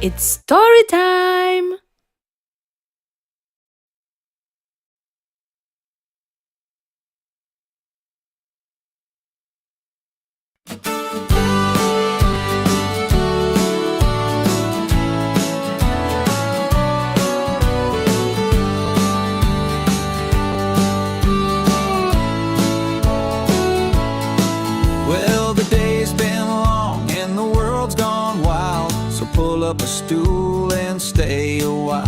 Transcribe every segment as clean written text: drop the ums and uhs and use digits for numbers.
It's story time! Well, the day's been long and the world's gone wild, so pull up a stool and stay a while.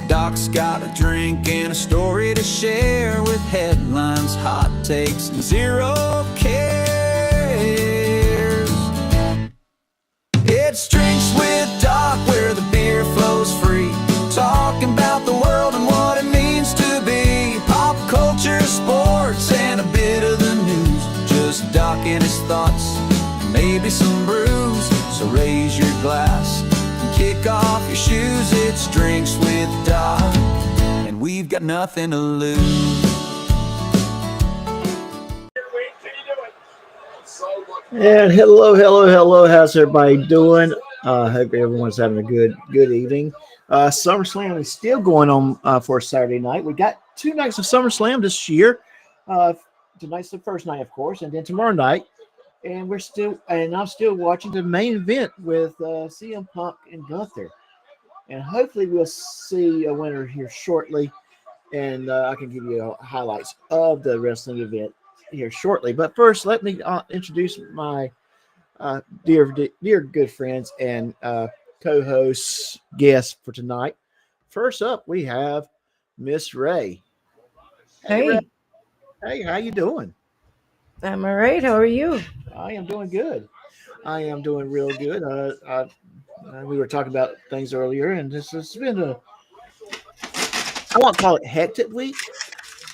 Doc's got a drink and a story to share, with headlines, hot takes, and zero cares. It's Drinks with Doc, where the beer flows free, talking about the world and what it means to be pop culture, sports, and a bit of the news. Just Doc and his thoughts, maybe some brews. So raise your glass and kick off your shoes. It's Drinks with Doc, and we've got nothing to lose. And hello. How's everybody doing? Hope everyone's having a good evening. SummerSlam is still going on for Saturday night. We got 2 nights of SummerSlam this year. Tonight's the first night, of course, and then tomorrow night. And I'm still watching the main event with CM Punk and Gunther. And hopefully we'll see a winner here shortly. And I can give you highlights of the wrestling event here shortly. But first, let me introduce my dear good friends and co-hosts, guests for tonight. First up, we have Miss Ray. Hey, Ray. Hey, how you doing? I'm all right. How are you? I am doing good. I am doing real good. We were talking about things earlier, and this has been I won't call it hectic week,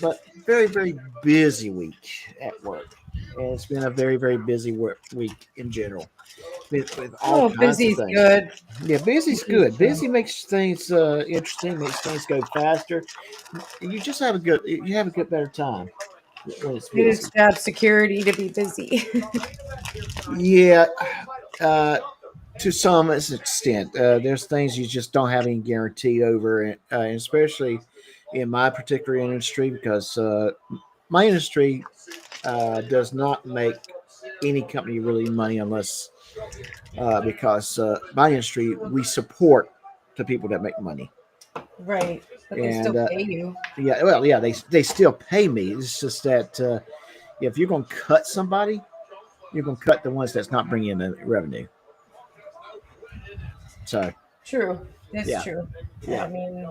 but very busy week at work. And it's been a very busy week in general, with all kinds of Busy's things. good. Yeah, busy's good. Busy makes things interesting, makes things go faster. You just have a good better time when it's It is busy. job security to be busy. Yeah, uh, to some extent, there's things you just don't have any guarantee over, and especially in my particular industry, because my industry does not make any company really money unless because my industry, we support the people that make money. Right. But they And still pay you. they still pay me. It's just that if you're going to cut somebody, you're going to cut the ones that's not bringing in the revenue. So True. That's yeah, true. I yeah, mean,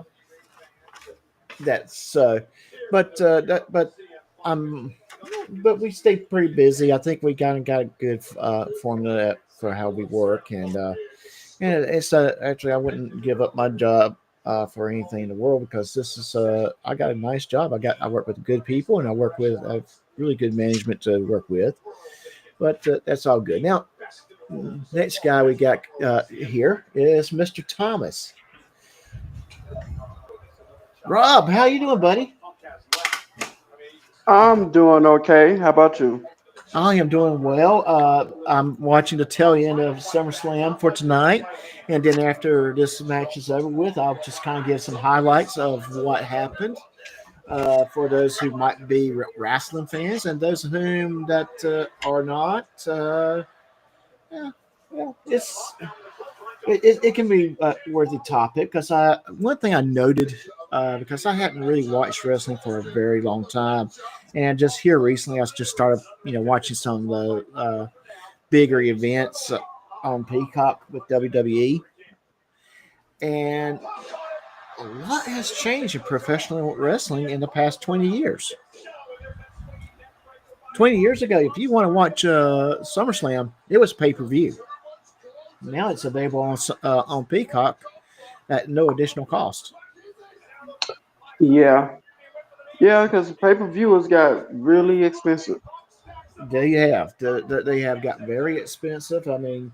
that's but I'm but we stay pretty busy. I think we kind of got a good formula for how we work, and it's actually I wouldn't give up my job for anything in the world, because this is I got a nice job. I work with good people, and I have really good management to work with. But that's all good. Now, next guy we got here is Mr. Thomas. Rob, how you doing, buddy? I'm doing okay. How about you? I am doing well. I'm watching the tail end of SummerSlam for tonight, and then after this match is over with, I'll just kind of give some highlights of what happened for those who might be wrestling fans, and those of whom that are not. Yeah, well, it can be a worthy topic, because one thing I noted, because I hadn't really watched wrestling for a very long time, and just here recently I just started watching some of the bigger events on Peacock with WWE, and a lot has changed in professional wrestling in the past 20 years. 20 years ago, if you want to watch SummerSlam, it was pay-per-view. Now it's available on Peacock at no additional cost. Yeah, yeah, because pay-per-view has got really expensive. They have gotten very expensive. I mean,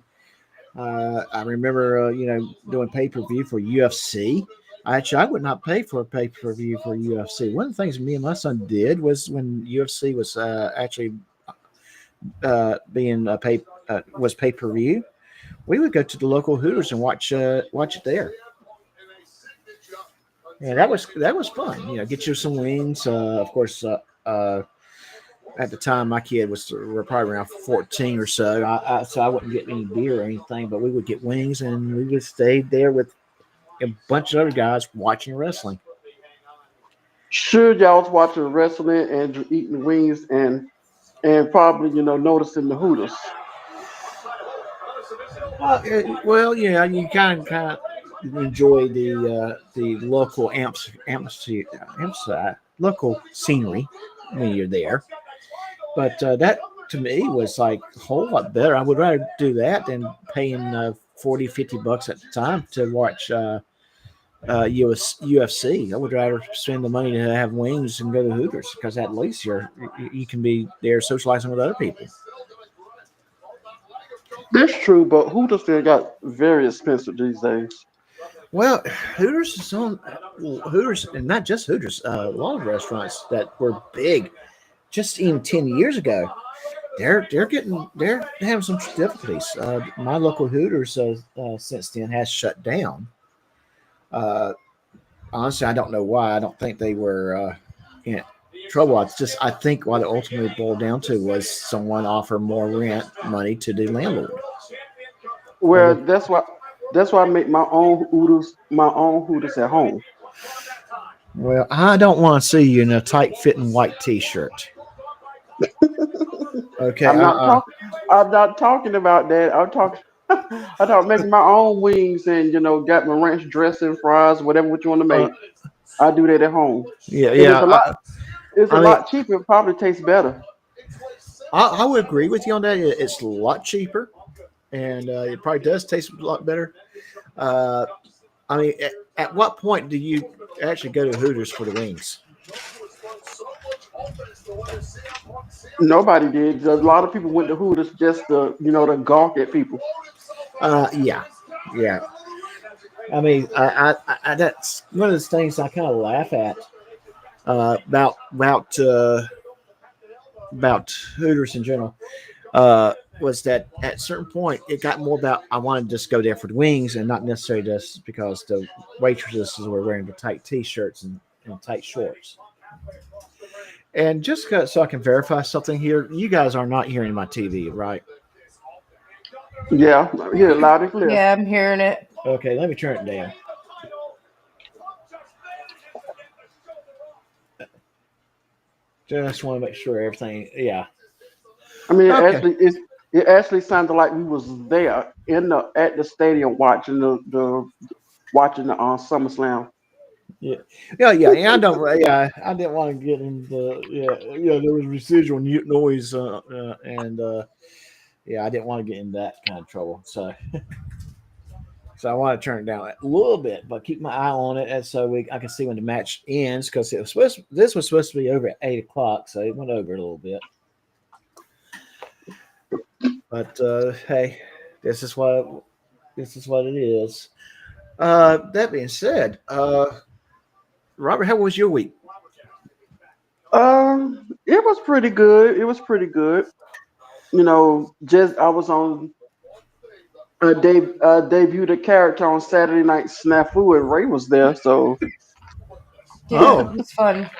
I remember doing pay per view for UFC. I would not pay for a pay per view for UFC. One of the things me and my son did was, when UFC was actually being pay per view, we would go to the local Hooters and watch it there. Yeah, that was fun. Get you some wings. Of course, at the time my kid were probably around 14 or so. So I wouldn't get any beer or anything, but we would get wings and we would stay there with a bunch of other guys watching wrestling. Sure, y'all was watching wrestling and eating wings and probably noticing the Hooters. Well, yeah, you kind of enjoy the local local scenery when you're there. But that to me was like a whole lot better. I would rather do that than paying 40, $50 at the time to watch UFC. I would rather spend the money to have wings and go to Hooters because at least you can be there socializing with other people. That's true, but Hooters still got very expensive these days. Well, Hooters is on Hooters, and not just Hooters. A lot of restaurants that were big just even 10 years ago, they're having some difficulties. My local Hooters since then has shut down. Uh, Honestly, I don't know why. I don't think they were in trouble. I think what it ultimately boiled down to was someone offered more rent money to the landlord. And Well, that's why I make my own Hooters at home. well, I don't want to see you in a tight fitting white T-shirt. Okay. I'm not talking. I'm not talking about that. I'm talking. I talk making my own wings and got my ranch dressing, fries, whatever what you want to Uh, make. I do that at home, yeah, and yeah. it's a I mean, lot cheaper. It probably tastes better. I would agree with you on that. It's a lot cheaper, and it probably does taste a lot better. Uh, I mean, at what point do you actually go to Hooters for the wings? Nobody did. A lot of people went to Hooters just to gawk at people. Yeah, yeah. I mean, that's one of those things I kind of laugh at uh, about about uh, about Hooters in general. Was that at a certain point it got more about I wanted to just go there for the wings and not necessarily just because the waitresses were wearing the tight t-shirts and tight shorts. And just so I can verify something here, you guys are not hearing my TV, right? Yeah, here loud and clear. Yeah, I'm hearing it. Okay, let me turn it down. Just want to make sure everything. Yeah. I mean, Okay. it actually sounded like we was there at the stadium watching the SummerSlam. Yeah, yeah, yeah. And I don't. Yeah, I didn't want to get into. Yeah, yeah. There was residual noise, and yeah, I didn't want to get in that kind of trouble. So I want to turn it down a little bit, but keep my eye on it, and so I can see when the match ends because this was supposed to be over at 8 o'clock, so it went over a little bit. But hey, this is what it is. That being said, Robert, how was your week? It was pretty good. It was pretty good. Just I was on debuted a character on Saturday Night Snafu, and Ray was there. So Yeah, it Oh, was fun.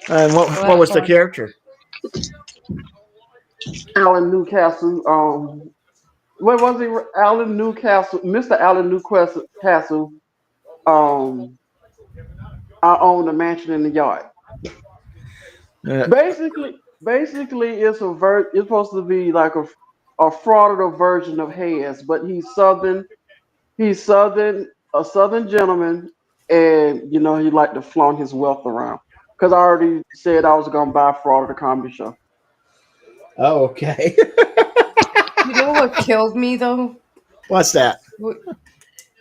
and A what lot of was the fun. character? Alan Newcastle, what was he? Alan Newcastle, Mr. Alan Newcastle. Um, I own a mansion in the yard. Uh, Basically, It's supposed to be like a fraudulent version of Hayes, but he's southern. He's southern, a southern gentleman, and he like to flaunt his wealth around. Because I already said I was gonna buy Fraud of the Comedy Show. oh, okay. You know what killed me though? What's that?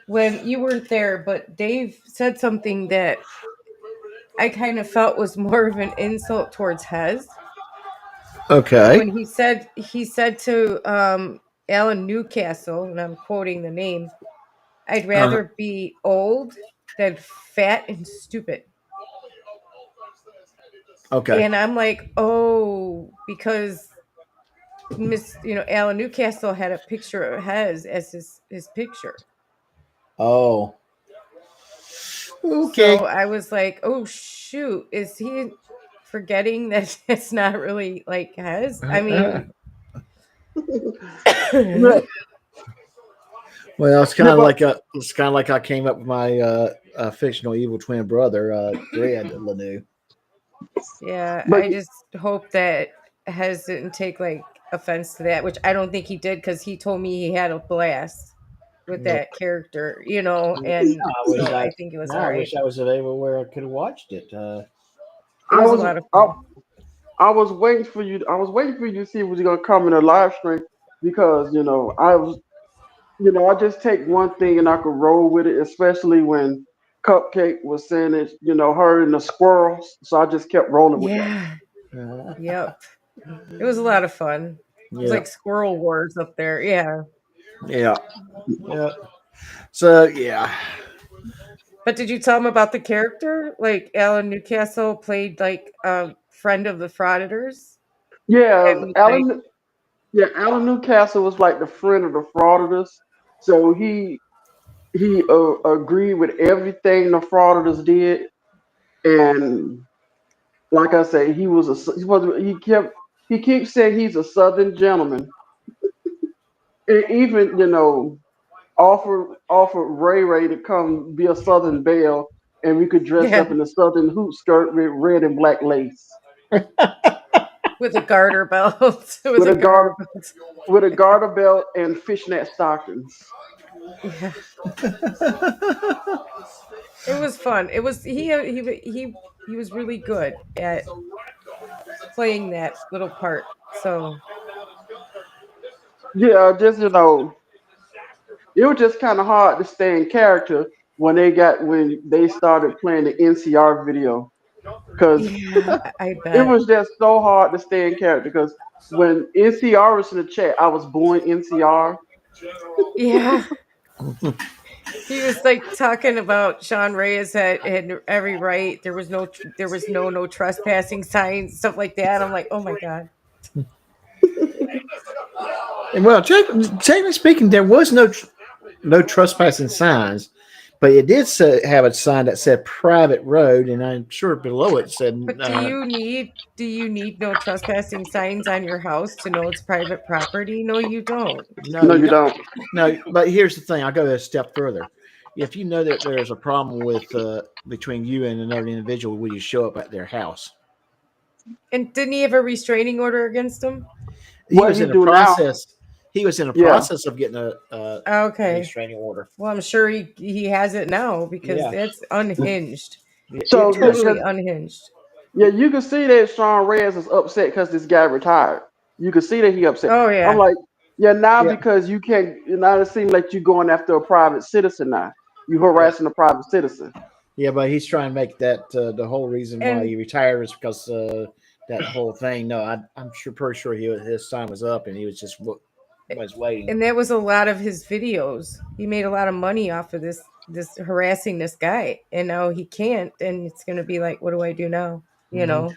When you weren't there, but Dave said something that I kind of felt was more of an insult towards Hez. Okay. When he said to Alan Newcastle, and I'm quoting the name, I'd Uh, rather be old than fat and stupid. okay. And I'm like, oh, because Alan Newcastle had a picture of Hez as his picture. Oh, So okay. I was like, oh shoot, is he forgetting that it's not really like Hez? I mean, Yeah, yeah, Well, yeah, but it's kind of like I came up with my fictional evil twin brother, Dred Lanou. but I just hope that Hez didn't take like offense to that, which I don't think he did because he told me he had a blast with Yep. that character, and I wish so I I think it was all now I right. wish I was available where I could have watched it. It I was a was lot of I, fun. I was waiting for you. I was waiting for you to see if was gonna come in a live stream because I just take one thing and I could roll with it, especially when Cupcake was saying it, her and the squirrels. So I just kept rolling with that. Yeah. Uh, Yep. It was a lot of fun. It was yeah, like squirrel wars up there. Yeah. yeah, yeah. So yeah, But did you tell him about the character? Like Alan Newcastle played like a friend of the frauditors. Yeah, And was like, Alan. Yeah, Alan Newcastle was like the friend of the frauditors. So he agreed with everything the frauditors did, and like I say, he keeps saying he's a Southern gentleman, and even offered Ray Ray to come be a Southern belle, and we could dress yeah, up in a Southern hoop skirt with red and black lace, with a garter belt. With with a a garter garter belt. with a garter belt and fishnet stockings. Yeah. It was fun. It was he was really good at playing that little part. So Yeah, just it was just kind of hard to stay in character when they started playing the NCR video because yeah, I it bet. was just so hard to stay in character because when NCR was in the chat, I was born NCR. Yeah. He was like talking about Sean Reyes had every right. There was no trespassing signs, stuff like that. I'm like, oh my god. and well, technically speaking, there was no trespassing signs, but it did have a sign that said private road, and I'm sure below it said, But do you need no trespassing signs on your house to know it's private property? No, you don't. "No, No, you you don't." don't. No, but here's the thing. I'll go a step further. If you know that there's a problem with between you and another individual, will you show up at their house? And didn't he have a restraining order against him? He What was he in the do now? process. He was in the Yeah. process of getting a Okay. restraining order. Well, I'm sure he has it now because Yeah, that's unhinged. it So is. Totally unhinged. yeah, you can see that Sean Reyes is upset because this guy retired. You can see that he upset. Oh I'm yeah. like, yeah, now Yeah, because you can't. Now it seems like you're going after a private citizen now. You yeah, harassing a private citizen. yeah. But he's trying to make that the whole reason why And he retired is because that whole thing. No, I'm sure pretty sure his time was up, and he was just was waiting. and that was a lot of his videos. He made a lot of money off of this harassing this guy, and now he can't. And it's gonna be like, what do I do now? You Hmm. know?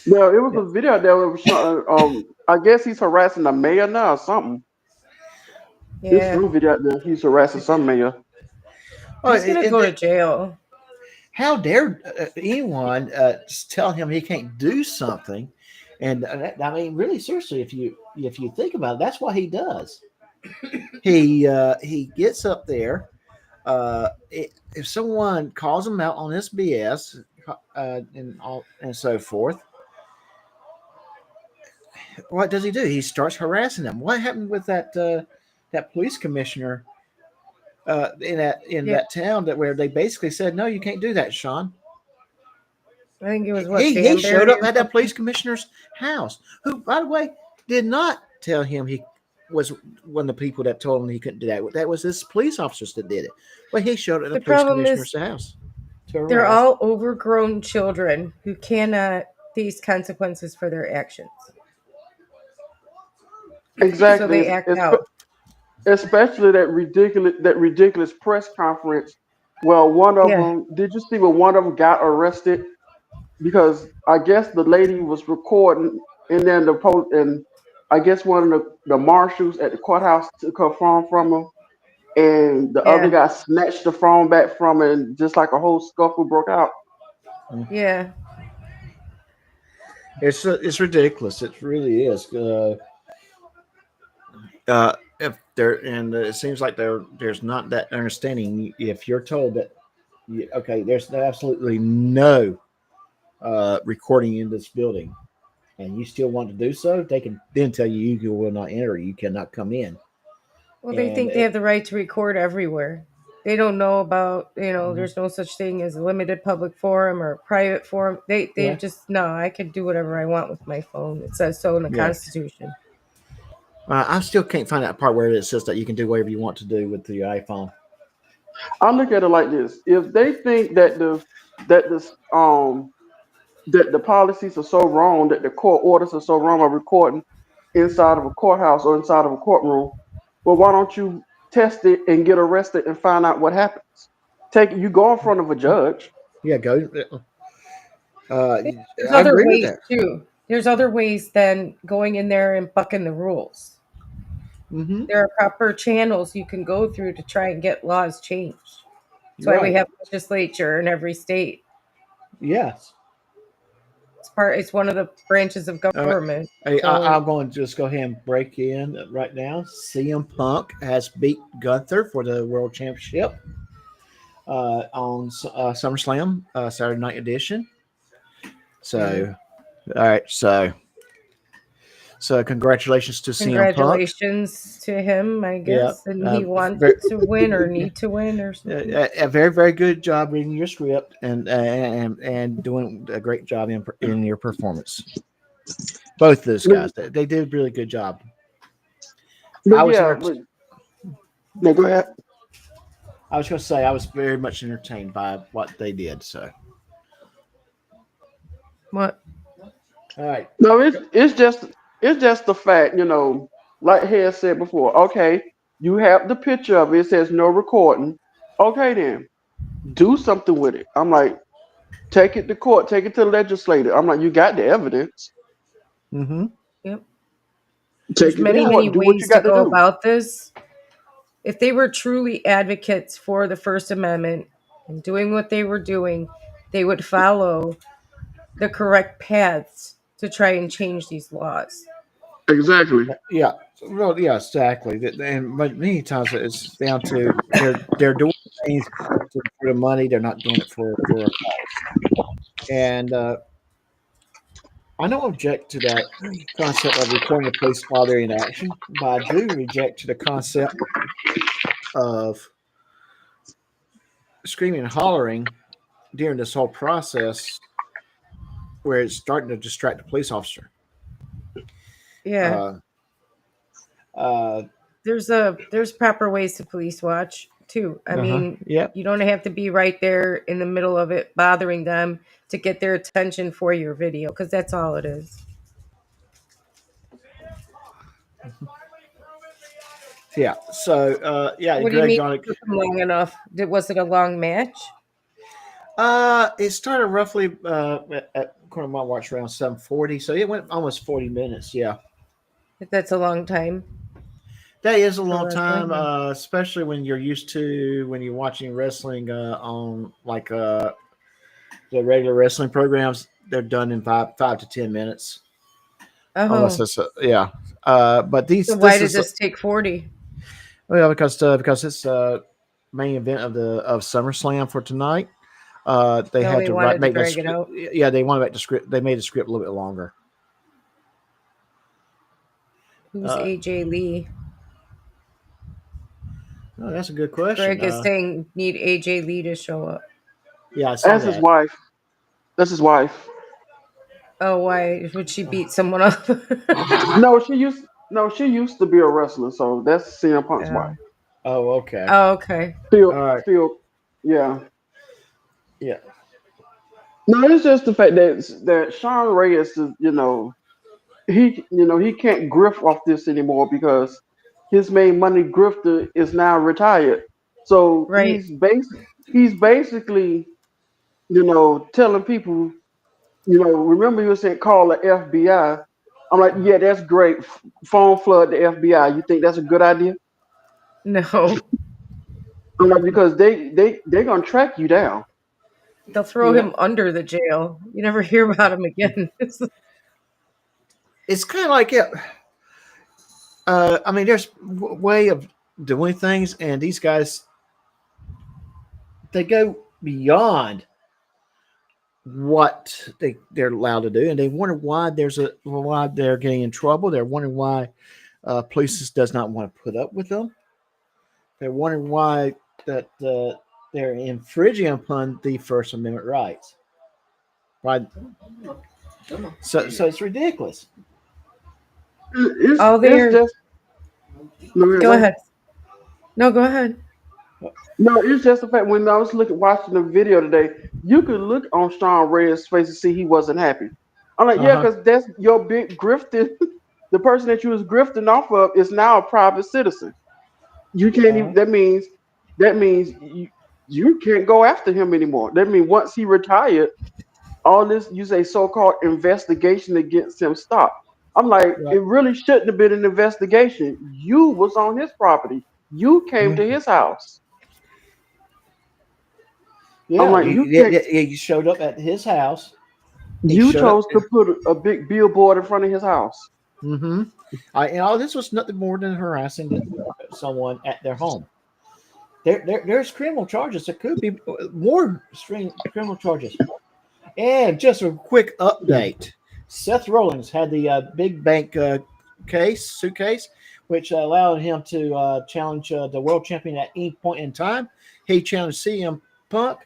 Well, it was a video that was showing. I guess he's harassing a mayor now or something. There's Yeah, some video out there he's harassing some mayor. Oh, he's gonna go to jail. how dare anyone just tell him he can't do something? And I mean, really seriously, if you think about it, that's what he does. He gets up there. If someone calls him out on this BS and so forth, what does he do? He starts harassing them. What happened with that police commissioner in Yeah, that town that where they basically said, no, you can't do that, Sean. I think it was what He showed Danbury up or at that something. police commissioner's house, who, by the way, did not tell him he was one of the people that told him he couldn't do that. That was his police officers that did it. But he showed up at the The police problem is commissioner's house to they're harass. all overgrown children who cannot face consequences for their actions, so Exactly. they act out. Especially that ridiculous press conference. Well, one of Yeah, them. Did you see when one of them got arrested because I guess the lady was recording, and then the post and I guess one of the marshals at the courthouse took her phone from her, and the other Yeah, guy snatched the phone back from her, and just like a whole scuffle broke out. yeah. It's ridiculous. It really is. If there and it seems like there's not that understanding. If you're told that, okay, there's absolutely no recording in this building, and you still want to do so, they can then tell you you will not enter. You cannot come in. Well, they And think they have the right to record everywhere. They don't know about, Mhm. there's no such thing as a limited public forum or private forum. They Yeah, just, no, I can do whatever I want with my phone. It says so in the yeah. Constitution. I still can't find that part where it says that you can do whatever you want to do with the iPhone. I look at it like this: if they think that this that the policies are so wrong, that the court orders are so wrong of recording inside of a courthouse or inside of a courtroom, well, why don't you test it and get arrested and find out what happens? You go in front of a judge. Yeah, go. Uh, There's I other agree with ways that. too. There's other ways than going in there and bucking the rules. Hmm. There are proper channels you can go through to try and get laws changed. That's why we Right. have legislature in every state. Yes. It's one of the branches of All right. government. Hey, So I'm going to just go ahead and break in right now. CM Punk has beat Gunther for the World Championship on SummerSlam Saturday Night Edition. yeah. So, all right. So congratulations to CM Punk. Congratulations to him, I Yeah. guess. And he Very, wanted to win or need to win or something. a very very good job reading your script and doing a great job in your performance. Both those guys, they did a really good job. I But was yeah, enter- but no, go ahead. I was going to say I was very much entertained by what they did. So, What? all right, No, it's just the fact, like Head said before. Okay, you have the picture of it. It says no recording. Okay, then do something with it. I'm like, take it to court, take it to the legislature. I'm like, you got the evidence. mm-hmm. Yep. There's Take it to many, Yeah, many court. Do what you ways to got to go do. about this. If they were truly advocates for the First Amendment and doing what they were doing, they would follow the correct paths to try and change these laws. Exactly. yeah, well, yeah, exactly. And but many times it's down to they're doing things for the money. They're not doing it for a cause. And I don't object to that concept of recording the police while they're in action, but I do reject to the concept of screaming and hollering during this whole process where it's starting to distract the police officer. Yeah. Uh, uh, There's proper ways to police watch too. I uh-huh. mean, Yep. you don't have to be right there in the middle of it bothering them to get their attention for your video because that's all it is. Yeah. So, yeah, What do you Greg mean Gonick. it took them long enough? Was it a long match? It started roughly according to my watch around 7:40, so it went almost 40 minutes. Yeah, That's a long time that is a for long time, wrestling. especially when you're used to when you're watching wrestling on like the regular wrestling programs. They're done in 5 to 10 minutes, unless Oh, it's yeah. But so these why this did is this take 40? well because it's main event of SummerSlam for tonight. They No, had they to write wanted to make the drag it script. out. Yeah, they want to make the script. They made the script a little bit longer. Who's Uh, AJ Lee? oh, that's a good question. Greg is saying need AJ Lee to show up. Yeah, I saw That's his that. wife. That's his wife. Oh, why would she beat someone up? No, she used to be a wrestler, so that's CM Punk's wife. Oh. Oh, okay. Oh, okay. All Still, right. still, yeah. Yeah. No, it's just the fact that Sean Reyes is, he can't grift off this anymore because his main money grifter is now retired. So Right. he's basically, telling people, remember you were saying call the FBI. I'm like, yeah, that's great. Phone flood the FBI. You think that's a good idea? No, I'm like, because they're gonna track you down. they'll throw Yeah, him under the jail. You never hear about him again. it's kind of like it. I mean, there's way of doing things, and these guys they go beyond what they're allowed to do, and they wonder why why they're getting in trouble. They're wondering why police does not want to put up with them. They're wondering why that they're infringing upon the First Amendment rights. Right? So it's ridiculous. Oh, It's there. just no, Go go ahead. ahead. No, go ahead. No, it's just the fact when I was watching the video today, you could look on Sean Reyes' face and see he wasn't happy. I'm like, Uh yeah, huh. because that's your big grifting. The person that you was grifting off of is now a private citizen. You can't Uh even. That means you can't go after him anymore. That means once he retired, all this you say so-called investigation against him stopped. I'm like, huh. it really shouldn't have been an investigation. You was on his property. You came to Right. his house. I'm Yeah, like, you can't. he showed up at his house. He You showed up. chose to put a big billboard in front of his house. Mm-hmm. And all this was nothing more than harassing someone at their home. There's criminal charges. There could be more criminal charges. And just a quick update: Seth Rollins had the big bank suitcase, which allowed him to challenge the world champion at any point in time. He challenged CM Punk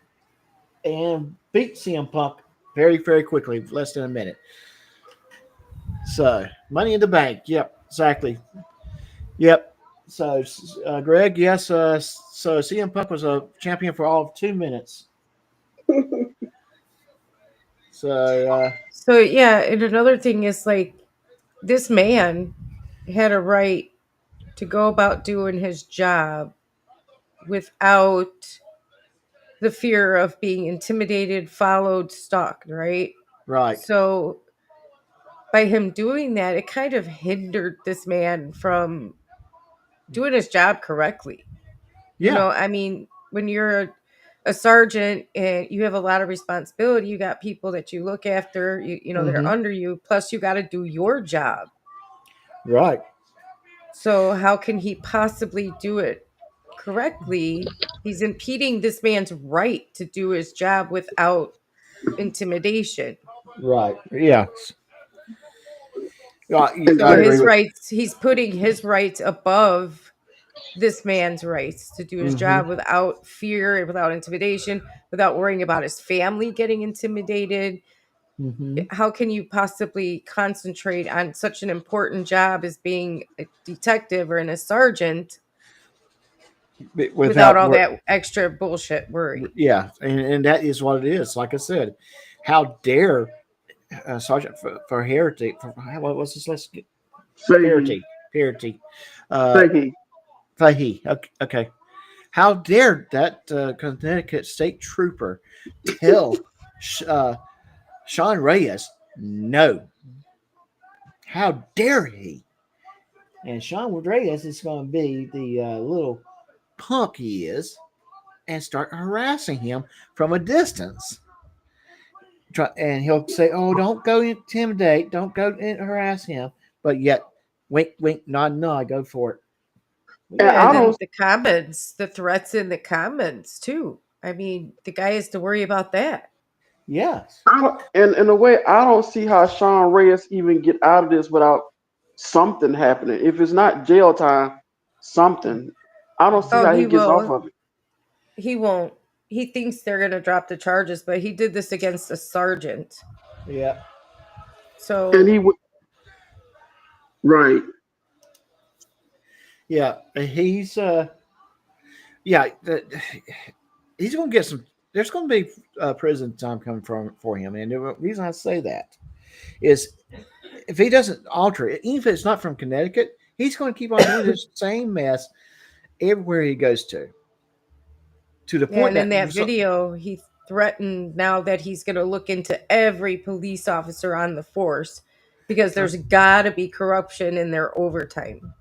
and beat CM Punk very quickly, less than a minute. So, Money in the Bank. Yep, exactly. Yep. So, Greg, yes. So CM Punk was a champion for all of 2 minutes. So, So yeah, and another thing is like this man had a right to go about doing his job without the fear of being intimidated, followed, stalked, right? right. So by him doing that, it kind of hindered this man from doing his job correctly. You Yeah. know, I mean, when you're a sergeant and you have a lot of responsibility, you got people that you look after, that are Mm-hmm. under you, plus you got to do your job. Right. So how can he possibly do it correctly? He's impeding this man's right to do his job without intimidation. Right. Yeah. So I agree his with. rights, he's putting his rights above this man's rights to do his Mm-hmm. job without fear and without intimidation, without worrying about his family getting intimidated. Mm-hmm. How can you possibly concentrate on such an important job as being a detective or a sergeant without Without all work. that extra bullshit worry? Yeah, and that is what it is. Like I said, how dare Sergeant for Heretic? What was his last? Fahey, Parity. Parity. Uh, Fahey. Fahey. Okay. How dare that Connecticut state trooper tell uh, Sean Reyes no? How dare he? And Sean Reyes is going to be the little punk he is and start harassing him from a distance. And he'll say, "Oh, don't go intimidate, don't go and harass him," but yet, wink, wink, nod, nod, go for it. And Yeah, Yeah, and I then don't, the comments, the threats in the comments too. I mean, the guy has to worry about that. yes, I don't, and in a way, I don't see how Sean Reyes even get out of this without something happening. If it's not jail time, something. I don't see Oh, how he he gets off will. of it. He won't. He thinks they're going to drop the charges, but he did this against a sergeant. yeah, And So, he would right. yeah. Yeah, he's going to get some. There's going to be prison time coming for him, and the reason I say that is if he doesn't alter it, even if it's not from Connecticut, he's going to keep on doing this same mess everywhere he goes to the yeah, point and in that that video, he threatened now that he's going to look into every police officer on the force. because there's got to be corruption in their overtime.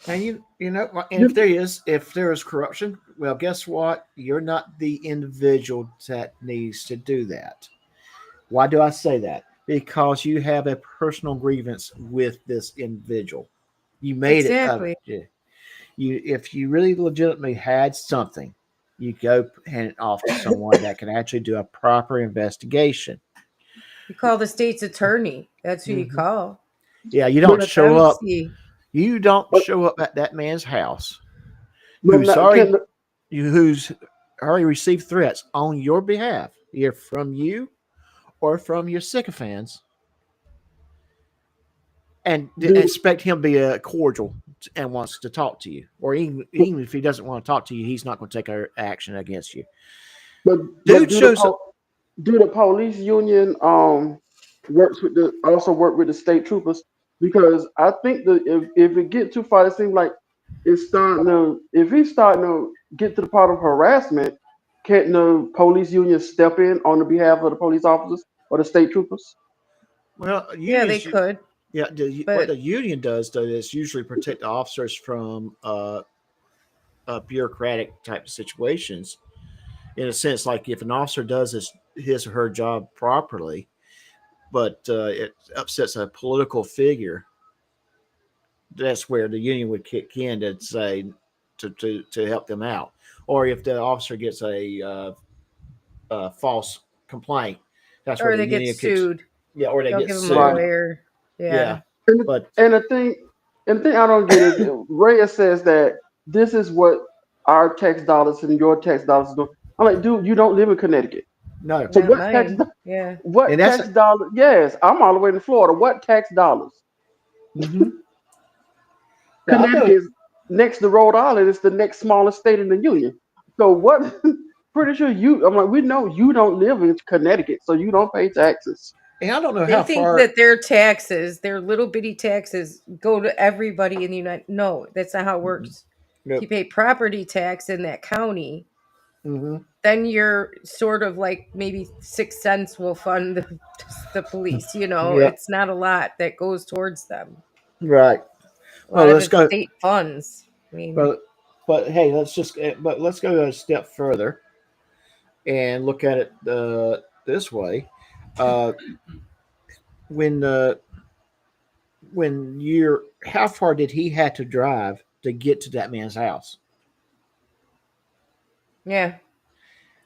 And you know, and You- if there is corruption, well, guess what? You're not the individual that needs to do that. Why do I say that? Because you have a personal grievance with this individual. You made it of Exactly. it. You, if you really legitimately had something, you go hand it off to someone that can actually do a proper investigation. You call the state's attorney. That's who you Hmm. call. Yeah, you don't but Let show them up. see. You don't but show up at that man's house but who's not, already can who's already received threats on your behalf, either from you or from your sycophants, and do expect him to be cordial and wants to talk to you, or even if he doesn't want to talk to you, he's not going to take action against you. but Dude shows up. do the police union work with the state troopers? Because I think that if it get too far, it seems like it's starting to, if he's starting to get to the part of harassment, can't the police union step in on the behalf of the police officers or the state troopers? Well, Yeah, they unions. could, Yeah, what but the union does though is usually protect the officers from bureaucratic type of situations. In a sense, like if an officer does his or her job properly, but it upsets a political figure, that's where the union would kick in to say to help them out. Or if the officer gets a false complaint, that's where or the they get union kicks. sued. Yeah, or they They'll get give them a Right. sued. lawyer. Yeah, Yeah. And the, but and the thing and the thing I don't get is Reyes says that this is what our tax dollars and your tax dollars do. I'm like, dude, you don't live in Connecticut. no, So Not what tax mine. Yeah. and what that's tax dollar? Yes, I'm all the way in Florida. What tax dollars? mm-hmm. Yeah, I Connecticut know. is next to Rhode Island. It's the next smallest state in the union. So what? Pretty sure you. I'm like, we know you don't live in Connecticut, so you don't pay taxes. And I don't know They how think far. that their taxes, their little bitty taxes, go to everybody in the United. No, that's not how it works. If you Nope. pay property tax in that county, Mm-hmm. then you're sort of like maybe 6 cents will fund the police. You know, Yeah. it's not a lot that goes towards them. Right. A Well, lot of let's it's go. state funds. I mean, But but hey, let's go a step further and look at it this way. Uh, when you're how far did he have to drive to get to that man's house? yeah,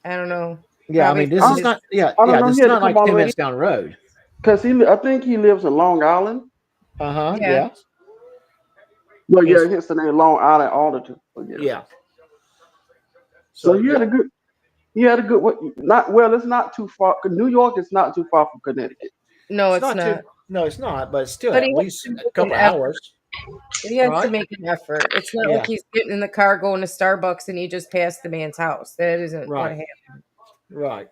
I don't know. Yeah, I Probably mean this from I, is his. not. Yeah, I don't yeah, know. this He is had to not come like all the 10 way minutes down the road. because I think he lives in Long Island. Yeah. Yeah, Well, yeah, It's hence the name Long Island Auditor. So yeah. yeah. So So he had a good. He had a good. Not well. It's not too far. 'Cause New York is not too far from Connecticut. no, it's it's not too. not. No, it's not. But it's still But at he has least to a make an couple effort. hours, He has to right? make an effort. It's not like Yeah. he's getting in the car going to Starbucks and he just passed the man's house. That isn't what Right. happened. Right.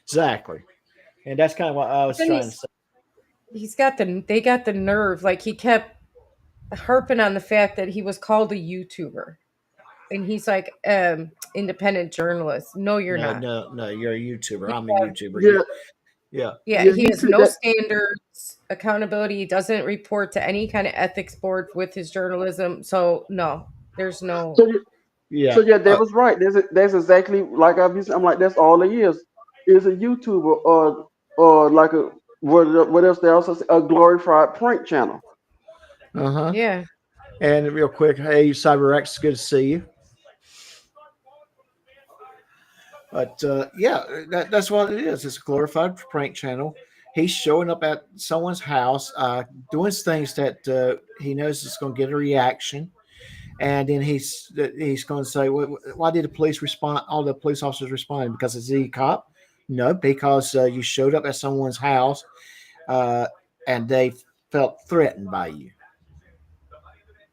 Exactly. And that's kind of what I But was then trying to say. he's got the they got the nerve. Like he kept harping on the fact that he was called a YouTuber. And he's like, independent journalist. No, you're No, not. no, no. You're a YouTuber. You I'm a have YouTuber. Yeah, Yeah. Yeah, yeah. he He has took no that. standards, accountability. He doesn't report to any kind of ethics board with his journalism. So no, there's no. So Yeah. so yeah, that was right. That's exactly like I'm like that's all he is a YouTuber or like a what else they also say, a glorified prank channel. Uh huh. Yeah, And real quick, hey, CyberX, good to see you. But yeah, that's what it is. It's a glorified prank channel. He's showing up at someone's house, doing things that he knows is going to get a reaction, and then he's going to say, "Why did the police respond? All the police officers responded because it's a cop? No, because you showed up at someone's house, uh, and they felt threatened by you."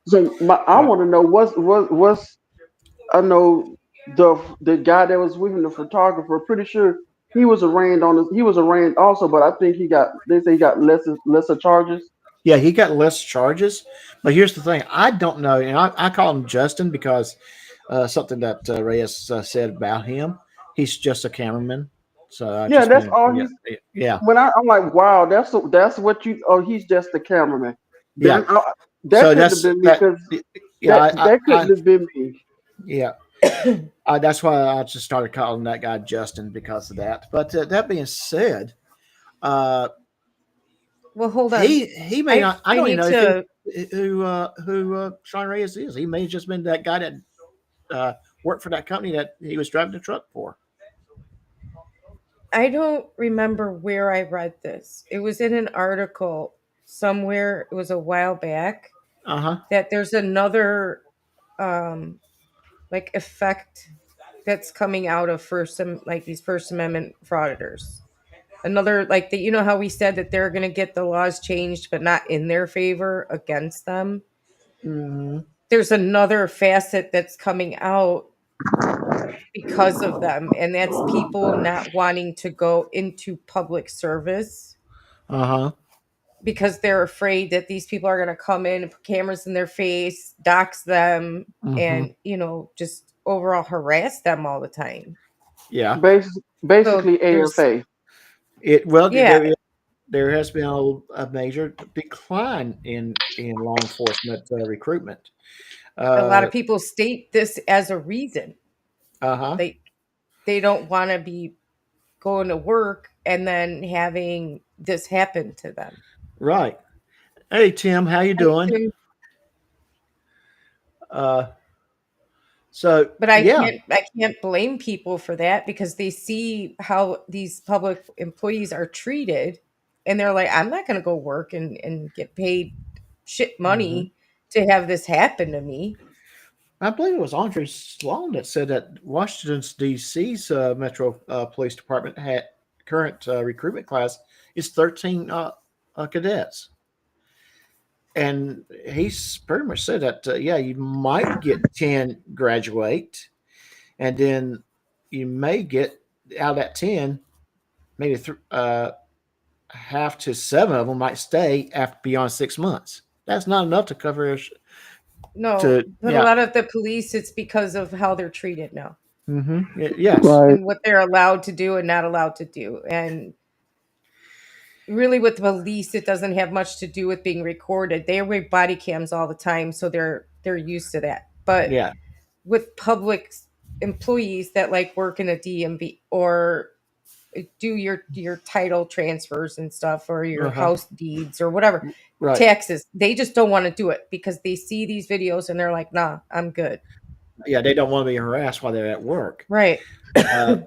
So I Right. want to know what's I know the guy that was with him, the photographer. Pretty sure he was arraigned also, but I think they say he got lesser charges. Yeah, he got less charges. But here's the thing: I don't know, and I call him Justin because something that Reyes said about him. He's just a cameraman. So I Yeah, just that's been, all yeah, he's. yeah. When I'm like, wow, that's what you. Oh, he's just the cameraman. Yeah. Then that So couldn't have that's been me that. because Yeah, that couldn't have been me. yeah. That's why I just started calling that guy Justin because of that. But that being said, uh, Well, hold on. he may I not. I I don't even need know if he to. who Sean Reyes is. He may have just been that guy that worked for that company that he was driving the truck for. I don't remember where I read this. It was in an article somewhere. It was a while back Uh huh. that there's another um like effect that's coming out of like these First Amendment frauditors. Another like that, you know how we said that they're going to get the laws changed, but not in their favor, against them. Mm-hmm. There's another facet that's coming out because of them, and that's people not wanting to go into public service Uh huh. because they're afraid that these people are going to come in and put cameras in their face, dox them, Mm-hmm. and just overall harass them all the time. Yeah. So Basically, there's AFA. yeah, There has been a major decline in law enforcement recruitment. a lot Uh of people state this as a reason. huh. They they don't want to be going to work and then having this happen to them. Right. Hey Tim, how you I doing? can- Uh, so But yeah. I can't blame people for that because they see how these public employees are treated, and they're like, I'm not going to go work and get paid shit Hmm. money to have this happen to me. I believe it was Andre Sloan that said that Washington's D.C.'s Metro Police Department had current recruitment class is 13 cadets, and he's pretty much said that yeah, you might get 10 graduate, and then you may get out of that 10, maybe half to seven of them might stay after beyond 6 months. That's not enough to cover No, to but a yeah. lot of the police, it's because of how they're treated now Yes. Right. and what they're allowed to do and not allowed to do. And really with the police, it doesn't have much to do with being recorded. They wear body cams all the time, so they're used to that. But Yeah. with public employees that like work in a DMV or do your title transfers and stuff or your Uh-huh. house deeds or whatever Right. taxes, they just don't want to do it because they see these videos and they're like, nah, I'm good. Yeah, they don't want to be harassed while they're at work. Right. Uh,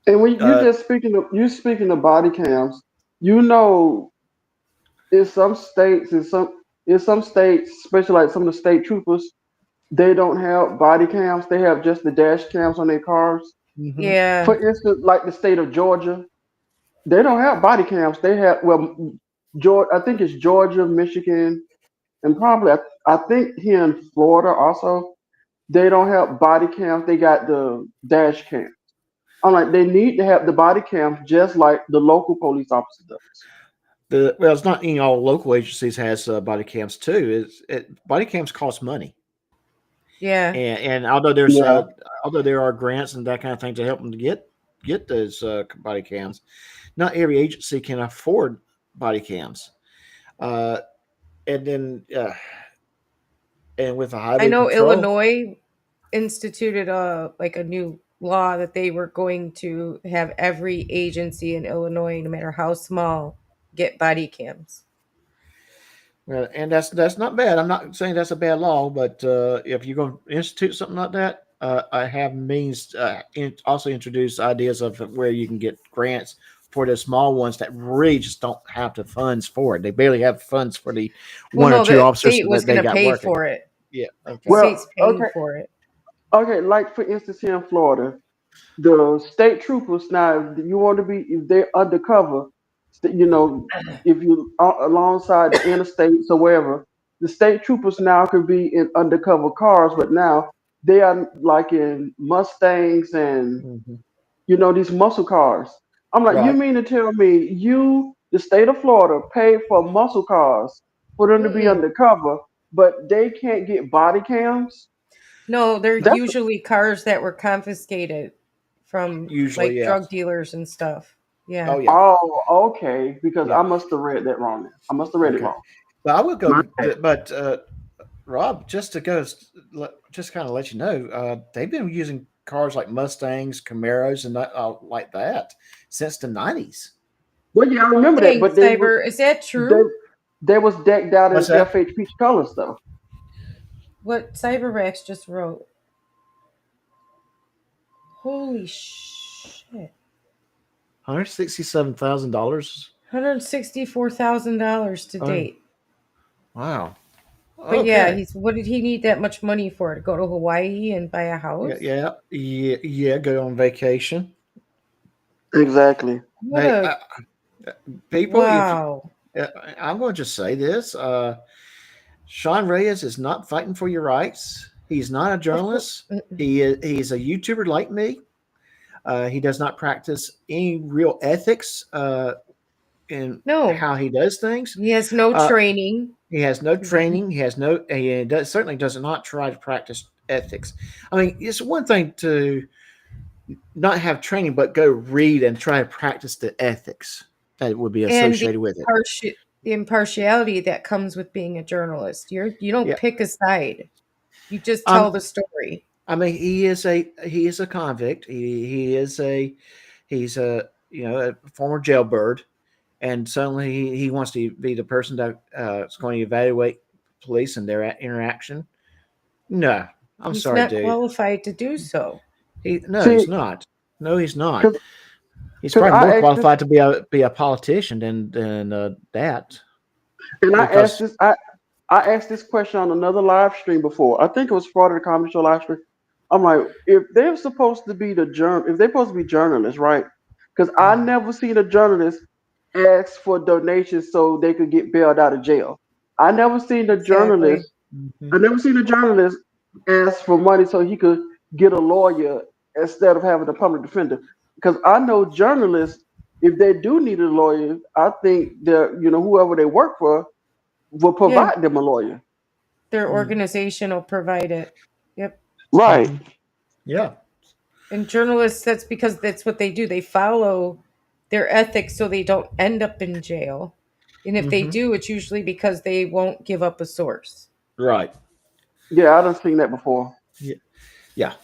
And when you uh, just speaking of body cams, you know, in some states, in some states, especially like some of the state troopers, they don't have body cams. They have just the dash cams on their cars. mhm. Yeah. For instance, like the state of Georgia, they don't have body cams. They have Georgia. I think it's Georgia, Michigan, and probably I think here in Florida also. They don't have body cams. They got the dash cam. I'm like, they need to have the body cams just like the local police officer does. Well, it's not all local agencies has body cams too. Body cams cost money, Yeah. and Yeah. although there are grants and that kind of thing to help them to get those body cams, not every agency can afford body cams. Uh, and then and with the I highway know patrol. Illinois instituted a new law that they were going to have every agency in Illinois, no matter how small, get body cams. Well, and that's not bad. I'm not saying that's a bad law, but if you're going to institute something like that, I have means also introduce ideas of where you can get grants for the small ones that really just don't have the funds for it. They barely have funds for the Well, one or no, two the officers state was that going they to got pay working. for it. Yeah. The Okay. state's Well, paying for it. okay. Like for instance, here in Florida, the state troopers now, if you want to be if they're undercover, you know, if you alongside the interstates or wherever, the state troopers now could be in undercover cars, but now they are like in Mustangs and Hmm. these muscle cars. I'm like, you Right. mean to tell me the state of Florida, paid for muscle cars for them to be Mm-mm. undercover, but they can't get body cams? No, they're That's usually cars that were confiscated from Usually, like yeah. drug dealers and stuff. Yeah. Oh yeah, Oh, okay. Because yeah. I must have read that wrong. Then. I must have read it Okay. wrong. But I will My go. But Rob, just to go, just kind of let you know, they've been using cars like Mustangs, Camaros, and like that since the '90s. Well, yeah, I remember that, Dang, but they were Cyber, is that they true? they was decked out What's in that? FH peach colors though. What Cyberrex just wrote. Holy shit. $167,000. $164,000 to Oh, date. wow. But yeah, Okay. he's what did he need that much money for? To go to Hawaii and buy a Yeah, house? yeah, yeah, yeah. Go on vacation. Exactly. What Hey, a people, if wow. uh, I'm going to just say this, Sean Reyes is not fighting for your rights. He's not a Of course. journalist. He's a YouTuber like me. He does not practice any real ethics in No, how he does things. he has no Uh, training. he has no training. He has no. Certainly does not try to practice ethics. I mean, it's one thing to not have training, but go read and try to practice the ethics that would be And associated with it. the impartiality that comes with being a journalist. You don't Yeah. pick a side. You just tell Um. the story. I mean, he is a convict. He's a a former jailbird, and suddenly he wants to be the person that is going to evaluate police and their interaction. No, I'm He's sorry, not dude. qualified to do so. He's See, not. No, he's not. because He's because probably more I asked this qualified to be a politician than that and because I asked this question on another live stream before. I think it was part of the comedy show live stream. I'm like, if they're supposed to be if they're supposed to be journalists, right? Because I never seen a journalist ask for donations so they could get bailed out of jail. I never seen a Exactly. journalist. Mhm. I never seen a journalist ask for money so he could get a lawyer instead of having a public defender. Because I know journalists, if they do need a lawyer, I think that whoever they work for will Yeah, provide them a lawyer. their Mhm. organization will provide it. Yep. Right. Mhm. Yeah. And journalists, that's because that's what they do. They follow their ethics so they don't end up in jail. And if they Hmm. do, it's usually because they won't give up a source. Right. Yeah, I done seen that before. Yeah. Yeah.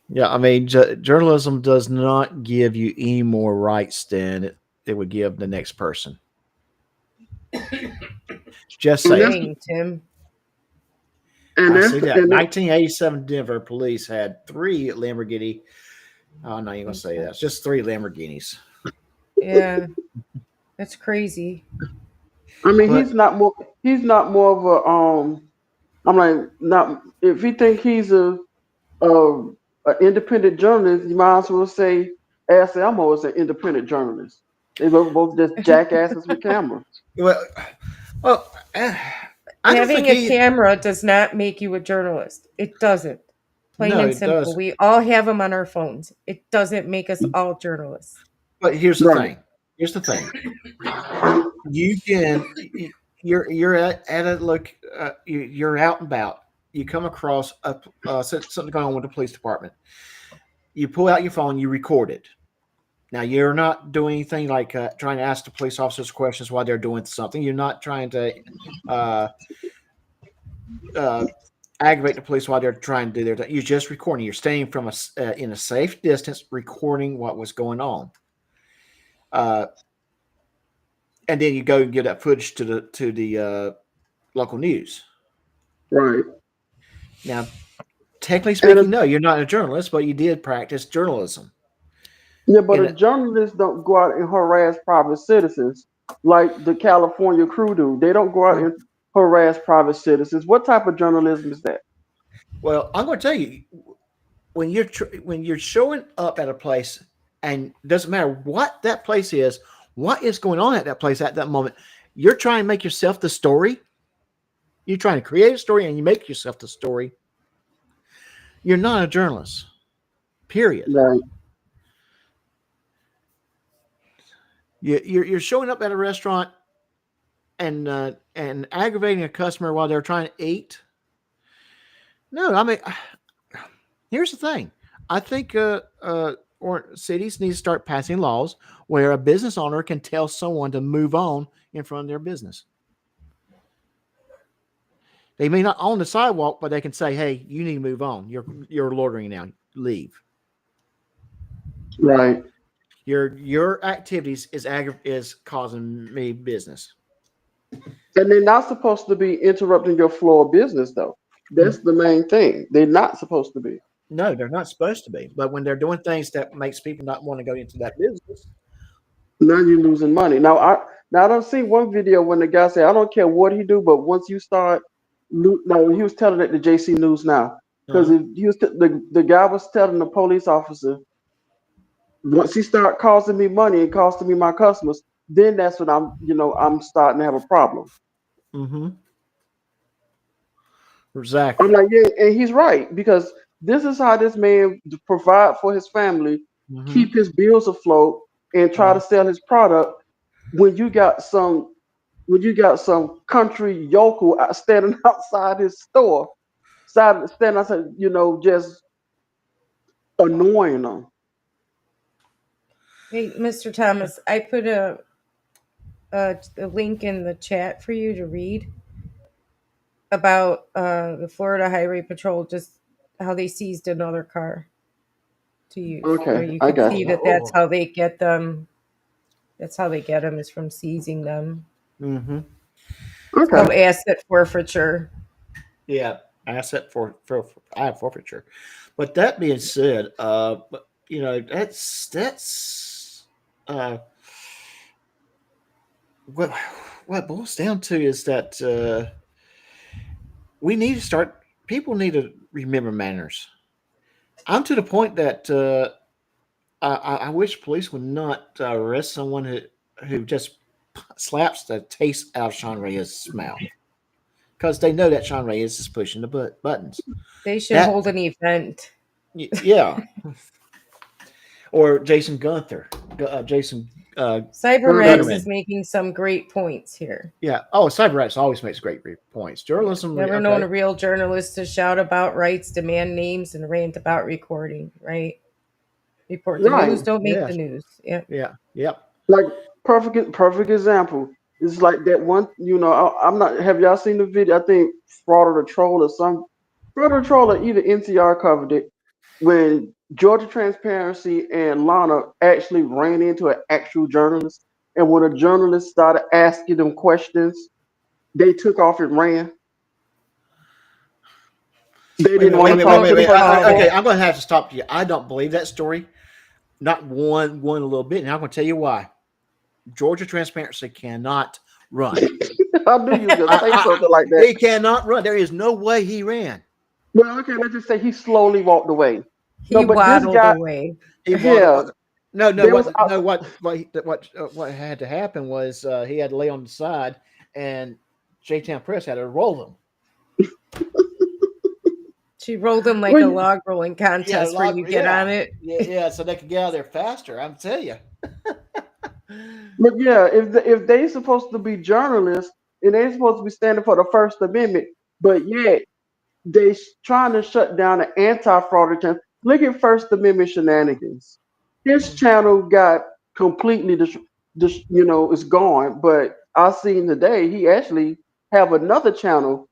Yeah, I mean, journalism does not give you any more rights than it would give the next person. Just And saying. that's Dang, Tim. and I see that's that. and that, 1987 Denver police had three Lamborghini. Oh, I'm not even going to say that. It's just three Lamborghinis. Yeah, that's crazy. I mean But he's not more of a I'm like not if he think he's a independent journalist, you might as well say Ask Elmo is an independent journalist. They both just jackasses with cameras. well, well, I don't think Having a he. camera does not make you a journalist. It doesn't. Plain No, and it simple. does. We all have them on our phones. It doesn't make us all journalists. But here's the Right. thing. Here's the thing. You can. You're at a look. You're out and about. You come across something going on with the police department. You pull out your phone. You record it. Now you're not doing anything like trying to ask the police officers questions while they're doing something. You're not trying to uh, uh, aggravate the police while they're trying to do their thing. You're just recording. You're staying from in a safe distance, recording what was going on, uh, and then you go and give that footage to the local news. Right. Now, technically And speaking, no, you're not a journalist, but you did practice journalism. yeah, but And a journalist don't go out and harass private citizens like the California crew do. They don't go out and harass private citizens. What type of journalism is that? well, I'm going to tell you when you're showing up at a place, and it doesn't matter what that place is, what is going on at that place at that moment, you're trying to make yourself the story. You're trying to create a story, and you make yourself the story. You're not a journalist. Period. Right. You're showing up at a restaurant and aggravating a customer while they're trying to eat. No, I mean, here's the thing. I think or cities need to start passing laws where a business owner can tell someone to move on in front of their business. They may not own the sidewalk, but they can say, "Hey, you need to move on. You're loitering now. Leave. Right. Your activities is causing me business." And they're not supposed to be interrupting your flow of business, though. That's the main thing. They're not supposed to be. No, they're not supposed to be. But when they're doing things that makes people not want to go into that business, Now you're losing money. Now I don't see one video when the guy said, "I don't care what he do, but once you start," no, he was telling it to JC News now because uh, the guy was telling the police officer, once he start costing me money and costing me my customers, then that's when I'm starting to have a problem. mm-hmm, I'm exactly. like, yeah, and he's right because this is how this man provide for his family, Mm-hmm. keep his bills afloat, and try to sell his product. When you got some country yokel standing outside his store, standing outside, just annoying them. Hey, Mr. Thomas, I put a link in the chat for you to read about the Florida Highway Patrol, just how they seized another car to use. Okay, You I could got see you. that that's how they get them. That's how they get them, is from seizing them. Mm-hmm. It's called Okay, asset forfeiture. Yeah, asset for forfeiture. But that being said, but, that's what what it boils down to is that we need to start. People need to remember manners. I'm to the point that I wish police would not arrest someone who just slaps the taste out of Sean Reyes' mouth because they know that Sean Reyes is pushing the buttons. They should That hold an event. yeah, or Jason Gunther, Jason Cyber Rex Gunnerman. is Gunnerman. making some great points here. Yeah. Oh, CyberX always makes great points. Yeah. Journalism. Never known Okay. a real journalist to shout about rights, demand names, and rant about recording, right? Report the Right. news, don't make Yeah. the news. Yeah. Yeah. Yep. Like perfect example. It's like that one. I'm not. Have y'all seen the video? I think Fraud or the Troll or some Fraud or the Troll or either NCR covered it when Georgia Transparency and Lana actually ran into an actual journalist, and when a journalist started asking them questions, they took off and ran. They Wait a didn't minute. want Wait a to I minute. Wait a talk don't minute. to the Wait. person. recall Okay. that. I'm going to have to stop you. I don't believe that story. Not one a little bit. And I'm going to tell you why. Georgia Transparency cannot run. I knew you was gonna say I, something like that. he cannot run. There is no way he ran. Well, okay, let's just say he slowly walked away. No, He but this waddled guy, away. He waddled. yeah, No, no. there was What? No. What had to happen was he had to lay on the side, and J Town Press had to roll him. She rolled him like a well, log rolling Yeah, contest where you get on yeah, it. yeah. So they could get out of there faster. I'm telling you. but yeah, if they supposed to be journalists and they supposed to be standing for the First Amendment, but yet trying to shut down the anti-fraud attempt. Look at First Amendment shenanigans. His channel got completely is gone. But I seen today he actually have another channel,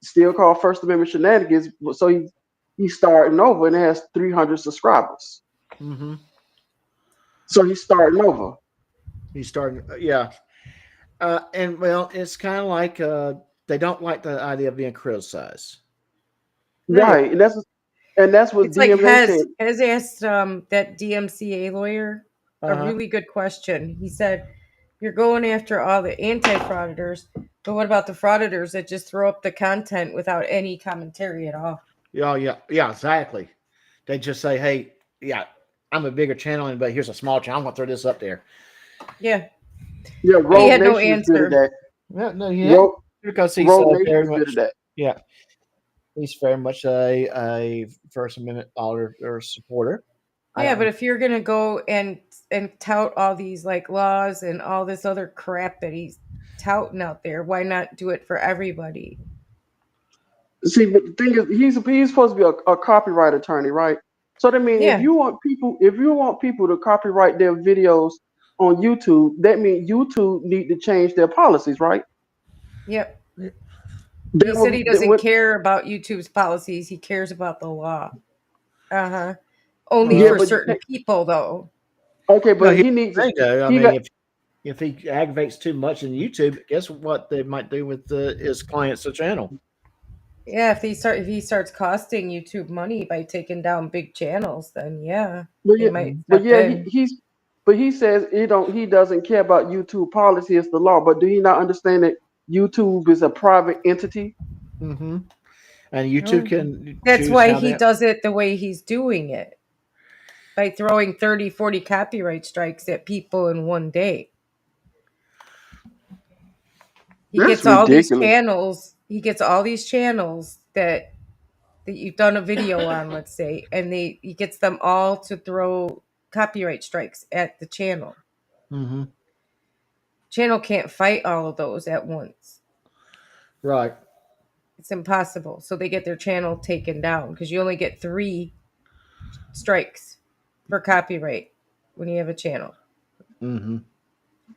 still called First Amendment shenanigans. So he's starting over and it has 300 subscribers. Mm-hmm. So he's starting over. He's starting. Yeah. And well, it's kind of like they don't like the idea of being criticized. Hey, Right, and that's what It's like DMA said. Hez asked that DMCA lawyer a uh, really good question. He said, "You're going after all the anti-frauditors, but what about the frauditors that just throw up the content without any commentary at all?" yeah, yeah, yeah, exactly. They just say, "Hey, yeah, I'm a bigger channel, but here's a small channel. I'm gonna throw this up there." Yeah, Yeah, he Rogue had no Nation is good at answer. that. No, no, yeah, Rogue, because he's Rogue Nation very is good at much, that. yeah, he's very much a First Amendment or supporter. I Yeah, but don't. if you're gonna go and tout all these like laws and all this other crap that he's touting out there, why not do it for everybody? See, but the thing is, he's supposed to be a copyright attorney, right? So that means Yeah. if you want people to copyright their videos on YouTube, that means YouTube need to change their policies, right? Yep. He That said would, he that doesn't would care about YouTube's policies. He cares about the law. Uh huh. Only yeah, for Well, but you certain can't. people, though. Okay, no, but here's he needs the to. thing, though. I He mean, got if he aggravates too much in YouTube, guess what they might do with his clients' the channel? Yeah, if he starts costing YouTube money by taking down big channels, then yeah, but they yeah, might but step yeah, in. he says he doesn't care about YouTube policy. It's the law. But do he not understand that YouTube is a private entity? Mm-hmm. And YouTube No. can That's choose why how he they. does it the way he's doing it, by throwing 30, 40 copyright strikes at people in one day. He That's gets all these ridiculous. channels. He gets all these channels that you've done a video on, let's say, and he gets them all to throw copyright strikes at the channel. Mm-hmm. Channel can't fight all of those at once. Right. It's impossible. So they get their channel taken down because you only get 3 strikes for copyright when you have a channel. Mm-hmm.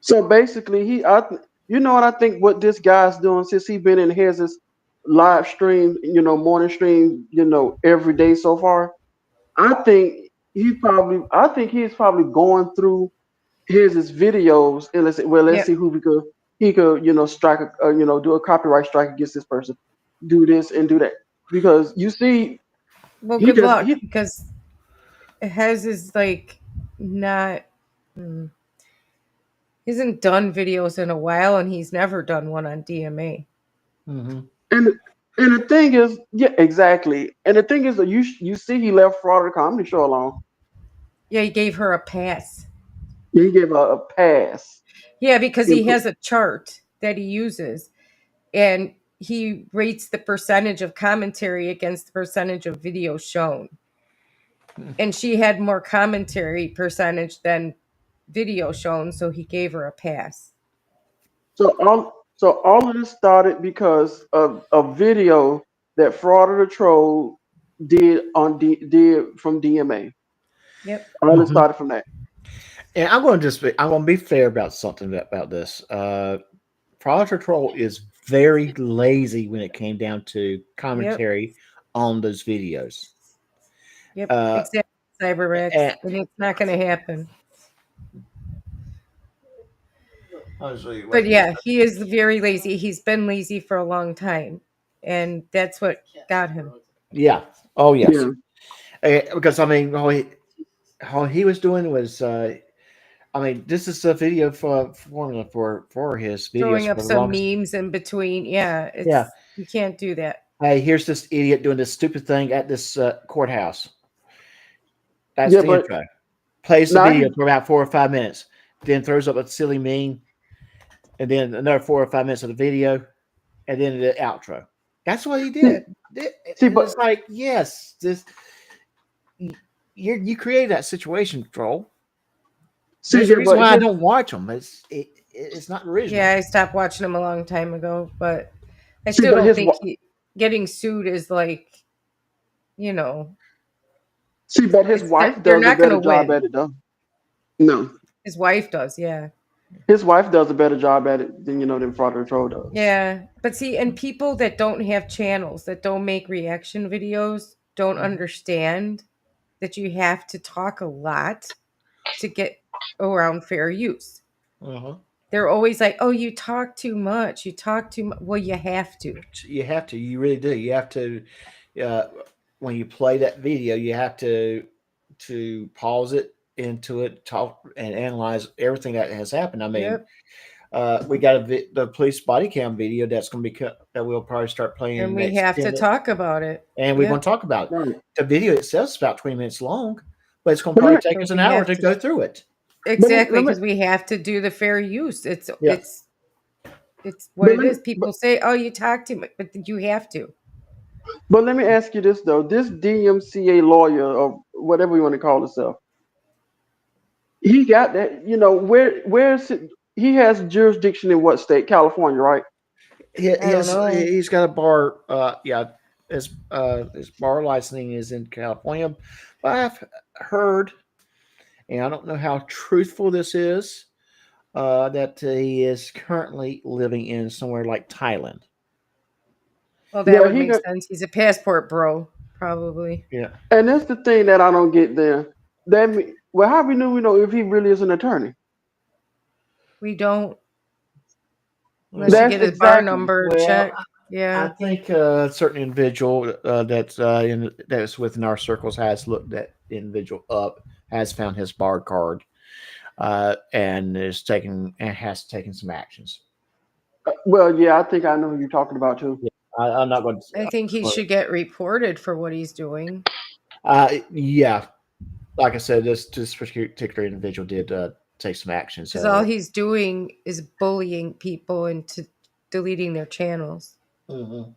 So basically, you know what I think what this guy's doing since he been in his live stream, morning stream, every day so far. I think he's probably going through his videos and let's Yep. see who he could strike do a copyright strike against this person, do this and do that because you see Well, he good does luck he because Hez is like not. hmm, He hasn't done videos in a while, and he's never done one on DMA. Mm-hmm. and and the thing is yeah exactly and the thing is that you see he left Florida Comedy Show alone. Yeah, he gave her a pass. He gave her a pass. Yeah, because And he has a chart that he uses, and he rates the percentage of commentary against the percentage of video shown. And she had more commentary percentage than video shown, so he gave her a pass. so all of this started because of a video that Fraud of the Troll did from DMA. Yep. All it Mm-hmm. started from that. And I'm going to be fair about something about this. Project Troll is very lazy when it came down to Yep. commentary on those videos. Yep. Uh, Exactly. CyberX. and And it's not going to happen. honestly, But what this? yeah, he is very lazy. He's been lazy for a long time. And that's what got him. Yeah. Oh yes. Yeah. Because I mean, all he was doing was, I mean, this is a video for his videos Throwing up for the some longest. memes in between. Yeah, Yeah. you can't do that. Hey, here's this idiot doing this stupid thing at this courthouse. That's Yeah, the but intro. Plays the now video for about 4 or 5 minutes, then throws up a silly meme, and then another 4 or 5 minutes of the video, and then the outro. That's what he see, did. see, And but it's like, yes, you created that situation, troll. see, There's a yeah, reason but why I his don't watch them. It's not original. Yeah, I stopped watching him a long time ago, but I see, still but don't his think getting sued is like, you know, see, but his wife they're does a not going better to job win. at it though. No, His wife does, yeah. his wife does a better job at it than Fraud of the Troll does. Yeah. But see, and people that don't have channels, that don't make reaction videos, don't understand that you have to talk a lot to get around fair use. Uh-huh. They're always like, "Oh, you talk too much. You talk too much." Well, you have to. You have to. You really do. You have to. Uh, when you play that video, you have to pause it, into it, talk, and analyze everything that has happened. I mean, Yep. we got the police body cam video that's going to be that we'll probably start playing in And the we next have to 10 minutes, talk about it. and we're going Yep. to talk about it. Right. The video itself is about 20 minutes long, but it's going to But probably let me, take But us an we hour have to to go through it. but let, exactly let me, because we have to do the fair use. It's Yeah. it's it's what but it let me, is. People say, "Oh, you talk too much," but you have to. but let me ask you this though: this DMCA lawyer or whatever you want to call himself, he got that. Where's it? He has jurisdiction in what state? California, right? He I don't know. he's got a bar. Yeah, his bar licensing is in California, but I've heard, and I don't know how truthful this is, that he is currently living in somewhere like Thailand. Well, that Yeah, would make sense. He's a passport bro, probably. Yeah. and that's the thing that I don't get there. Well, how we know if he really is an attorney? We don't, unless you Well, That's get his bar exactly. number and well, check. I Yeah. think a certain individual that's within our circles has looked that individual up, has found his bar card, and has taken some actions. Well, yeah, I think I know who you're talking about too. Yeah, I'm not going I think he to. should get reported for what he's doing. Yeah, like I said, this particular individual did take some action. Because all So, he's doing is bullying people into deleting their channels mhm,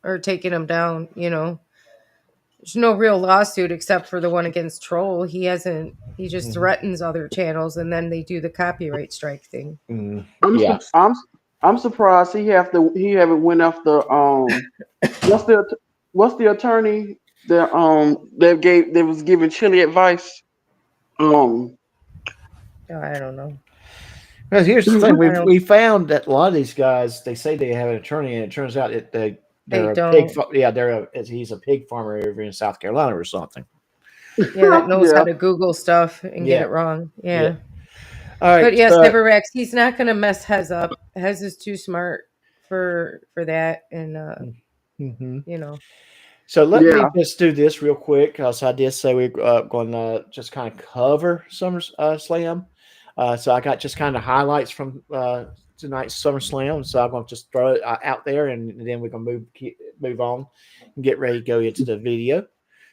or taking them down. There's no real lawsuit except for the one against Troll. He hasn't. He just mhm, threatens other channels, and then they do the copyright strike thing. mhm, I'm yeah. su- I'm I'm surprised he haven't went after what's the what's the attorney that was giving Chili advice. Um, Oh, I don't know. Because here's the thing: I don't. we found that a lot of these guys, they say they have an attorney, and it turns out They they're a don't. yeah, he's a pig farmer over in South Carolina or something. Yeah, that knows how yeah, to Google stuff and get Yeah, it wrong. yeah. Yeah. All But right, yeah, Cyberrex, he's not gonna mess Hez up. Hez is too smart for that, and mhm. you know, So let me yeah. just do this real quick, because I did say we're going to just kind of cover Slam. So I got just kind of highlights from tonight's SummerSlam. So I'm going to just throw it out there, and then we're going to move on and get ready to go into the video.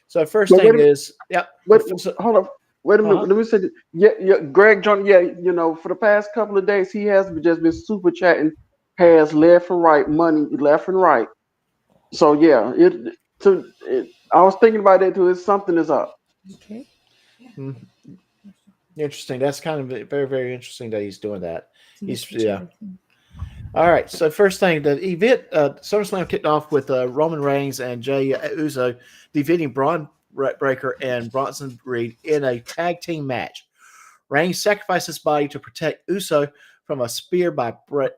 So first But wait thing a minute. is, yep. Wait, hold on. Wait a minute. Uh-huh. Let me say, yeah, yeah. Greg John, yeah. For the past couple of days, he has just been super chatting, has left and right money, left and right. So yeah, I was thinking about that too. It's something is up. okay. Mhm. Interesting. That's kind of very, very interesting that he's doing that. It's in the He's kitchen. yeah. I think. All right. So first thing, the event SummerSlam kicked off with Roman Reigns and Jey Uso defeating Braun Breaker and Bronson Reed in a tag team match. Reigns sacrificed his body to protect Uso from a spear by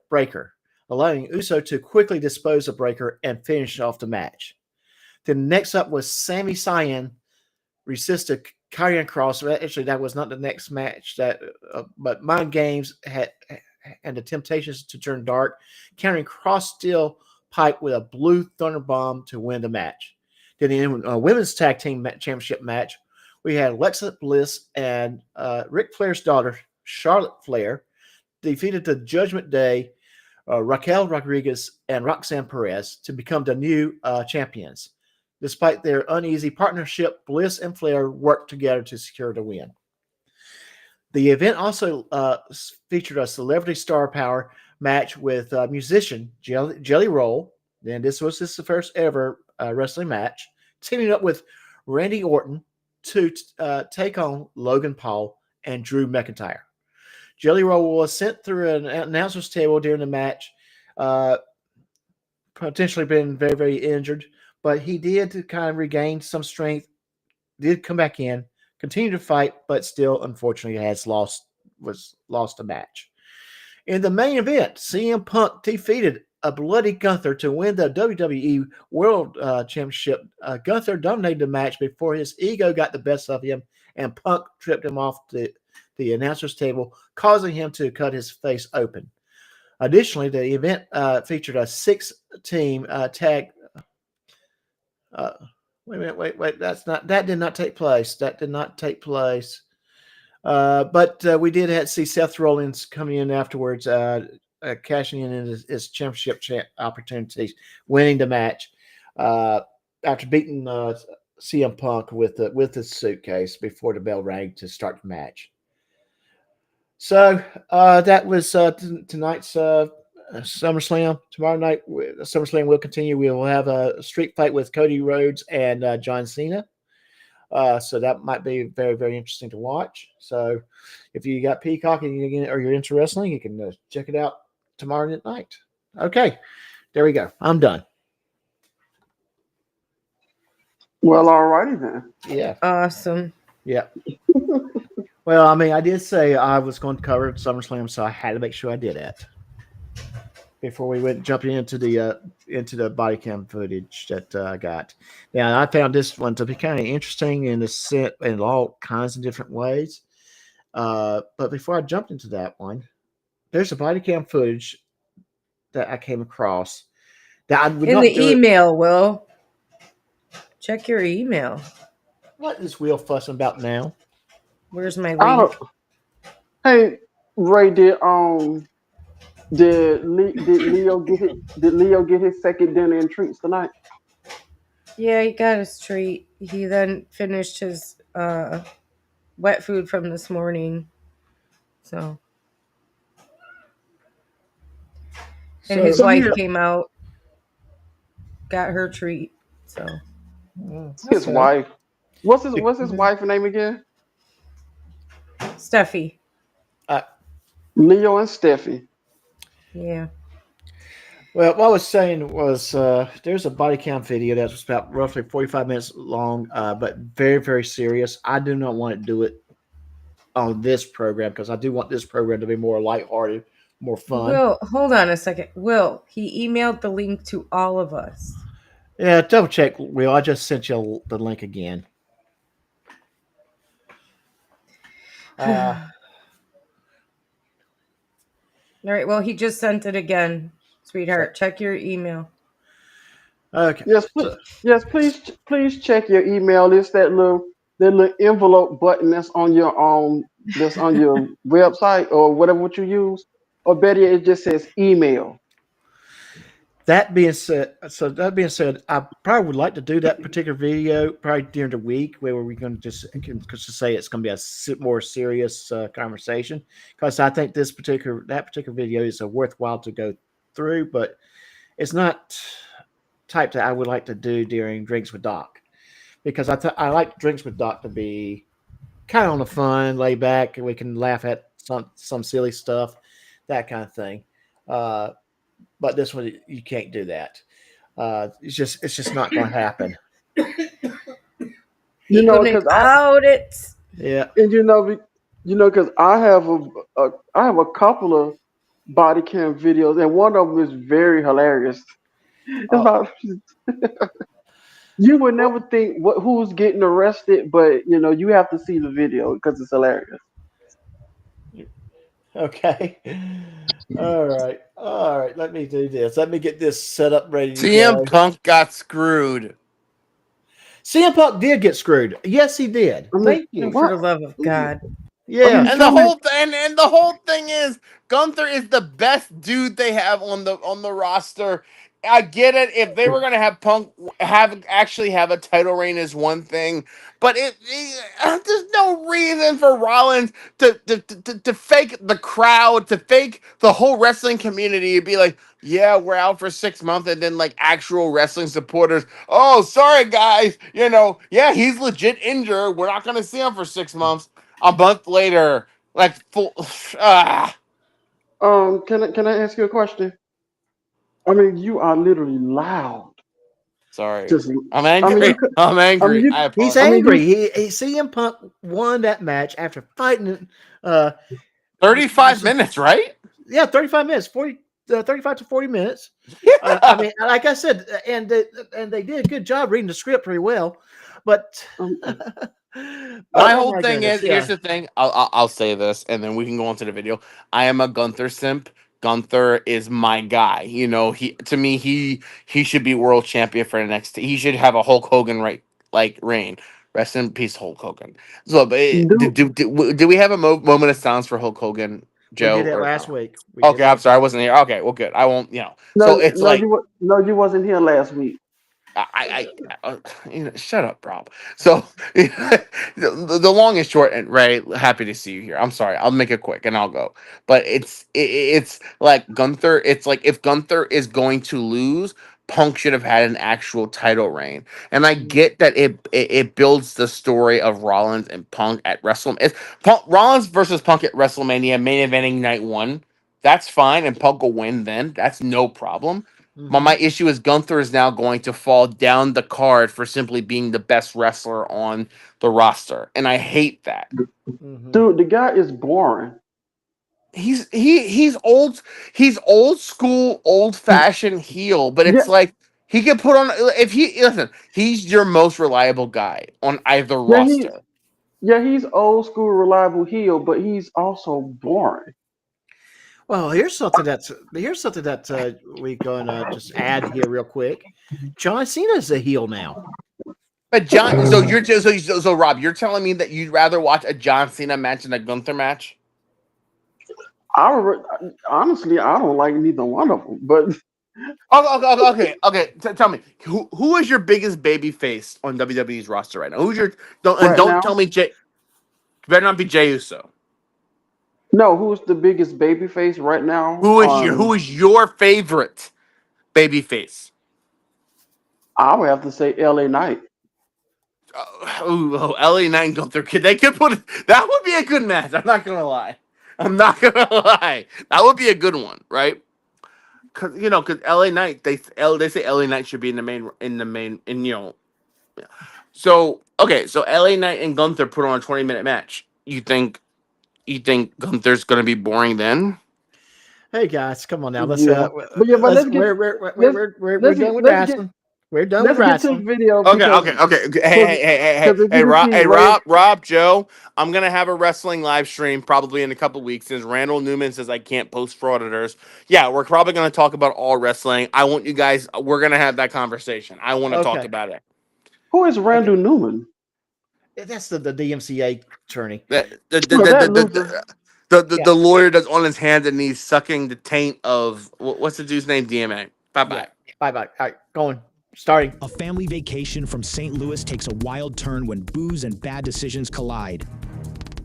Breaker, allowing Uso to quickly dispose of Breaker and finish off the match. Then next up was Sami Zayn resisted Karrion Cross. Actually, that was not the next match. But Mind Games had and the Temptations to turn dark. Karrion Cross still piped with a blue thunder bomb to win the match. Then in a women's tag team championship match, we had Alexa Bliss and Ric Flair's daughter Charlotte Flair defeated the Judgment Day Raquel Rodriguez and Roxanne Perez to become the new champions. Despite their uneasy partnership, Bliss and Flair worked together to secure the win. The event also featured a celebrity star power match with musician Jelly Roll. And this was his first ever wrestling match, teaming up with Randy Orton to take on Logan Paul and Drew McIntyre. Jelly Roll was sent through an announcer's table during the match, uh, potentially been very, very injured, but he did kind of regain some strength, did come back in, continue to fight, but still, unfortunately, was lost a match. In the main event, CM Punk defeated a bloody Gunther to win the WWE World Championship. Gunther dominated the match before his ego got the best of him, and Punk tripped him off the announcer's table, causing him to cut his face open. Additionally, the event featured a six-team tag. Uh, wait a minute, wait. That did not take place. That did not take place. But we did see Seth Rollins coming in afterwards, cashing in his championship opportunities, winning the match after beating CM Punk with the suitcase before the bell rang to start the match. So that was tonight's SummerSlam. Tomorrow night, SummerSlam will continue. We will have a street fight with Cody Rhodes and John Cena. So that might be very, very interesting to watch. So if you got Peacock and you're into wrestling, you can check it out tomorrow night. Okay, there we go. I'm done. Well, alrighty then. Yeah, Awesome. yeah. Well, I mean, I did say I was going to cover SummerSlam, so I had to make sure I did that before we went jumping into the body cam footage that I got. Now, I found this one to be kind of interesting in the set in all kinds of different ways. But before I jumped into that one, there's a body cam footage that I came across that I would In not the do it. email, Will. Check your email. What is Will fussing about now? Where's my I don't. link? Hey, Ray, did Leo get his second dinner and treats tonight? Yeah, he got his treat. He then finished his wet food from this morning. So, and So, his So wife yeah, came out, got her treat. So, his okay. wife. What's his mhm. wife's name again? Steffi. Uh, Leo and Steffi. Yeah. well, what I was saying was there's a body cam video that was about roughly 45 minutes long, but very, very serious. I do not want to do it on this program because I do want this program to be more lighthearted, more fun. Will, hold on a second. Will, he emailed the link to all of us. Yeah, double check, Will. I just sent you the link again. Uh, All right. Well, he just sent it again, so, sweetheart. Check your email. okay. Yes, So, please check your email. It's that little envelope button that's on your website or whatever what you use. Or better yet, it just says email. that being said, I probably would like to do that particular video probably during the week where we're going to just to say it's going to be a more serious conversation because I think that particular video is a worthwhile to go through, but it's not type that I would like to do during drinks with Doc because I like drinks with Doc to be kind of on the fun, lay back, and we can laugh at some silly stuff, that kind of thing. Uh, but this one you can't do that. It's just not going to happen. You He know, couldn't because out it. Yeah. and because I have a couple of body cam videos, and one of them is very hilarious. It's Oh, about you would never think who's getting arrested, but you have to see the video because it's hilarious. okay. All right. All right. Let me do this. Let me get this set up, ready to CM go. Punk got screwed. CM Punk did get screwed. Yes, he did. I mean, Thank Oh, you. for what? the love of God. I Yeah. mean, And tell me. the whole thing is Gunther is the best dude they have on the roster. I get it. If they were gonna have Punk have a title reign is one thing, but there's no reason for Rollins to fake the crowd, to fake the whole wrestling community, and be like, yeah, we're out for 6 months, and then like actual wrestling supporters, oh, sorry guys, yeah, he's legit injured. We're not gonna see him for 6 months. A month later, like full. Ah, Can I ask you a question? I mean, you are literally loud. sorry. Just, I'm I mean, angry. I'm I mean, angry. you, I He's I mean, apologize. angry. you. He CM Punk won that match after fighting. Uh, 35 minutes, right? yeah, 35 minutes, 35 to 40 minutes. I Yeah. mean, like I said, and they did a good job reading the script pretty well, but Um, My oh whole my thing goodness, is, here's yeah. the thing. I'll say this, and then we can go on to the video. I am a Gunther simp. Gunther is my guy. He to me he should be world champion for the next. He should have a Hulk Hogan reign. Rest in peace, Hulk Hogan. So, but do do we have a moment of silence for Hulk Hogan, We did Joe? that Or last no? week. We did Okay, I'm last sorry, I week. wasn't here. Okay, well, good. I won't. So no, it's like no, you wasn't here last week. shut up, Rob. So the long and short, and Ray, happy to see you here. I'm sorry, I'll make it quick and I'll go. But it's like Gunther. It's like if Gunther is going to lose, Punk should have had an actual title reign. And I get that it builds the story of Rollins and Punk at WrestleMania. It's Rollins versus Punk at WrestleMania main eventing night one. That's fine, and Punk will win then. That's no problem. My issue is Gunther is now going to fall down the card for simply being the best wrestler on the roster, and I hate that. Mm-hmm. Dude, the guy is boring. He's old school, old fashioned heel, but Yeah, it's like he could put on if he listen, he's your most reliable guy on either yeah, he's roster. yeah, he's old school, reliable heel, but he's also boring. Well, here's something that we going to just add here real quick. John Cena's a heel now. But John, so Rob, you're telling me that you'd rather watch a John Cena match than a Gunther match? Honestly, I don't like neither one of them. But Okay. Tell me who is your biggest baby face on WWE's roster right now? Who's your right don't now, tell me Jay. Better not be Jey Uso. no, who's the biggest babyface right now? Who is your favorite baby face? I would have to say LA Knight. LA Knight and Gunther Kid. They could put that would be a good match. I'm not gonna lie. I'm not gonna lie. That would be a good one, right? Because LA Knight, they say LA Knight should be in. So okay, so LA Knight and Gunther put on a 20-minute match. You think Gunther's gonna be boring then? Hey guys, come on now. Yeah, but yeah, but Let's let's we're let's done with let's get wrestling. We're done with let's get to the wrestling. video Okay, because okay, okay. Okay. because Hey, if you can see Ray, Rob, Joe. I'm gonna have a wrestling live stream probably in a couple weeks. Since Randall Newman says I can't post for auditors, yeah, we're probably gonna talk about all wrestling. I want you guys. We're gonna have that conversation. I want to talk Okay. about it. who is Okay. Randall Newman? That's the DMCA attorney. Oh, that loser. Yeah. The lawyer that's on his hands and knees sucking the taint of what's the dude's name? DMA. Bye Yeah. bye. Bye. All right, going. Starting. A family vacation from St. Louis takes a wild turn when booze and bad decisions collide.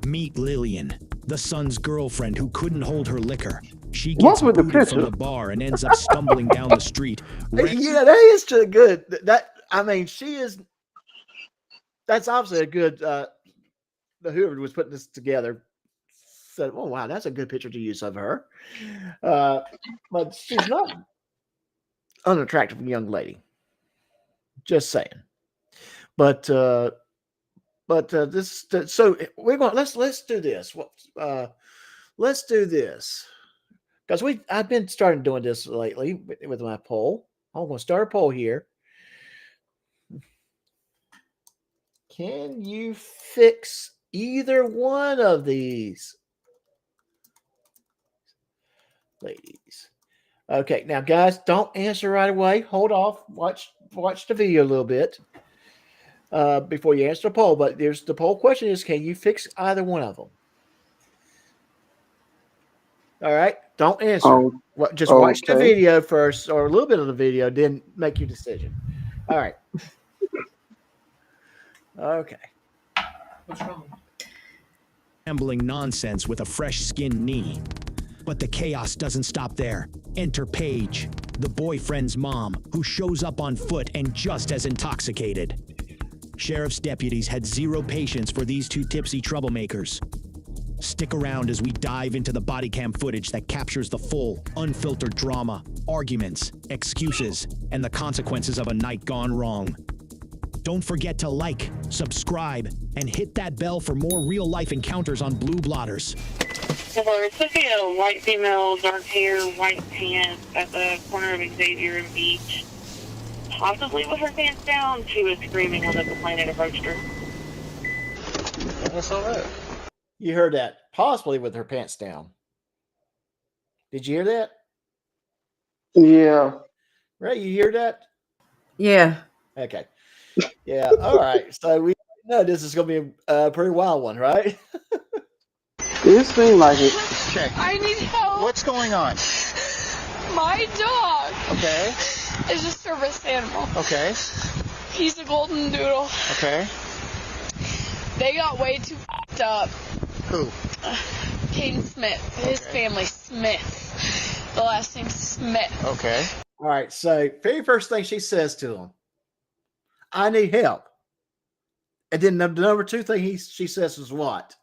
Meet Lillian, the son's girlfriend who couldn't hold her liquor. She What's gets with the booted from picture? the bar and ends up stumbling down the street. Yeah, that is too good. I mean, she is. That's obviously a good. Whoever was putting this together said, "Oh wow, that's a good picture to use of her." But she's not unattractive young lady. Just saying. But this so we're going. Let's do this. Let's do this because I've been starting doing this lately with my poll. I'm going to start a poll here. Can you fix either one of these ladies? Okay, now guys, don't answer right away. Hold off. Watch the video a little bit before you answer the poll. But there's the poll question is: can you fix either one of them? All right, don't answer. Oh, Just watch the okay. video first, or a little bit of the video, then make your decision. All right. Okay. What's wrong? Rambling nonsense with a fresh skinned knee. But the chaos doesn't stop there. Enter Paige, the boyfriend's mom, who shows up on foot and just as intoxicated. Sheriff's deputies had zero patience for these two tipsy troublemakers. Stick around as we dive into the body cam footage that captures the full, unfiltered drama, arguments, excuses, and the consequences of a night gone wrong. Don't forget to like, subscribe, and hit that bell for more real-life encounters on Blue Blotters. So it's supposed to be a white female, dark hair, white pants at the corner of Xavier and Beach. Possibly with her pants down. She was screaming when the complainant approached her. What's all that? You heard that. Possibly with her pants down. Did you hear that? Yeah. Ray, you hear that? Yeah. Okay. Yeah. All right. So we know this is going to be a pretty wild one, right? It seemed like it. Check. I need help. What's going on? My dog Okay. is a service animal. Okay. He's a golden doodle. Okay. They got way too f***ed up. Who? Caden Smith, his Okay. family Smith. The last name Smith. Okay. All right. So very first thing she says to him, I need help. And then the number two thing she says is what?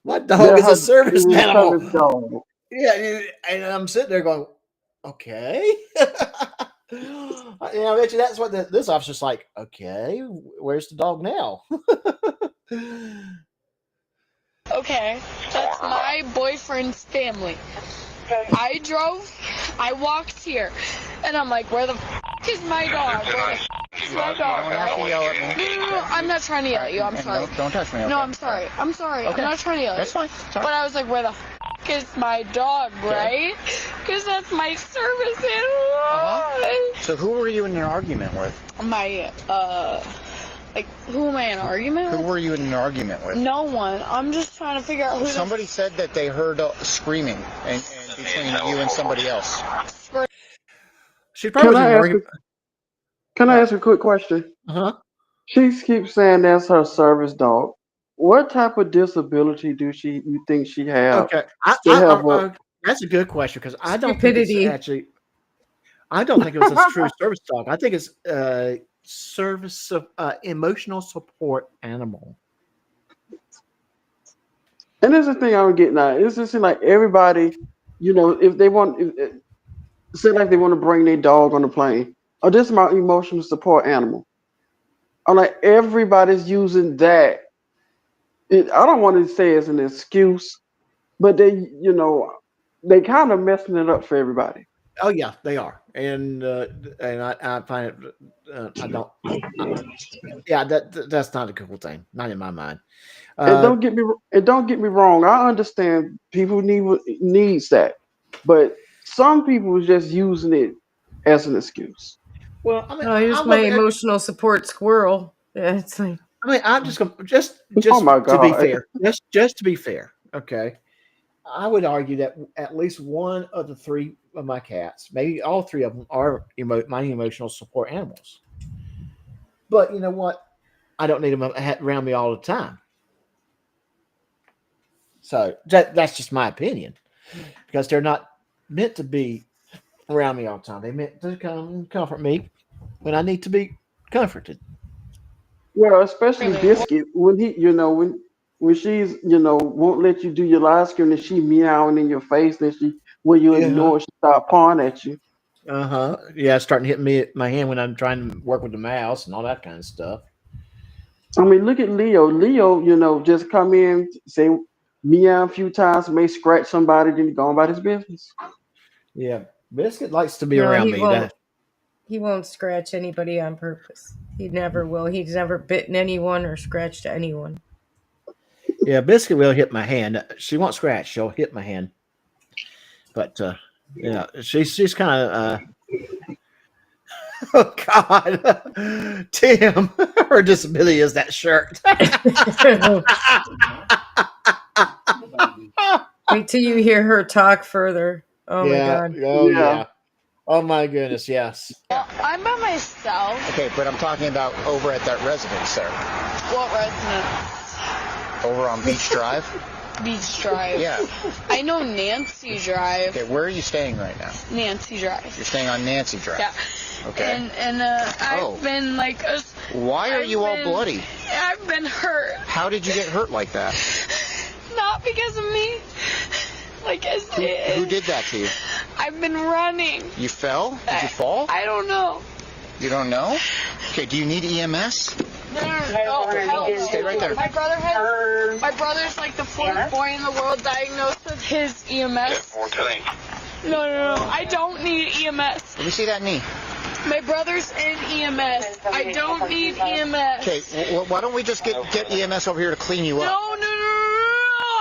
My dog is a service animal. Dog. Yeah, and I'm sitting there going, okay. I bet you that's what this officer's like. Okay, where's the dog now? Okay, that's my boyfriend's family. I walked here, and I'm like, where the is my dog? Where the is my dog? You don't have to yell at me. No, I'm not trying to yell at you. I'm sorry. Don't touch me. Okay? No, I'm sorry. I'm sorry. Okay. I'm not trying to yell at you. That's fine. Sorry. But I was like, where the is my dog, right? Because that's my service animal. So who were you in an argument with? My, like, who am I in an argument Who with? were you in an argument with? No one. I'm just trying to figure out who Somebody said that they heard screaming and between you and somebody else. She probably Can I didn't ask? argue. Can I ask a quick question? Uh-huh. She keeps saying that's her service dog. What type of disability do you think she have? Okay, that's a good question because I don't think it's Stupidity. actually. I don't think it was a true service dog. I think it's service emotional support animal. And this is the thing I'm getting at. It's just like everybody, if they want, say like they want to bring their dog on the plane. Oh, this is my emotional support animal. I'm like, everybody's using that. I don't want to say it's an excuse, but they kind of messing it up for everybody. Oh yeah, they are, and I find it. I don't. Yeah, that's not a cool thing. Not in my mind. And don't get me wrong. I understand people needs that, but some people are just using it as an excuse. Well, I mean, Oh, here's my emotional support squirrel. Yeah, it's like, I'm just going just Oh my to be God. fair, just to be fair. Okay, I would argue that at least one of the three of my cats, maybe all three of them, are my emotional support animals. But you know what? I don't need them around me all the time. So that's just my opinion, because they're not meant to be around me all the time. They meant to come and comfort me when I need to be comforted. Well, especially Biscuit when when she's won't let you do your live stream and she meowing in your face and when you Yeah. ignore she start pawing at you. Uh-huh. Yeah, starting hitting me at my hand when I'm trying to work with the mouse and all that kind of stuff. I mean, look at Leo. Leo, just come in, say meow a few times, may scratch somebody, then go on about his business. Yeah. Biscuit likes to be no, around he me. won't. He won't scratch anybody on purpose. He never will. He's never bitten anyone or scratched anyone. Yeah, Biscuit will hit my hand. She won't scratch. She'll hit my hand. But yeah, she's kind of oh God, Tim, her disability is that shirt. Wait till you hear her talk further. Oh my Yeah. God. Oh Yeah. yeah. Oh my goodness. Yes. I'm by myself. Okay, but I'm talking about over at that residence there. What resident? Over on Beach Drive? Beach Drive. Yeah. I know Nancy Drive. Okay, where are you staying right now? Nancy Drive. You're staying on Nancy Drive. Yeah. Okay. And Oh. I've been like, Why are I've you all been- bloody? I've been hurt. How did you get hurt like that? Not because of me. Like, Who did that to you? I've been running. You fell? Did you fall? I don't know. You don't know? Okay, do you need EMS? No. Oh, Stay right there. My brother's like the fourth boy in the world diagnosed with his EMS. No. I don't need EMS. Let me see that knee. My brother's in EMS. I don't need EMS. Okay, why don't we just get EMS over here to clean you up? No.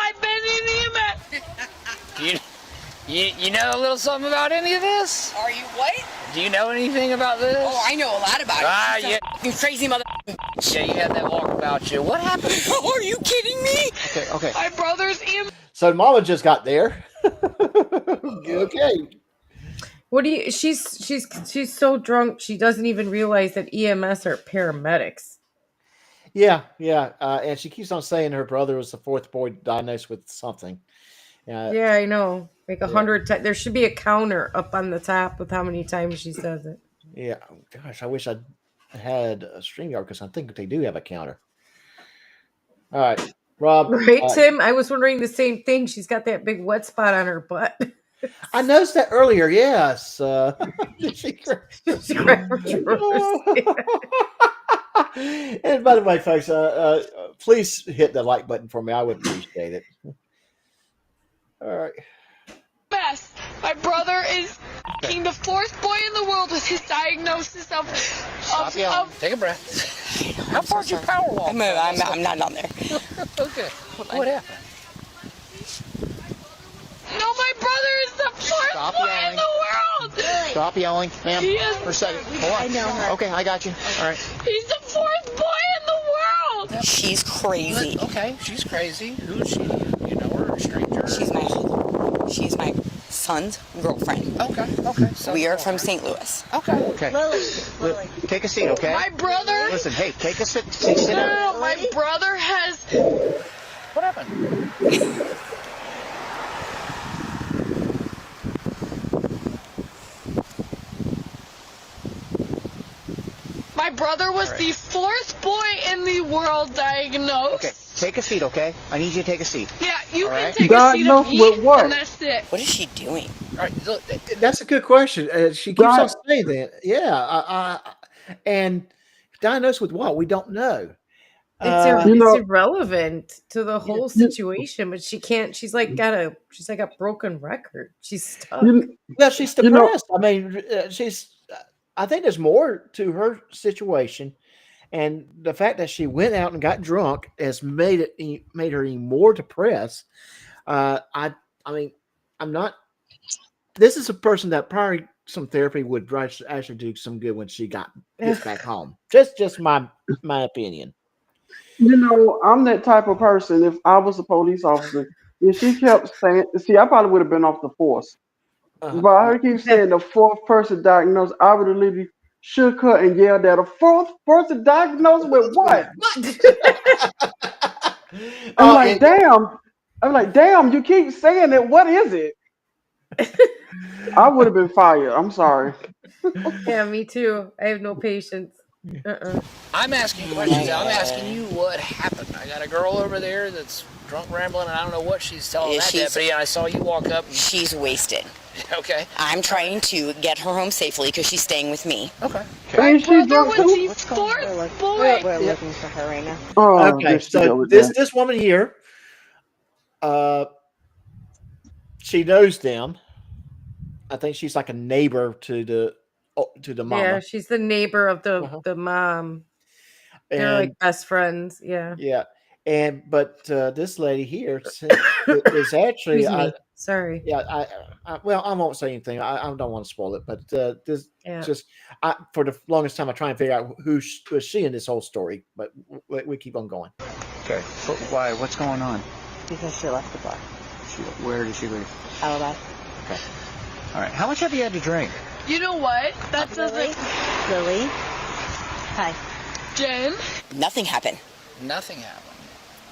I've been in EMS. You know a little something about any of this? Are you what? Do you know anything about this? Oh, I know a lot about it. Yeah. You crazy mother. Yeah, you had that walk about you. What happened? Oh, are you kidding me? Okay. My brother's EMS. So Mama just got there. Okay. What do you? She's so drunk she doesn't even realize that EMS are paramedics. Yeah. And she keeps on saying her brother was the fourth boy diagnosed with something. Yeah, I know. Like 100 times. There should be a counter up on the top with how many times she says it. Yeah. Gosh, I wish I had a StreamYard because I think they do have a counter. All right, Rob. Right, Tim? I was wondering the same thing. She's got that big wet spot on her butt. I noticed that earlier. Yes. She She cried for drawers. And by the way, folks, please hit the like button for me. I would appreciate it. All right. Best. My brother is the fourth boy in the world with his diagnosis of Stop yelling. Take a breath. How far did you power walk? I'm not on there. Okay. What happened? No, my brother is the fourth Stop boy yelling. in the world. Stop yelling, ma'am. He is- For a second. Hold on. I know her. Okay, I got you. All right. He's the fourth boy in the world. She's crazy. Okay, she's crazy. Who is she? You know her or a stranger? She's my son's girlfriend. Okay. So We are from St. Louis. Okay. Lily. Take a seat, okay? My brother. Listen, hey, take a sit. Sit down. No, my brother has. What happened? My brother was All right. the fourth boy in the world diagnosed. Okay, take a seat, okay? I need you to take a seat. Yeah, you All can right. take a seat of Diagnosed me, with what? and that's it. What is she doing? All right, look, That's a good question. She keeps on saying that. Yeah. And diagnosed with what? We don't know. It's irrelevant to the whole situation, but she can't. She's like a broken record. She's stuck. Yeah, she's depressed. I mean, she's. I think there's more to her situation, and the fact that she went out and got drunk has made her even more depressed. I mean, I'm not. This is a person that probably some therapy would actually do some good when she gets back home. Just my opinion. You know, I'm that type of person. If I was a police officer, if she kept saying, see, I probably would have been off the force. But I keep saying the fourth person diagnosed, I would have literally shook her and yelled at her. Fourth person diagnosed with what? I'm like, damn, you keep saying it. What is it? I would have been fired. I'm sorry. Yeah, me too. I have no patience. I'm asking questions. I'm asking you what happened. I got a girl over there that's drunk rambling, and I don't know what she's telling that deputy. And I saw you walk up. And... She's wasted. Okay. I'm trying to get her home safely because she's staying with me. Okay. My brother was the fourth boy. We're looking for her right now. Oh, Okay, so this woman here, she knows them. I think she's like a neighbor to the mama. Yeah, she's the neighbor of the mom. They're like best friends. Yeah. Yeah. But this lady here is actually sorry. Yeah, I won't say anything. I don't want to spoil it, but this just for the longest time I try and figure out who was she in this whole story, but we keep on going. Okay. Why? What's going on? Because she left the bar. Where did she leave? Alibi. Okay. All right. How much have you had to drink? You know what? That doesn't. Lily. Hi. Jen. Nothing happened. Nothing happened.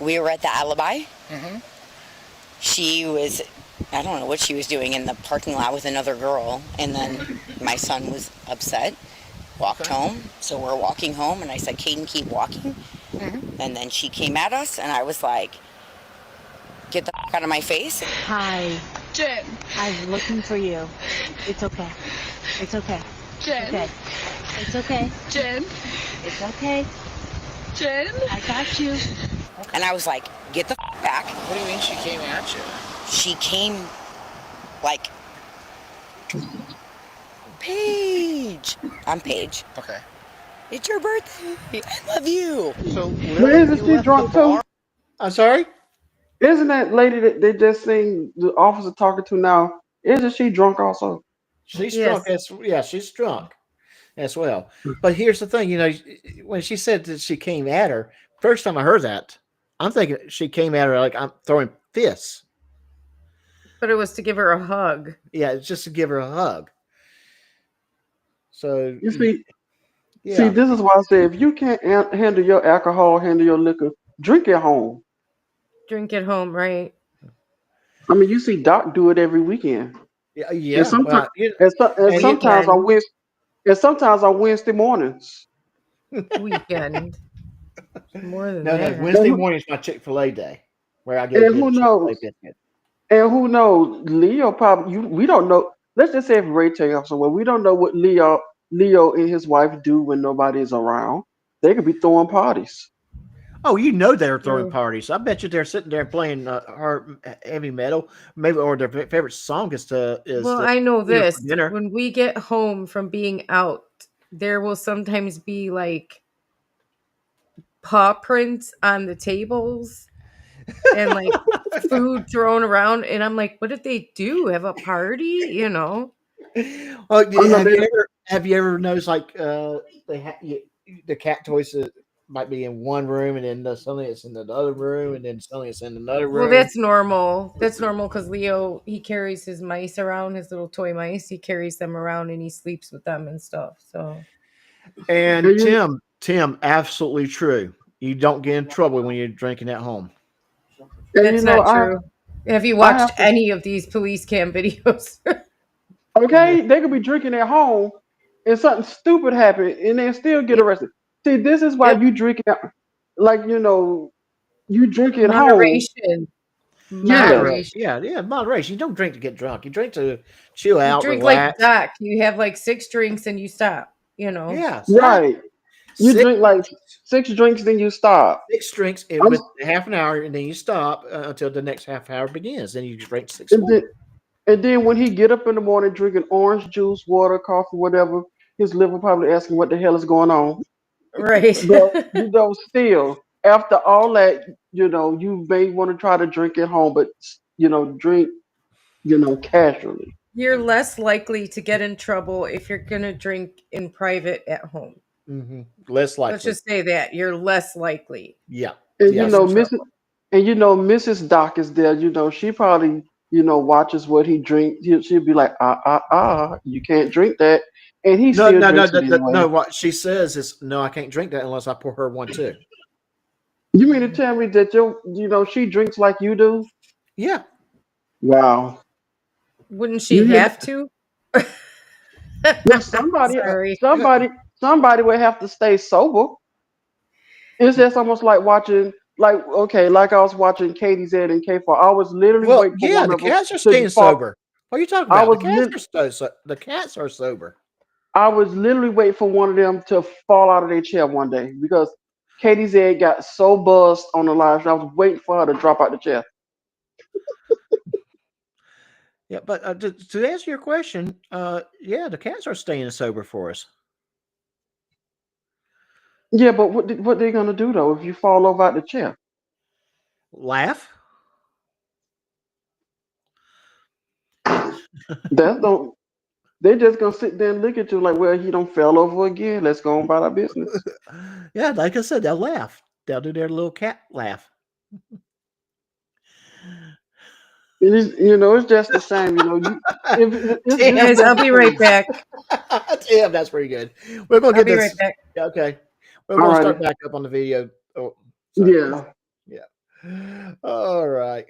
We were at the Alibi. Mm-hmm. She was, I don't know what she was doing in the parking lot with another girl. And then my son was upset, walked home. So we're walking home, and I said, Caden, keep walking. Mm-hmm. And then she came at us, and I was like, get the f*** out of my face. Hi. Jen. I'm looking for you. It's okay. It's okay. Jen. Okay. It's okay. Jen. It's okay. Jen. I got you. And I was like, get the f*** back. What do you mean she came at you? She came like, Paige. I'm Paige. Okay. It's your birthday. I love you. So, Isn't she drunk too? I'm sorry? Isn't that lady that they just seen the officer talking to now? Isn't she drunk also? She's drunk. She's drunk as well. But here's the thing, when she said that she came at her, first time I heard that, I'm thinking she came at her like I'm throwing fists. But it was to give her a hug. Yeah, it's just to give her a hug. So you see, this is why I say if you can't handle your alcohol, handle your liquor, drink at home. Drink at home, right? I mean, you see Doc do it every weekend. Yeah. And sometimes, sometimes on Wednesday mornings. Weekend. More than that. that. No. Wednesday morning is my Chick-fil-A day, where I get and who knows? And who knows? Leo probably we don't know. Let's just say if Ray take off somewhere, we don't know what Leo and his wife do when nobody's around. They could be throwing parties. Oh, you know they're throwing True. parties. I bet you they're sitting there playing hard heavy metal, maybe, or their favorite song is Well, to I know for this. dinner. When we get home from being out, there will sometimes be like paw prints on the tables and like food thrown around. And I'm like, what did they do? Have a party? You know? Oh, Oh no, have you ever noticed like the cat toys that might be in one room and then something that's in the other room and then something that's in another Well, room? that's normal. That's normal because Leo, he carries his mice around, his little toy mice. He carries them around and he sleeps with them and stuff. So And and you, Tim, absolutely true. You don't get in trouble when you're drinking at home. and you that's know, not true. Have you I watched have to. any of these police cam videos? Yeah. Okay, they could be drinking at home, and something stupid happen, and they still get Yep. arrested. See, this is why Yep. you drink at, like you drink at home. Moderation. Yeah, Moderate. Moderation. Yeah, moderation. You don't drink to get drunk. You drink to chill You out, drink like relax. Doc. You have like 6 drinks and you stop, you know. Yeah, exactly. right. You Six, drink like 6 drinks, then you stop. six drinks I'm, with half an hour, and then you stop until the next half hour begins. Then you drink six and more. then and then when he get up in the morning drinking orange juice, water, coffee, whatever, his liver probably asking what the hell is going on. Right. But still after all that, you may want to try to drink at home, but drink, casually. You're less likely to get in trouble if you're going to drink in private at home. Less Let's likely. just say that you're less likely. Yeah. And Yes. Mrs. Doc is there. She probably watches what he drinks. She'll be like, you can't drink that, and he No, still no, no, drinks no, it no, anyway. no. What she says is, no, I can't drink that unless I pour her one too. You mean to tell me that she drinks like you do? Yeah. Wow. Wouldn't You she hear have that? to? Well, somebody, Sorry. somebody, somebody will have to stay sober. It's just almost like watching, like I was watching Katie Z and K4. I was literally Well, waiting for yeah, one the of them cats are to staying fall. sober. What are you talking I about? was lit. The cats are sober. I was literally waiting for one of them to fall out of their chair one day because Katie Z got so buzzed on the live show. I was waiting for her to drop out the chair. Yeah, but to answer your question, yeah, the cats are staying sober for us. Yeah, but what they gonna do though if you fall over out the chair? Laugh. That's don't. They just gonna sit there and look at you like, well, he don't fell over again. Let's go on about our business. Yeah, like I said, they'll laugh. They'll do their little cat laugh. It's just the same. It's Guys, I'll just the be right same. back. Damn, that's pretty good. We're gonna I'll get be right this. back. Yeah, okay, we're All gonna righty. start back up on the video. Oh, sorry. Yeah. Yeah. All right.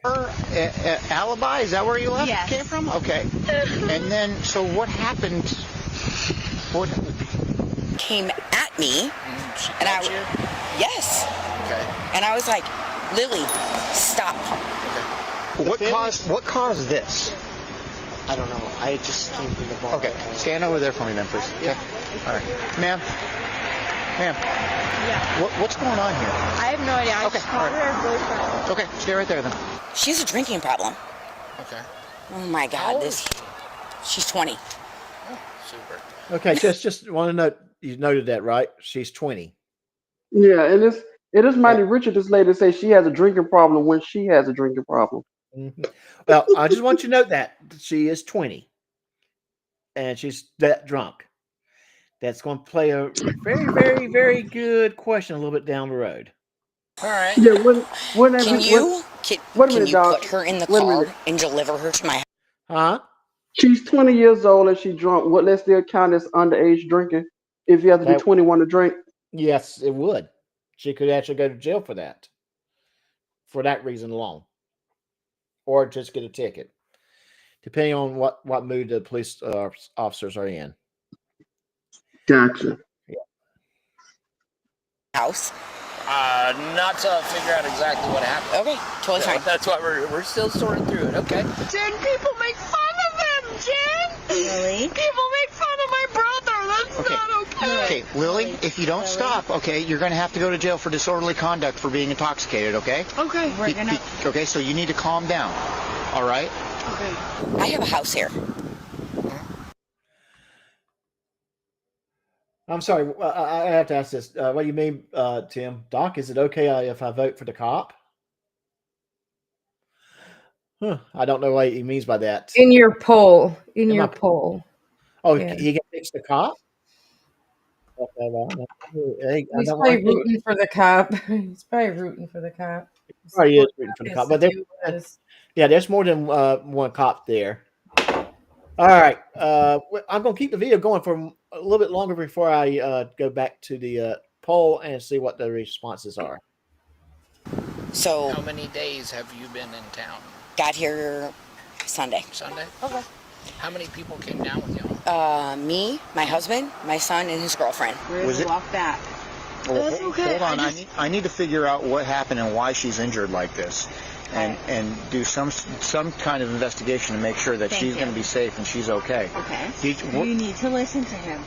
Alibi? Is that where you left Yes. came from? Okay. And then, so what happened? What? Came at me, She and caught you? yes, Okay. and I was like, Lily, stop. What caused this? I don't know. I just came from the bar. Okay. Stand over there for me then, please. Okay. All right. Ma'am. Yeah. What's going on here? I have no idea. I Okay, just called all right. her boyfriend. Okay. Stay right there then. She has a drinking problem. Okay. Oh my God, she's 20. Super. Okay, just want to note you noted that, right? She's 20. Yeah, and it is Yeah. mighty rich of this lady to say she has a drinking problem when she has a drinking problem. Mhm. Well, I just want you to note that she is 20 and she's that drunk. That's going to play a very, very, very good question a little bit down the road. All right. Yeah, wouldn't that Can be you wait a can minute, you dog. put her in the Wait a car minute. and deliver her to my house? Huh? She's 20 years old and she's drunk. What let's still count as underage drinking if you have to be That 21 to drink? Yes, it would. She could actually go to jail for that reason alone, or just get a ticket, depending on what mood the police officers are in. Gotcha. House. Not to figure out exactly what happened. Okay, totally fine. That's why we're still sorting through it. Okay. Jen, people make fun of him, Jen! Really? People make fun of my brother. That's not okay. Okay, Lily, if you don't stop, okay, you're going to have to go to jail for disorderly conduct for being intoxicated, okay? Okay. We're gonna. Okay, so you need to calm down, all right? Okay. I have a house here. I'm sorry. I have to ask this. What do you mean, Tim? Doc, is it okay if I vote for the cop? I don't know what he means by that. In your poll. In In your my- poll. Oh, Yeah. he can fix the cop? Okay, well, hey, I He's don't probably like rooting for the cop. He's probably rooting for the cop. Probably is rooting for the cop, but Yes. yeah, there's more than one cop there. All right, I'm gonna keep the video going for a little bit longer before I go back to the poll and see what the responses are. So, how many days have you been in town? Got here Sunday. Sunday? Okay. How many people came down with you? Me, my husband, my son, and his girlfriend. We're gonna walk back. Well, That's okay. Hold on, I need to figure out what happened and why she's injured like this, and do some kind of investigation to make sure that Thank she's you. going to be safe and she's okay. Okay. You need to listen to him.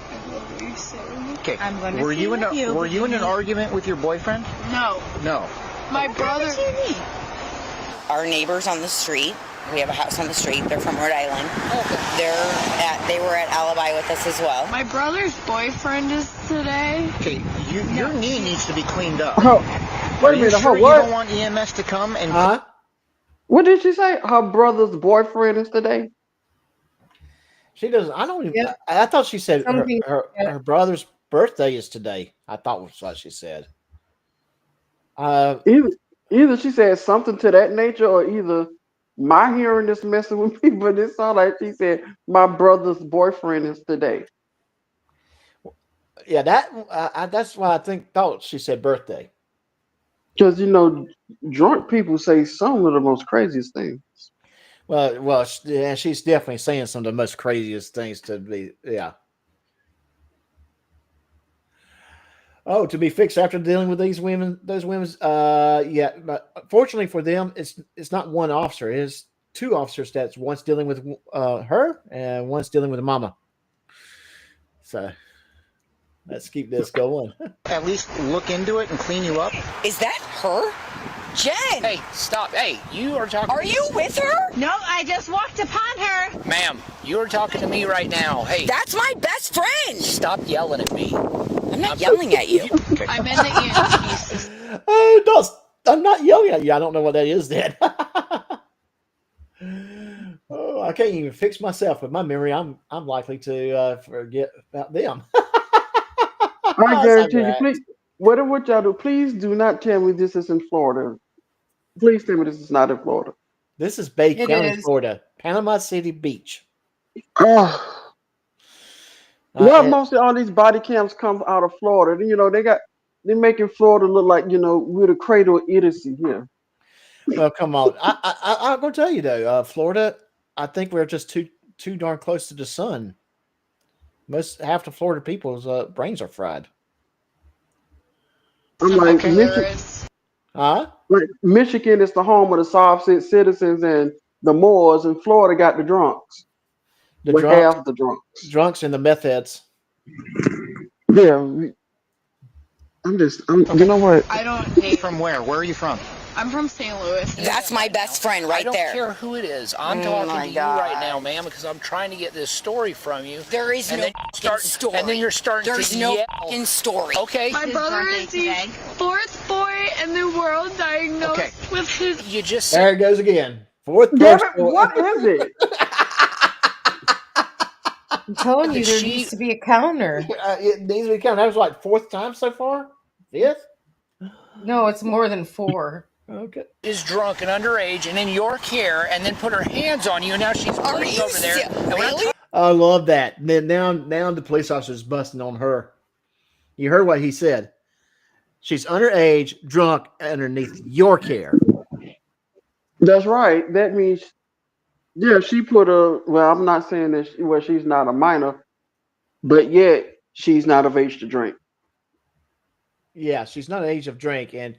Okay. I'm going to Were stay you in with you. Were you in an argument with your boyfriend? No. No. My brother. What do you need? Our neighbors on the street. We have a house on the street. They're from Rhode Island. They were at Alibi with us as well. My brother's boyfriend is today. Okay. Your knee needs to be cleaned up. Oh, wait a minute. Sure What? you don't want EMS to come and? What did she say? Her brother's boyfriend is today. She doesn't. I don't even. I thought she said her brother's birthday is today. I thought was what she said. Either she said something to that nature, or either my hearing is messing with me. But it sounded like she said my brother's boyfriend is today. Yeah, that's why I thought she said birthday. Because drunk people say some of the most craziest things. Well, yeah, she's definitely saying some of the most craziest things to be. Yeah. Oh, to be fixed after dealing with those women. Yeah, but fortunately for them, it's not one officer. It's two officers. That's one's dealing with her and one's dealing with mama. So let's keep this going. At least look into it and clean you up. Is that her? Jen! Hey, stop. Hey, you are talking. Are you with her? No, I just walked upon her. Ma'am, you are talking to me right now. Hey. That's my best friend. Stop yelling at me. I'm not yelling at you. I'm in the EMT. I'm not yelling at you. I don't know what that is then. Oh, I can't even fix myself with my memory. I'm likely to forget about them. I guarantee you, please, whatever y'all do, please do not tell me this is in Florida. Please tell me this is not in Florida. This is Bay It County, is. Florida. Panama City Beach. Oh. Well, mostly all these body cams come out of Florida. They're making Florida look like, we're the cradle of idiocy here. Well, come on. I'm going to tell you, though, Florida, I think we're just too darn close to the sun. Half the Florida people's brains are fried. I'm like, Michigan is the home of the soft citizens and the Moors, and Florida got the drunks. Half the drunks. Drunks and the meth heads. Yeah. You know what? I don't hate. From where? Where are you from? I'm from St. Louis. That's my best friend right there. I don't care who it is. I'm talking to you right now, ma'am, because I'm trying to get this story from you. There is no story. And then you're starting There's to no yell. fucking story. Okay. My brother is the fourth boy in the world diagnosed with his. You just there it goes again. Fourth Damn person. it, what is it? I'm telling you, there needs to be a counter. It needs to be counted. That was like fourth time so far? Fifth? No, it's more than 4. Okay. Is drunk and underage and in your care, and then put her hands on you, and now she's bleeding over there. Really? I love that. And then now the police officer's busting on her. You heard what he said. She's underage, drunk, underneath your care. That's right. That means, she put well, I'm not saying that she's not a minor, but yet she's not of age to drink. Yeah, she's not an age of drink, and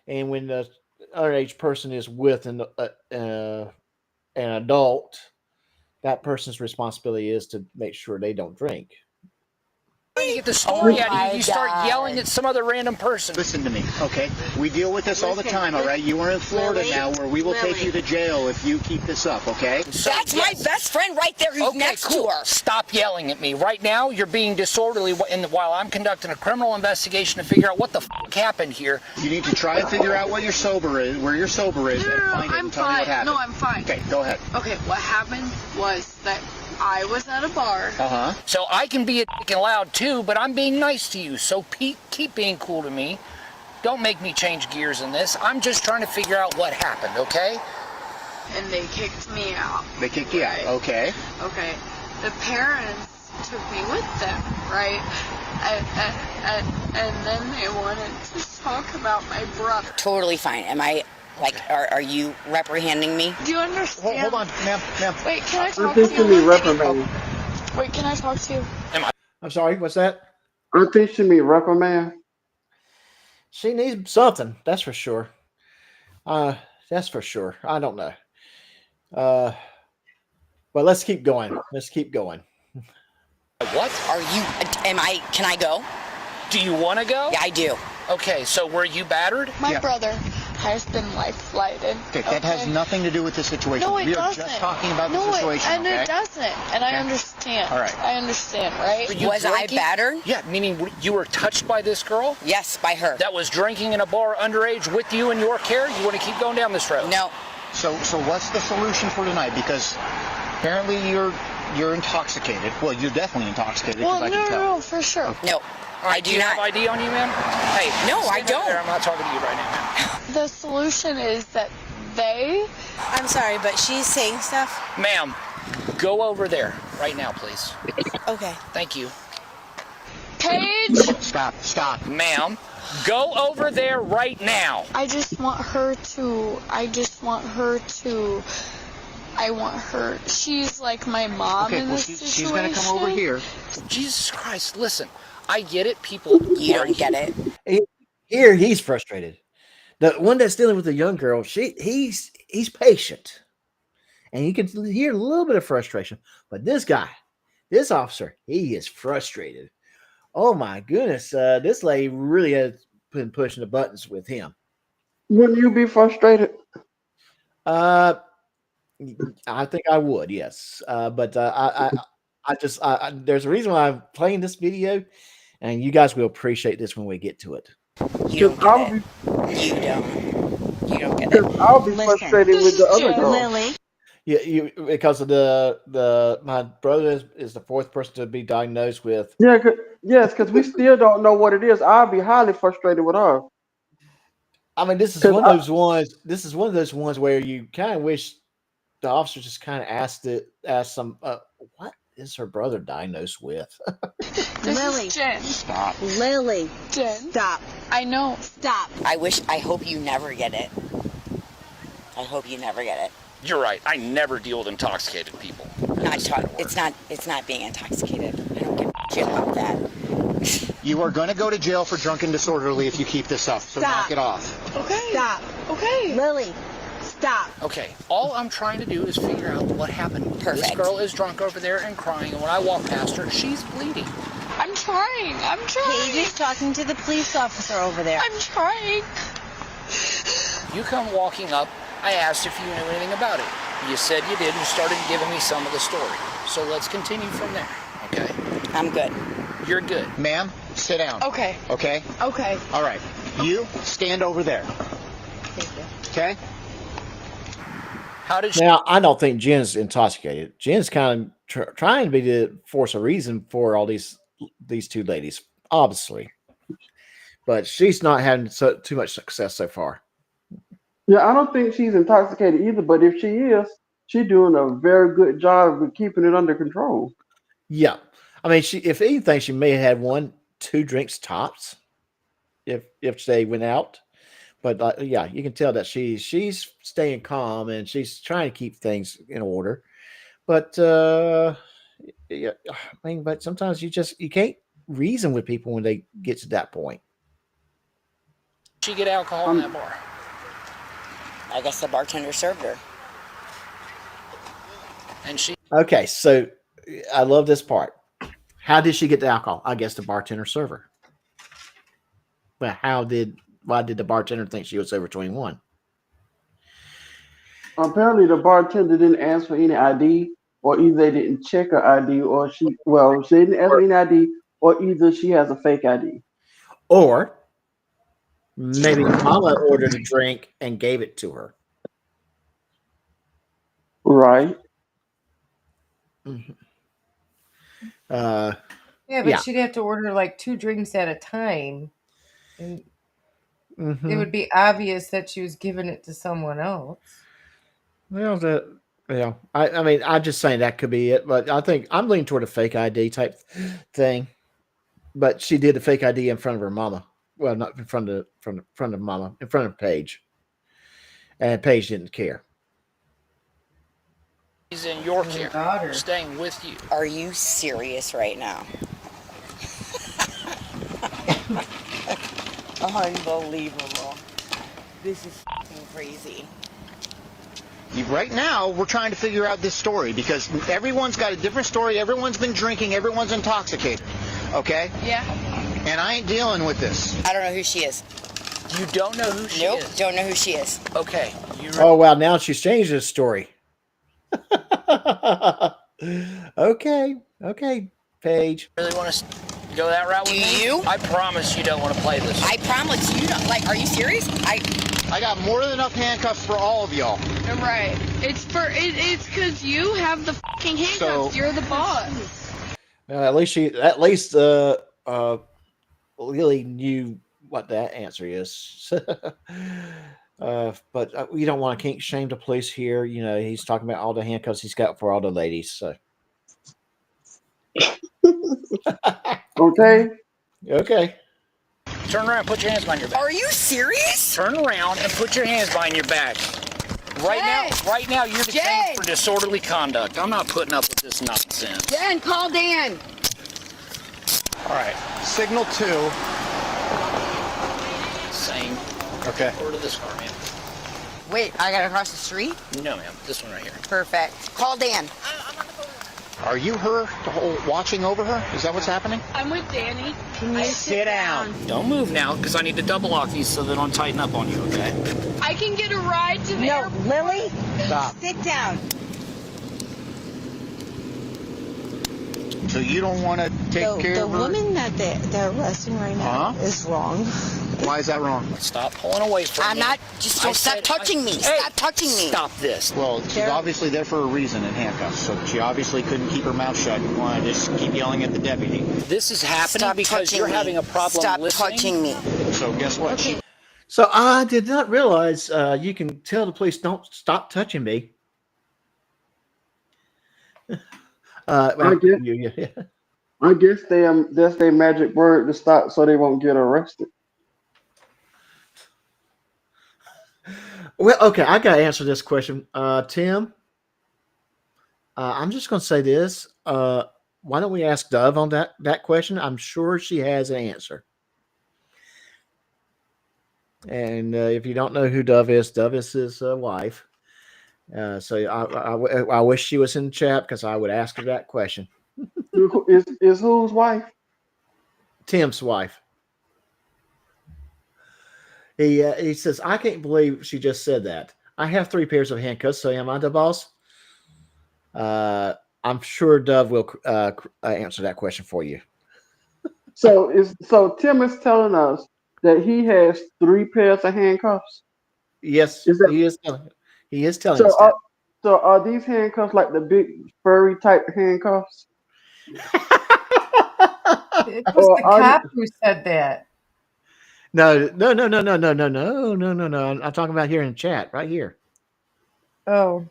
when the underage person is with an adult, that person's responsibility is to make sure they don't drink. Trying to get the story out of you, you start yelling at some other random person. Listen to me, okay? We deal with this all the time, all right? You are in Florida now, where we will take you to jail if you keep this up, okay? That's my best friend right there who's next to her. Stop yelling at me. Right now, you're being disorderly while I'm conducting a criminal investigation to figure out what the f*** happened here. You need to try and figure out what your sober is, where your sober is, and find it and tell me what happened. No, I'm fine. Okay, go ahead. Okay, what happened was that I was at a bar. So I can be a dick and loud too, but I'm being nice to you. So keep being cool to me. Don't make me change gears in this. I'm just trying to figure out what happened, okay? And they kicked me out. They kicked you out, okay. Okay. The parents took me with them, right? And then they wanted to talk about my brother. Totally fine. Am I, like, are you reprehending me? Do you understand? Hold on, ma'am. Wait, can I talk I think to she you? mean reprimand. Wait, can I talk to you? I'm sorry, what's that? I think she mean reprimand. She needs something, that's for sure. That's for sure. I don't know. But let's keep going. Let's keep going. What? Can I go? Do you want to go? Yeah, I do. Okay, so were you battered? My brother has been life flighted. Okay, that has nothing to do with the situation. No, it we are doesn't. just talking about the situation, It doesn't. And I understand. All right. I understand, right? Was I battered? Yeah, meaning you were touched by this girl? Yes, by her. That was drinking in a bar underage with you in your care? You want to keep going down this road? No. So what's the solution for tonight? Because apparently you're intoxicated. Well, you're definitely intoxicated. Well, I can tell. no, for sure. Okay. No. I do you not. have ID on you, ma'am? Hey, no, I don't. I'm not talking to you right now, ma'am. The solution is that they... I'm sorry, but she's saying stuff. Ma'am, go over there right now, please. Okay. Thank you. Paige! Stop. Ma'am, go over there right now. I want her. She's like my mom Okay, in well, this she's situation. going to come over here. Jesus Christ, listen. I get it, people. You don't get it. Here he's frustrated. The one that's dealing with the young girl, he's patient, and you can hear a little bit of frustration. But this guy, this officer, he is frustrated. Oh my goodness, this lady really has been pushing the buttons with him. Wouldn't you be frustrated? I think I would, yes. But there's a reason why I'm playing this video, and you guys will appreciate this when we get to it. You don't get it. You don't get it. I'll be frustrated with the other girl. Lily. Yeah, because of my brother is the fourth person to be diagnosed with. Yeah, because we still don't know what it is. I'll be highly frustrated with her. I mean, this is one of those ones. This is one of those ones where you kind of wish the officer just kind of asked some, what is her brother diagnosed with? Lily. Jen. Stop. Lily. Jen. Stop. I know. Stop. I hope you never get it. I hope you never get it. You're right. I never deal with intoxicated people. It's not being intoxicated. I don't give a shit about that. You are going to go to jail for drunk and disorderly if you keep this up. So Stop. knock it off. Okay. Stop. Okay. Lily. Stop. Okay, all I'm trying to do is figure out what happened. Perfect. This girl is drunk over there and crying, and when I walk past her, she's bleeding. I'm trying. Paige is talking to the police officer over there. I'm trying. You come walking up, I asked if you knew anything about it. You said you did and started giving me some of the story. So let's continue from there, okay? I'm good. You're good. Ma'am, sit down. Okay. Okay? Okay. All right. You stand over there. Thank you. Okay? How did she... Now, I don't think Jen's intoxicated. Jen's kind of trying to be the force of reason for all these two ladies, obviously. But she's not having too much success so far. Yeah, I don't think she's intoxicated either, but if she is, she's doing a very good job of keeping it under control. Yeah. I mean, if anything, she may have had 2 drinks tops if they went out. But yeah, you can tell that she's staying calm and she's trying to keep things in order. But yeah, I mean, but sometimes you can't reason with people when they get to that point. She get alcohol in that bar? I guess the bartender served her. And she. Okay, so I love this part. How did she get the alcohol? I guess the bartender served her. But why did the bartender think she was over 21? Apparently, the bartender didn't ask for any ID, or either they didn't check her ID, or she didn't ask for any ID, or either she has a fake ID. Or maybe Mama ordered a drink and gave it to her. Right. Mm-hmm. Yeah, but she'd have to order like 2 drinks at a time. And it would be obvious that she was giving it to someone else. Well, I mean, I'm just saying that could be it, but I think I'm leaning toward a fake ID type thing. But she did the fake ID in front of her mama. Well, not in front of mama, in front of Paige, and Paige didn't care. She's in your care, staying with you. Are you serious right now? Unbelievable. This is crazy. Right now, we're trying to figure out this story because everyone's got a different story. Everyone's been drinking. Everyone's intoxicated. Okay? Yeah. And I ain't dealing with this. I don't know who she is. You don't know who she is? Don't know who she is. Okay. Oh, wow. Now she's changed this story. Okay, Paige. Really want to go that route with me? You? I promise you don't want to play this. I promise you don't. Like, are you serious? I got more than enough handcuffs for all of y'all. Right. It's because you have the fucking handcuffs. You're the boss. At least Lily knew what that answer is. But we don't want to kink shame the police here. You know, he's talking about all the handcuffs he's got for all the ladies. So, okay. Turn around and put your hands behind your back. Are you serious? Turn around and put your hands behind your back. Right now, you're detained for disorderly conduct. I'm not putting up with this nonsense. Dan, call Dan. All right. Signal 2. Same. Okay. Over to this car, ma'am. Wait, I gotta cross the street? No, ma'am. This one right here. Perfect. Call Dan. Are you watching over her? Is that what's happening? I'm with Danny. Can you sit down? Don't move now, because I need to double lock these so they don't tighten up on you, okay? I can get a ride to the airport. Lily, stop. Sit down. So you don't want to take care of her? The woman that they're arresting right now is wrong. Why is that wrong? Stop pulling away from me. I'm not. Stop touching me. Stop touching me. Stop this. Well, she's obviously there for a reason in handcuffs, so she obviously couldn't keep her mouth shut and wanted to just keep yelling at the deputy. This is happening because you're having a problem listening. Stop touching me. So guess what? Okay. So I did not realize you can tell the police don't stop touching me. I guess that's their magic word to stop so they won't get arrested. Well, okay, I got to answer this question. Tim, I'm just going to say this. Why don't we ask Dove on that question? I'm sure she has an answer. And if you don't know who Dove is his wife. So I wish she was in the chat because I would ask her that question. Is whose wife? Tim's wife. He says, I can't believe she just said that. I have 3 pairs of handcuffs, so am I the boss? I'm sure Dove will answer that question for you. So Tim is telling us that he has 3 pairs of handcuffs. Yes, he is telling us that. So are these handcuffs like the big furry type handcuffs? It was the cop who said that. No. I'm talking about here in chat, right here. Oh.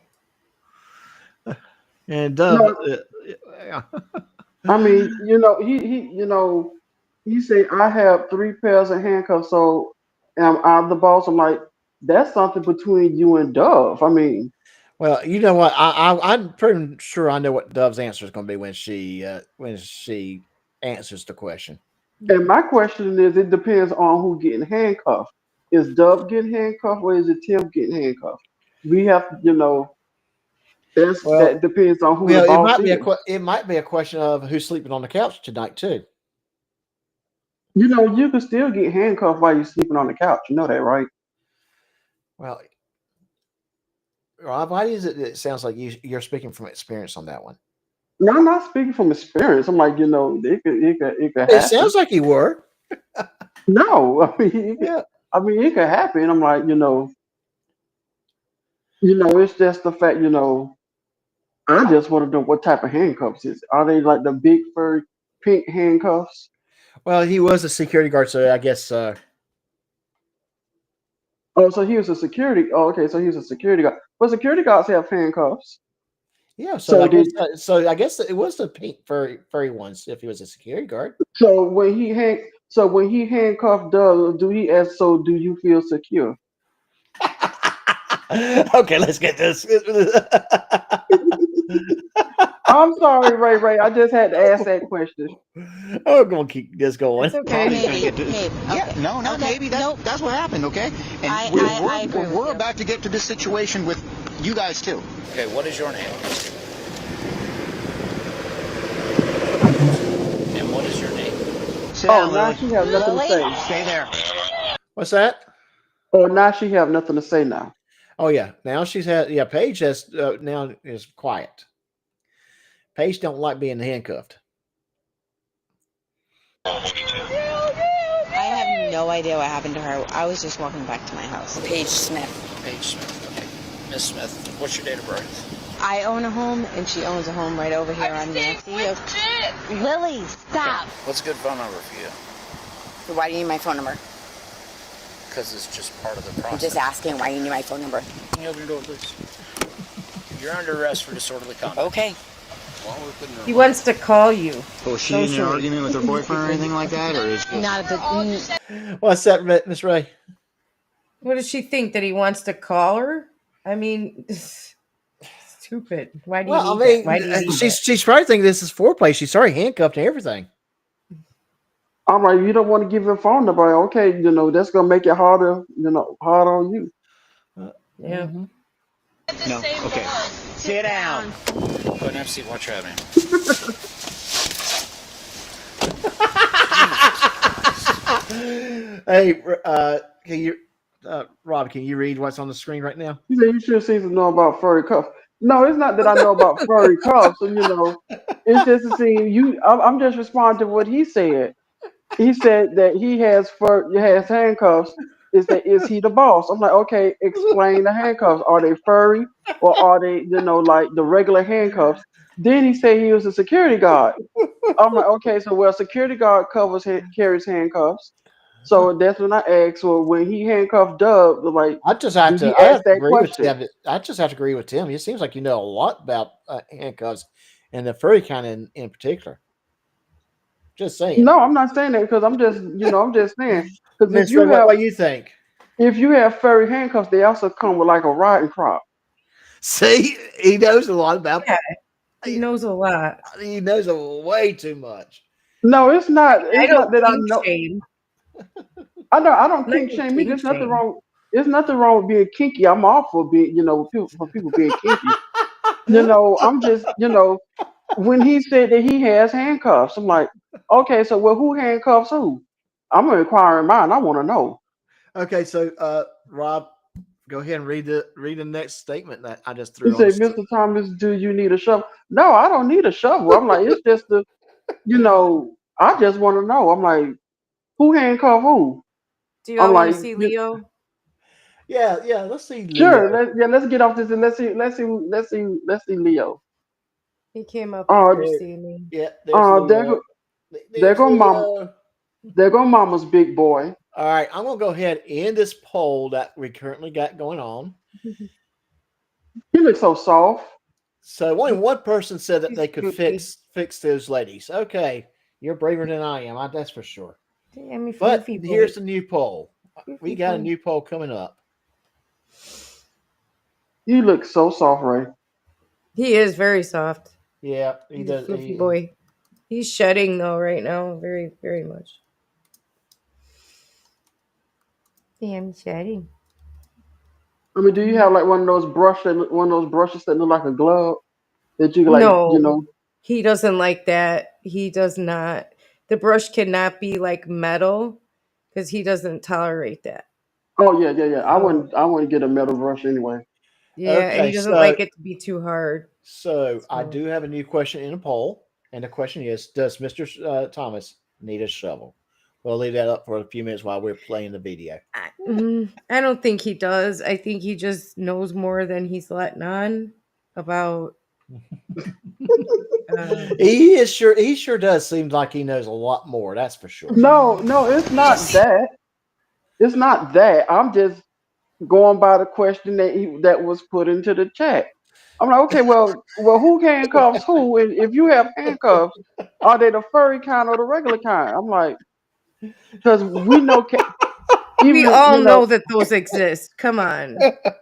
And I mean, he said I have 3 pairs of handcuffs, so I'm the boss. I'm like, that's something between you and Dove. I mean, well, you know what? I'm pretty sure I know what Dove's answer is going to be when she answers the question. And my question is, it depends on who's getting handcuffed. is Dub getting handcuffed or is it Tim getting handcuffed? We have to, that Well, depends on who the well, boss is. it might be a question of who's sleeping on the couch tonight too. You can still get handcuffed while you're sleeping on the couch. You know that, right? Well, Rob, why is it that it sounds like you're speaking from experience on that one? No, I'm not speaking from experience. I'm like, it could It happen. sounds like you were. No, Yeah. it could happen. I'm like, it's just the fact, I just want to know what type of handcuffs is. Are they like the big furry pink handcuffs? Well, he was a security guard, so I guess. Oh, so he was a security. Oh, okay, so he was a security guard. But security guards have handcuffs. Yeah. So did So I guess it was the pink furry ones. If he was a security guard. so when he handcuffed Doug, do he ask? So do you feel secure? Okay, let's get this. I'm sorry, Ray. I just had to ask that question. I'm gonna keep this going. It's okay. Yeah, no, not maybe. That's what happened, okay? And I agree with we're you. about to get to this situation with you guys too. Okay, what is your name? And what is your name? Sit Oh, down, now Lily. she have nothing to say. Stay there. What's that? Oh, now she have nothing to say now. Oh yeah, now she's had. Yeah, Paige has now is quiet. Paige don't like being handcuffed. I have no idea what happened to her. I was just walking back to my house. Paige Smith. Paige Smith. Okay. Miss Smith, what's your date of birth? I own a home, and she owns a home right over here on Nancy. Lily, stop. What's a good phone number for you? Why do you need my phone number? Because it's just part of the process. I'm just asking why you need my phone number. Can you open your door, please? You're under arrest for disorderly conduct. Okay. He wants to call you. Was she in an argument with her boyfriend or anything like that, or is Not a bit. What's that, Miss Ray? What does she think, that he wants to call her? I mean, stupid. Why do you Well, need I mean, that? Why do you need she's probably thinking this is foreplay. She's already handcuffed and everything. I'm like, you don't want to give her phone number. Okay, that's gonna make it harder. Hard on you. that? Yeah. Mm-hmm. no? Okay. Sit down. Go ahead and have a seat. Watch your happening. Hey, can you, Rob? Can you read what's on the screen right now? He said you should see to know about furry cuffs. No, it's not that I know about furry cuffs. It's just to see you. I'm just responding to what he said. He said that he has handcuffs. Is he the boss? I'm like, okay, explain the handcuffs. Are they furry or are they, like the regular handcuffs? Then he said he was a security guard. I'm like, okay, so security guard carries handcuffs. So that's when I asked, well, when he handcuffed Dub, like, I just have did to. he I ask have to that agree with question? Tim. I just have to agree with Tim. It seems like you know a lot about handcuffs and the furry kind in particular. Just saying. No, I'm not saying that because I'm just saying because Miss Ray, what do you think? if you have furry handcuffs, they also come with like a riding crop. See, he knows a lot about. Yeah, he knows a lot. He knows way too much. No, it's not. I It's don't not that I kink know. shame. I don't I'm not kink gonna shame. Me. kink There's nothing shame. wrong. There's nothing wrong with being kinky. I'm all for being, for people being kinky. I'm just, when he said that he has handcuffs, I'm like, okay, so who handcuffs who? I'm inquiring mine. I want to know. Okay, so Rob, go ahead and read the next statement that I just He threw on. said, Mr. Thomas, do you need a shovel? No, I don't need a shovel. I'm like, it's just I just want to know. I'm like, who handcuffed who? Do y'all I'm want to like, see Leo? Yeah, let's see. sure. Leo. Let's get off this and let's see Leo. He came up Uh, here to see me. Yeah, there's Leo. there go mom. There go mama's big boy. All right, I'm gonna go ahead and end this poll that we currently got going on. He looks so soft. So only one person said that He's they could goofy. fix those ladies. Okay, you're braver than I am. That's for sure. Damn, me But goofy boy. here's the new poll. We Goofy got a boy. new poll coming up. He looks so soft, Ray. He is very soft. Yeah, he He's a does. goofy boy. He's shedding though right now, very, very much. Yeah, I'm sorry. I mean, do you have like one of those brushes that look like a glove that you can like, No, he doesn't like that. He does not. The brush cannot be like metal because he doesn't tolerate that. Oh yeah, yeah, yeah. I So wouldn't. I wouldn't get a metal brush anyway. yeah, and Okay, he doesn't like it to be too hard. so I So do have a new question in a poll, and the question is: does Mister Thomas need a shovel? We'll leave that up for a few minutes while we're playing the video. I don't think he does. I think he just knows more than he's letting on about. He is sure. He sure does seem like he knows a lot more. That's for sure. No, no, it's not that. It's not that. I'm just going by the question that was put into the chat. I'm like, okay, well, who handcuffs who? And if you have handcuffs, are they the furry kind or the regular kind? I'm like, because we know, We even all know that those exist. Come on,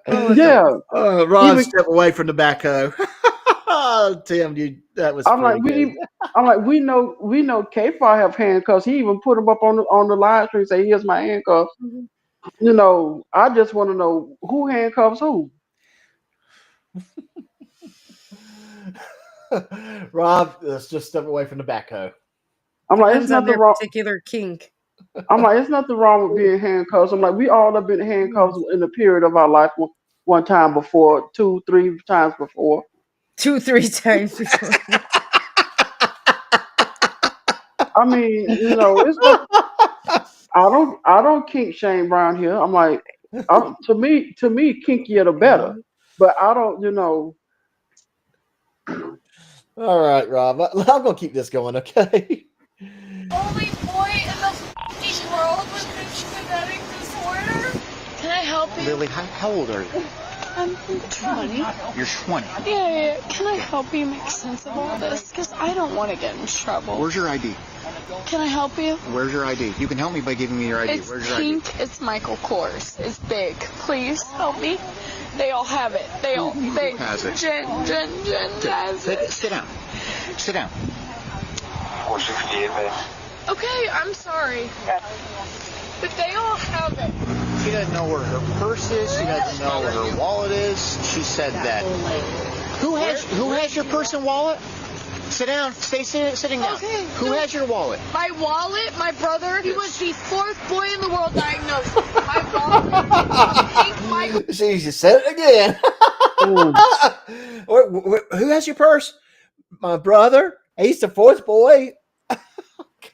all yeah, adults. Ron, even step away from the backhoe. Tim, that was I'm like pretty good. we know K-Far have handcuffs. He even put them up on the live stream. Say, here's my handcuffs. Mhm. I just want to know who handcuffs who. Rob, let's just step away from the backhoe. I'm like, it's Depends on nothing their wrong. particular kink. I'm like, it's nothing wrong with being handcuffed. I'm like, we all have been handcuffed in a period of our life one time before, two, three times before. 2, 3 times before. I mean, it's not. I don't kink shame around here. I'm like, to me, kinkier the better. But I don't, All right, Rob. I'm gonna keep this going, okay? Only boy in the fucking world with a genetic disorder? Can I help you? Lily, how old are you? I'm 20. You're 20. Yeah. Can I help you make sense of all this? Because I don't want to get in trouble. Where's your ID? Can I help you? Where's your ID? You can help me by giving me your ID. It's Where's your pink. ID? It's Michael Kors. It's big. Please help me. They all have it. Who has it? Jen has it. Sit down. Sit down. 468, man. Okay, I'm sorry. But they all have it. She doesn't know where her purse is. She doesn't know where her wallet is. She said that. Who has your purse and wallet? Sit down. Stay sitting down. Okay. Who has your wallet? My wallet, my brother, he was the 4th boy in the world diagnosed. My wallet, She just said it again. Who has your purse? My brother. He's the 4th boy.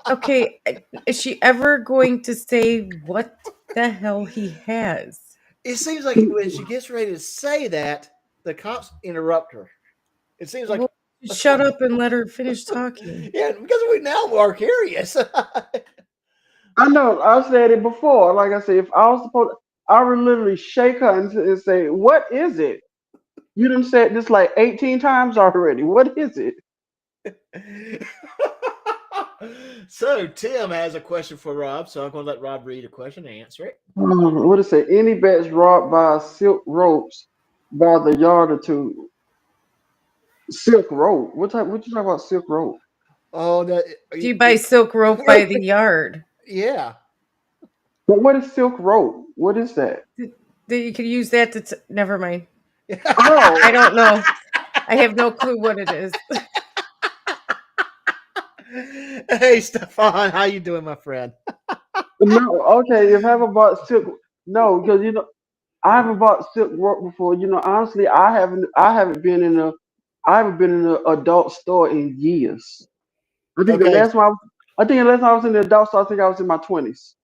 Okay, is she ever going to say what the hell he has? It seems like when she gets ready to say that, the cops interrupt her. It seems like Well, shut up and let her finish talking. yeah, because we now are curious. I know I've said it before. Like I said, if I was supposed, I would literally shake her and say, "What is it?" You done said this like 18 times already. What is it? So Tim has a question for Rob, so I'm going to let Rob read a question and answer it. What is it? Any bets robbed by silk ropes by the yard or two? Silk rope. What you talking about? Silk rope? Oh, that Do you buy silk rope by the yard? yeah. But what is silk rope? What is that? That you could use that to. Never mind. Oh, I don't know. I have no clue what it is. Hey, Stefan, how you doing, my friend? no. Okay, if I haven't bought silk, no, because I haven't bought silk rope before. Honestly, I haven't been in an adult store in years. I think the Okay, last one. I think the last time I was in the adult store, I think I was in my 20s.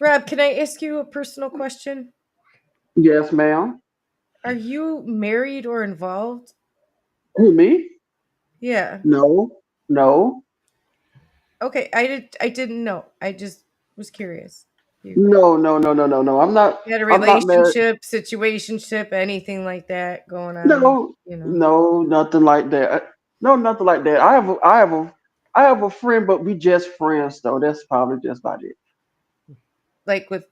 Rob, can I ask you a personal question? Yes, ma'am. Are you married or involved? Who, me? Yeah. No, no, Okay, I didn't know. I just was curious. no, no, no, no, no, no. You had a I'm not married. relationship, situationship, anything like that going on? No, no, nothing like that. No, nothing like that. I have a friend, but we just friends though. That's probably just about it. Like with.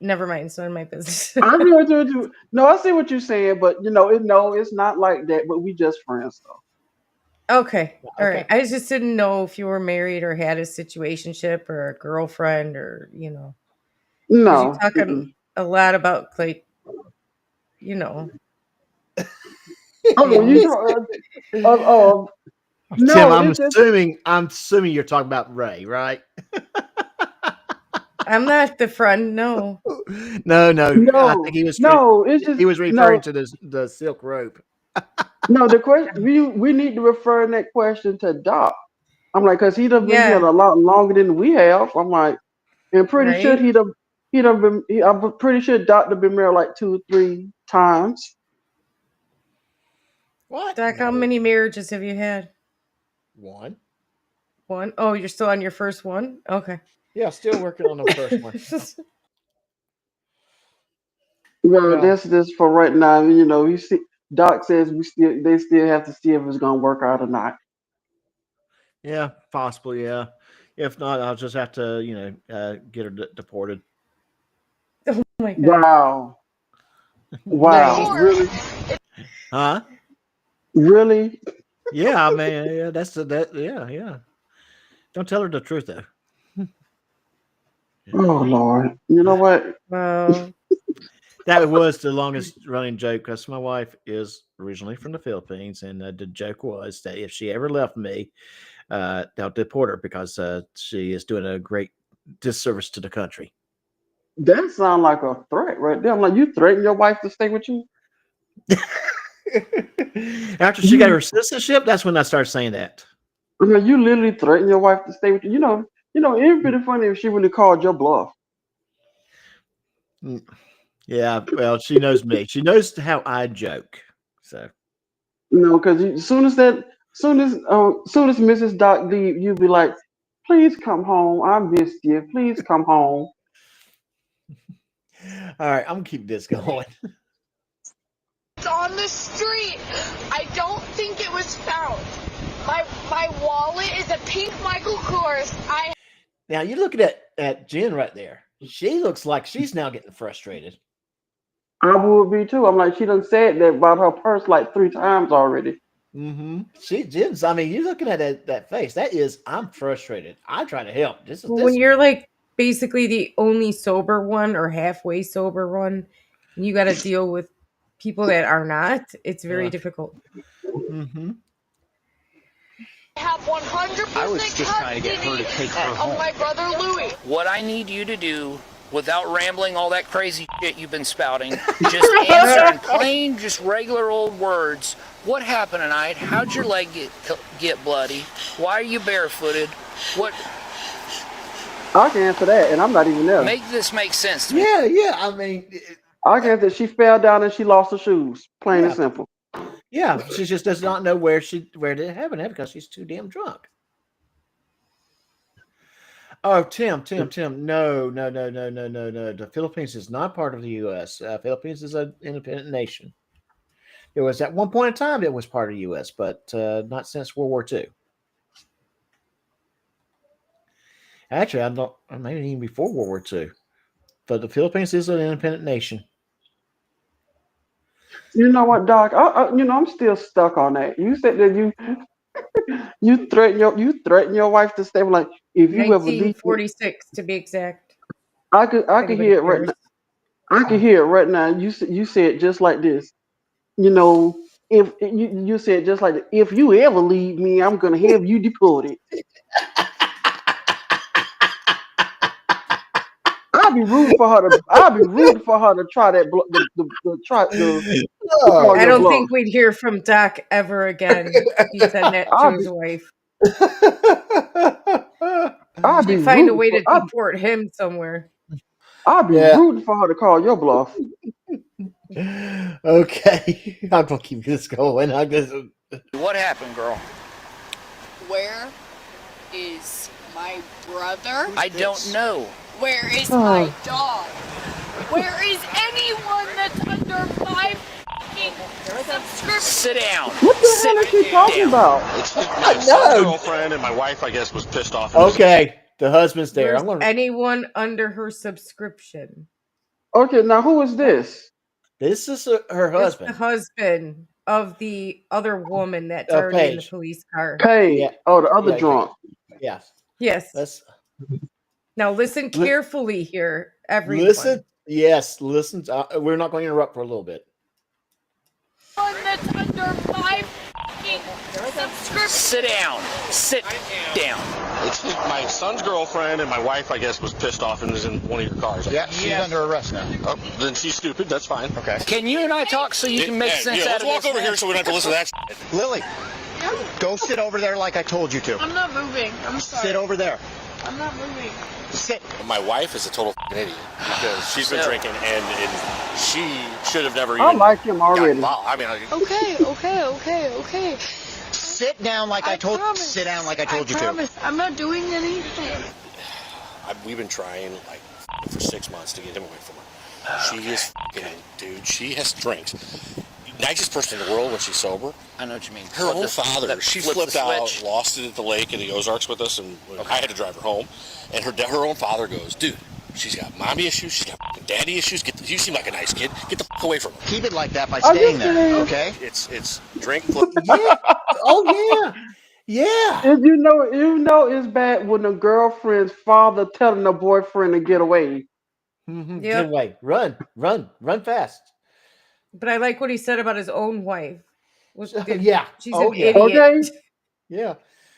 Never mind. It's none of my business. I really do. No, I see what you're saying, but no, it's not like that. But we just friends though. Okay. All right. I just didn't know if you were married or had a situationship or a girlfriend or. Because you're No. talking a lot about, like, you know, Oh, you feelings. talk. No, Tim, I'm it's just assuming you're talking about Ray, right? I'm not the friend, no. No. I think no, no. It's just he was referring no, to the silk rope. no. The question we need to refer that question to Doc. I'm like, cause he done been here Yeah, a lot longer than we have. I'm like, and pretty sure right? he done been. I'm pretty sure Doctor been married like 2 or 3 times. What? Doc, how No. many marriages have you had? One. One? Oh, you're still on your first one? Okay. Yeah, still working on the first one. Well, Yeah. that's just for right now. You know, you see, Doc says they still have to see if it's gonna work out or not. Yeah, possibly, yeah. If not, I'll just have to, get her deported. Oh my god. Wow, wow, Nice. really, Huh? really. Yeah, I mean, yeah, yeah. Don't tell her the truth though. Oh Lord, you know what? Well, That was the longest running joke because my wife is originally from the Philippines, and the joke was that if she ever left me, they'll deport her because she is doing a great disservice to the country. That sounds like a threat right there. I'm like, you threaten your wife to stay with you? After she got You, her citizenship, that's when I started saying that. I mean, you literally threaten your wife to stay with you. It'd be funny if she really called your bluff. Mm, yeah, well, she knows me. She knows how I joke. So Because soon as Mrs. Doc leave, you'd be like, please come home. I missed you. Please come home. all right, I'm gonna keep this going. It's on the street. I don't think it was found. My wallet is a pink Michael Kors. Now you're looking at Jen right there. She looks like she's now getting frustrated. I would be too. I'm like, she done said that about her purse like 3 times already. Mm-hmm. Jen's. I mean, you're looking at that face. That is, I'm frustrated. I try to help. This is well, when this. you're like basically the only sober one or halfway sober one, and you got to deal with people that are not, it's very difficult. Mm-hmm. have 100% I was just trying to get her to take her home. of my brother Louis. What I need you to do, without rambling all that crazy shit you've been spouting, just answer in plain, just regular old words. What happened tonight? How'd your leg get bloody? Why are you barefooted? What? I can answer that, and I'm not even there. Make this make sense to me. Yeah. I mean, I can answer that she fell down and she lost her shoes. Plain and simple. yeah. She just does not know where did it happen at because she's too damn drunk. Oh, Tim. No. The Philippines is not part of the U.S. Philippines is an independent nation. It was at one point in time it was part of the U.S., but not since World War II. Actually, I'm not. Maybe even before World War II. But the Philippines is an independent nation. You know what, Doc? I'm still stuck on that. You said that you threaten your wife to stay. Like, if you ever leave me, 1946 to be exact. I If could anybody hear it right cares. now. I can hear it right now. You said just like this. You know, if you said just like, if you ever leave me, I'm gonna have you deported. I'll be rooting for her to try that. To call I your don't bluff. think we'd hear from Doc ever again if he said that to I'll his be wife. I'll be She'd find a rooting way for to deport him somewhere. I'll be Yeah. rooting for her to call your bluff. Okay. I'm gonna keep this going. What happened, girl? Where is my brother? I don't know. Where is my dog? Where is anyone that's under my fucking subscription? Sit down. What the hell is she talking about? It's my ex-girlfriend and my wife, I guess, was pissed off. Okay. The husband's there. Where's I'm gonna. anyone under her subscription? Okay, now who is this? This is her It's the husband. husband of the other woman that's already in the Paige. police car. Paige. Yeah. Oh, the other Yeah. drunk. Yes. Yes. That's Now listen Li- carefully here, everyone. Listen. Yes, listen. We're not going to interrupt for a little bit. One that's under 5 subscriptions. Sit down. Sit down. It's my son's girlfriend and my wife, I guess, was pissed off and was in one of your cars. Yeah, she's under arrest now. Oh, then she's stupid. That's fine. Okay. Can you and I talk so you can make sense out let's of walk this? over here so we don't have to listen to that shit. Lily, go sit over there like I told you to. I'm not moving. I'm sorry. Sit over there. I'm not moving. Sit. My wife is a total idiot because she's been drinking and she should have never even. I like him already. I mean, Okay. Sit down like I told. promise. Sit down like I told you Promise, I'm not doing anything. we've been trying like for 6 months to get him away from her. She is dude. She has drinks. Nicest person in the world when she's sober. I know what you mean. Her own father. She flipped out, switch. lost it at the lake in the Ozarks with us, and I had to drive her home. And her own father goes, dude, she's got mommy issues, she's got daddy issues. You seem like a nice kid. Get the away from her. Keep it like that by staying there, okay? It's drink. Yeah. Oh yeah. And you know it's bad when a girlfriend's father telling a boyfriend to get away. Mm-hmm. Yep. Get away. Run fast. But I like what he said about his own wife. Yeah. She's Oh, an yeah. idiot. Okay, Yeah.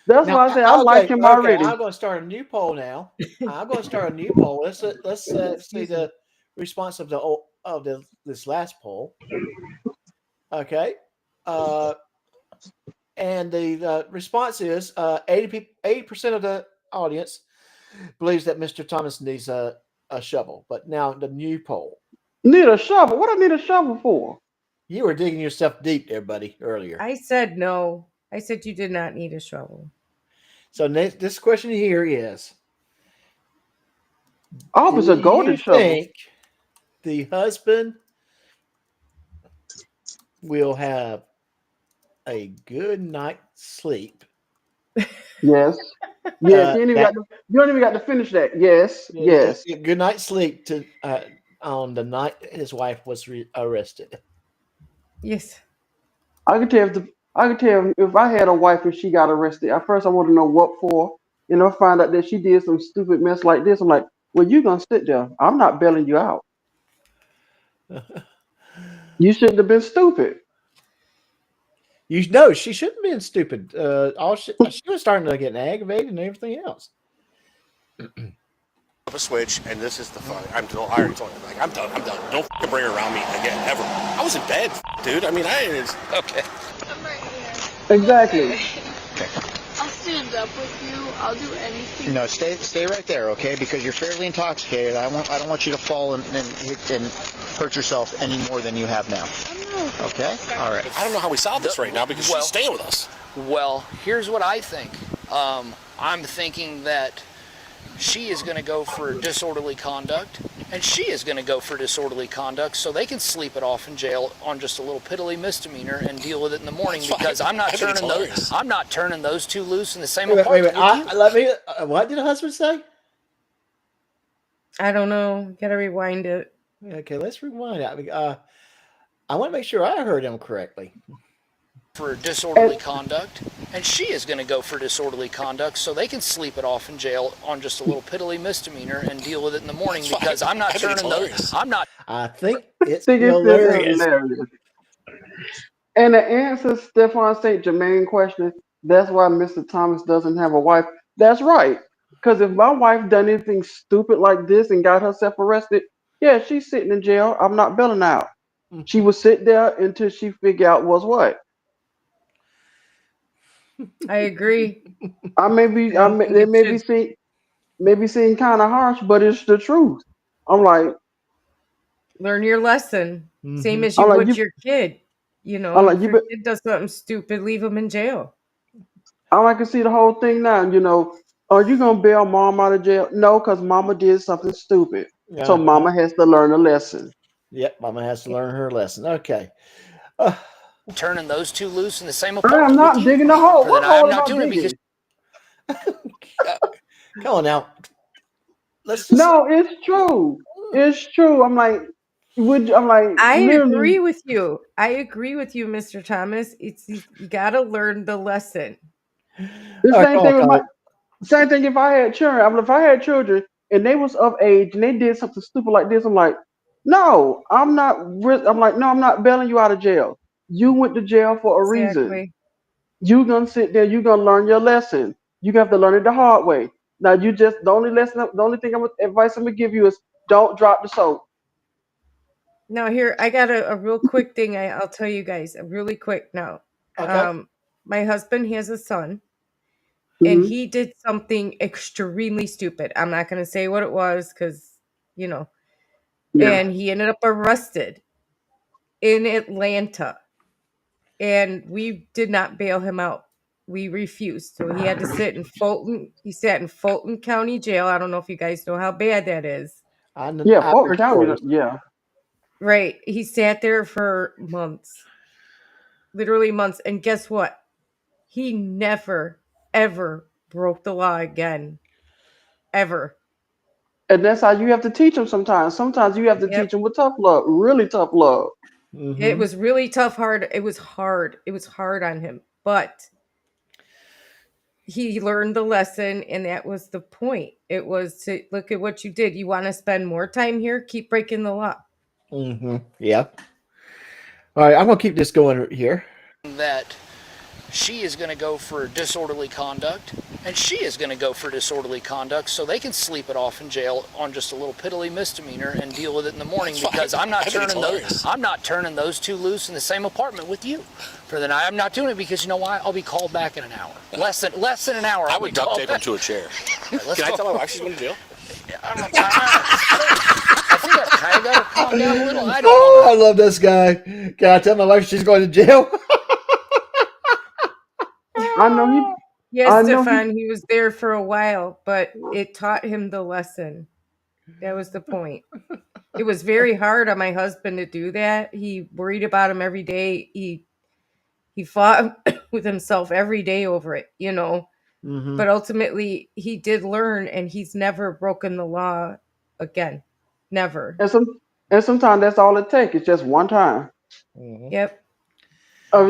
that's Now, why I say I like him already. I'm going to start a new poll now. I'm going to start a new poll. Let's see the response of this last poll. Okay, and the response is 80% of the audience believes that Mr. Thomas needs a shovel. But now the new poll. Need a shovel? What I need a shovel for? You were digging yourself deep there, buddy, earlier. I said no. I said you did not need a shovel. So this question here is: Oh, it's a golden shovel. think the husband will have a good night's sleep? Yes. Yes. You don't even got to finish that. Yes. Yes. Good night's sleep on the night his wife was arrested. Yes. I can tell if I had a wife and she got arrested. At first, I want to know what for. Find out that she did some stupid mess like this. I'm like, well, you gonna sit there? I'm not bailing you out. You shouldn't have been stupid. You know, she shouldn't have been stupid. She was starting to get aggravated and everything else. A switch, and this is the fun. I already told you, like, I'm done. Don't f***ing bring her around me again, ever. I was in bed, dude. I mean, okay. I'm right here. Exactly. Okay. I'll stand up with you. I'll do anything. No, stay right there, okay? Because you're fairly intoxicated. I don't want you to fall and hurt yourself any more than you have now. Okay? All right. I don't know how we solve this right now because she's staying with us. Well, here's what I think. I'm thinking that she is going to go for disorderly conduct, and she is going to go for disorderly conduct, so they can sleep it off in jail on just a little piddly misdemeanor and deal with it in the morning. Because I'm not turning those two loose in the same apartment. What did the husband say? I don't know. Gotta rewind it. Okay, let's rewind it. I want to make sure I heard him correctly. For disorderly conduct, and she is going to go for disorderly conduct, so they can sleep it off in jail on just a little piddly misdemeanor and deal with it in the morning. Because I'm not turning those. I think it's hilarious. And the answer, Stefan St. Germain question, that's why Mr. Thomas doesn't have a wife. That's right. Because if my wife done anything stupid like this and got herself arrested, yeah, she's sitting in jail. I'm not bailing out. She will sit there until she figure out what's what. I agree. They may be seem kind of harsh, but it's the truth. I'm like, learn your lesson. Same as I'm you like, would your kid. I'm like, if your kid does something stupid, leave him in jail. I can see the whole thing now. Are you gonna bail mom out of jail? No, because mama did something stupid. So mama has to learn a lesson. Yep, mama has to learn her lesson. Okay. Turning those two loose in the same apartment. I'm not digging the hole. What hole I'm am not I doing it digging? because. Come on now. No, it's true. It's true. I'm like, I literally- agree with you. I agree with you, Mr. Thomas. You gotta learn the lesson. The same thing if I had children. If I had children and they was of age and they did something stupid like this. I'm like, no, I'm not. I'm like, no, I'm not bailing you out of jail. You went to jail for a reason. Exactly. You gonna sit there. You gonna learn your lesson. You have to learn it the hard way. Now you just the only thing advice I'm gonna give you is don't drop the soap. Now here, I got a real quick thing I'll tell you guys. Really quick now. Okay. My husband has a son, and Mhm. he did something extremely stupid. I'm not going to say what it was because, you know, Yeah. and he ended up arrested in Atlanta, and we did not bail him out. We refused. So he had to sit in Fulton. He sat in Fulton County Jail. I don't know if you guys know how bad that is. Yeah, I've Fulton heard County. stories. Yeah. Right. He sat there for months, literally months. And guess what? He never, ever broke the law again. Ever. And that's how you have to teach them sometimes. Sometimes you have to Yep. teach them with tough love, really tough love. It Mm-hmm. was really tough, hard. It was hard. It was hard on him. But he learned the lesson, and that was the point. It was to look at what you did. You want to spend more time here? Keep breaking the law. Mm-hmm. Yeah. All right, I'm gonna keep this going here. That she is going to go for disorderly conduct, and she is going to go for disorderly conduct, so they can sleep it off in jail on just a little piddly misdemeanor and deal with it in the morning. Because I'm not turning those two loose in the same apartment with you for the night. I'm not doing it because you know why? I'll be called back in an hour, less than an hour. I would duct tape him to a chair. Can I tell my wife she's going to jail? I think I kind of got her calmed down a little. I don't Oh, know. I love this guy. Can I tell my wife she's going to jail? I know he. Yes, I know he. Stefan, he was there for a while, but it taught him the lesson. That was the point. It was very hard on my husband to do that. He worried about him every day. He fought with himself every day over it, you know. Mm-hmm. But ultimately, he did learn, and he's never broken the law again. Never. And sometimes that's all it takes. It's just one time. Mm-hmm. Yep.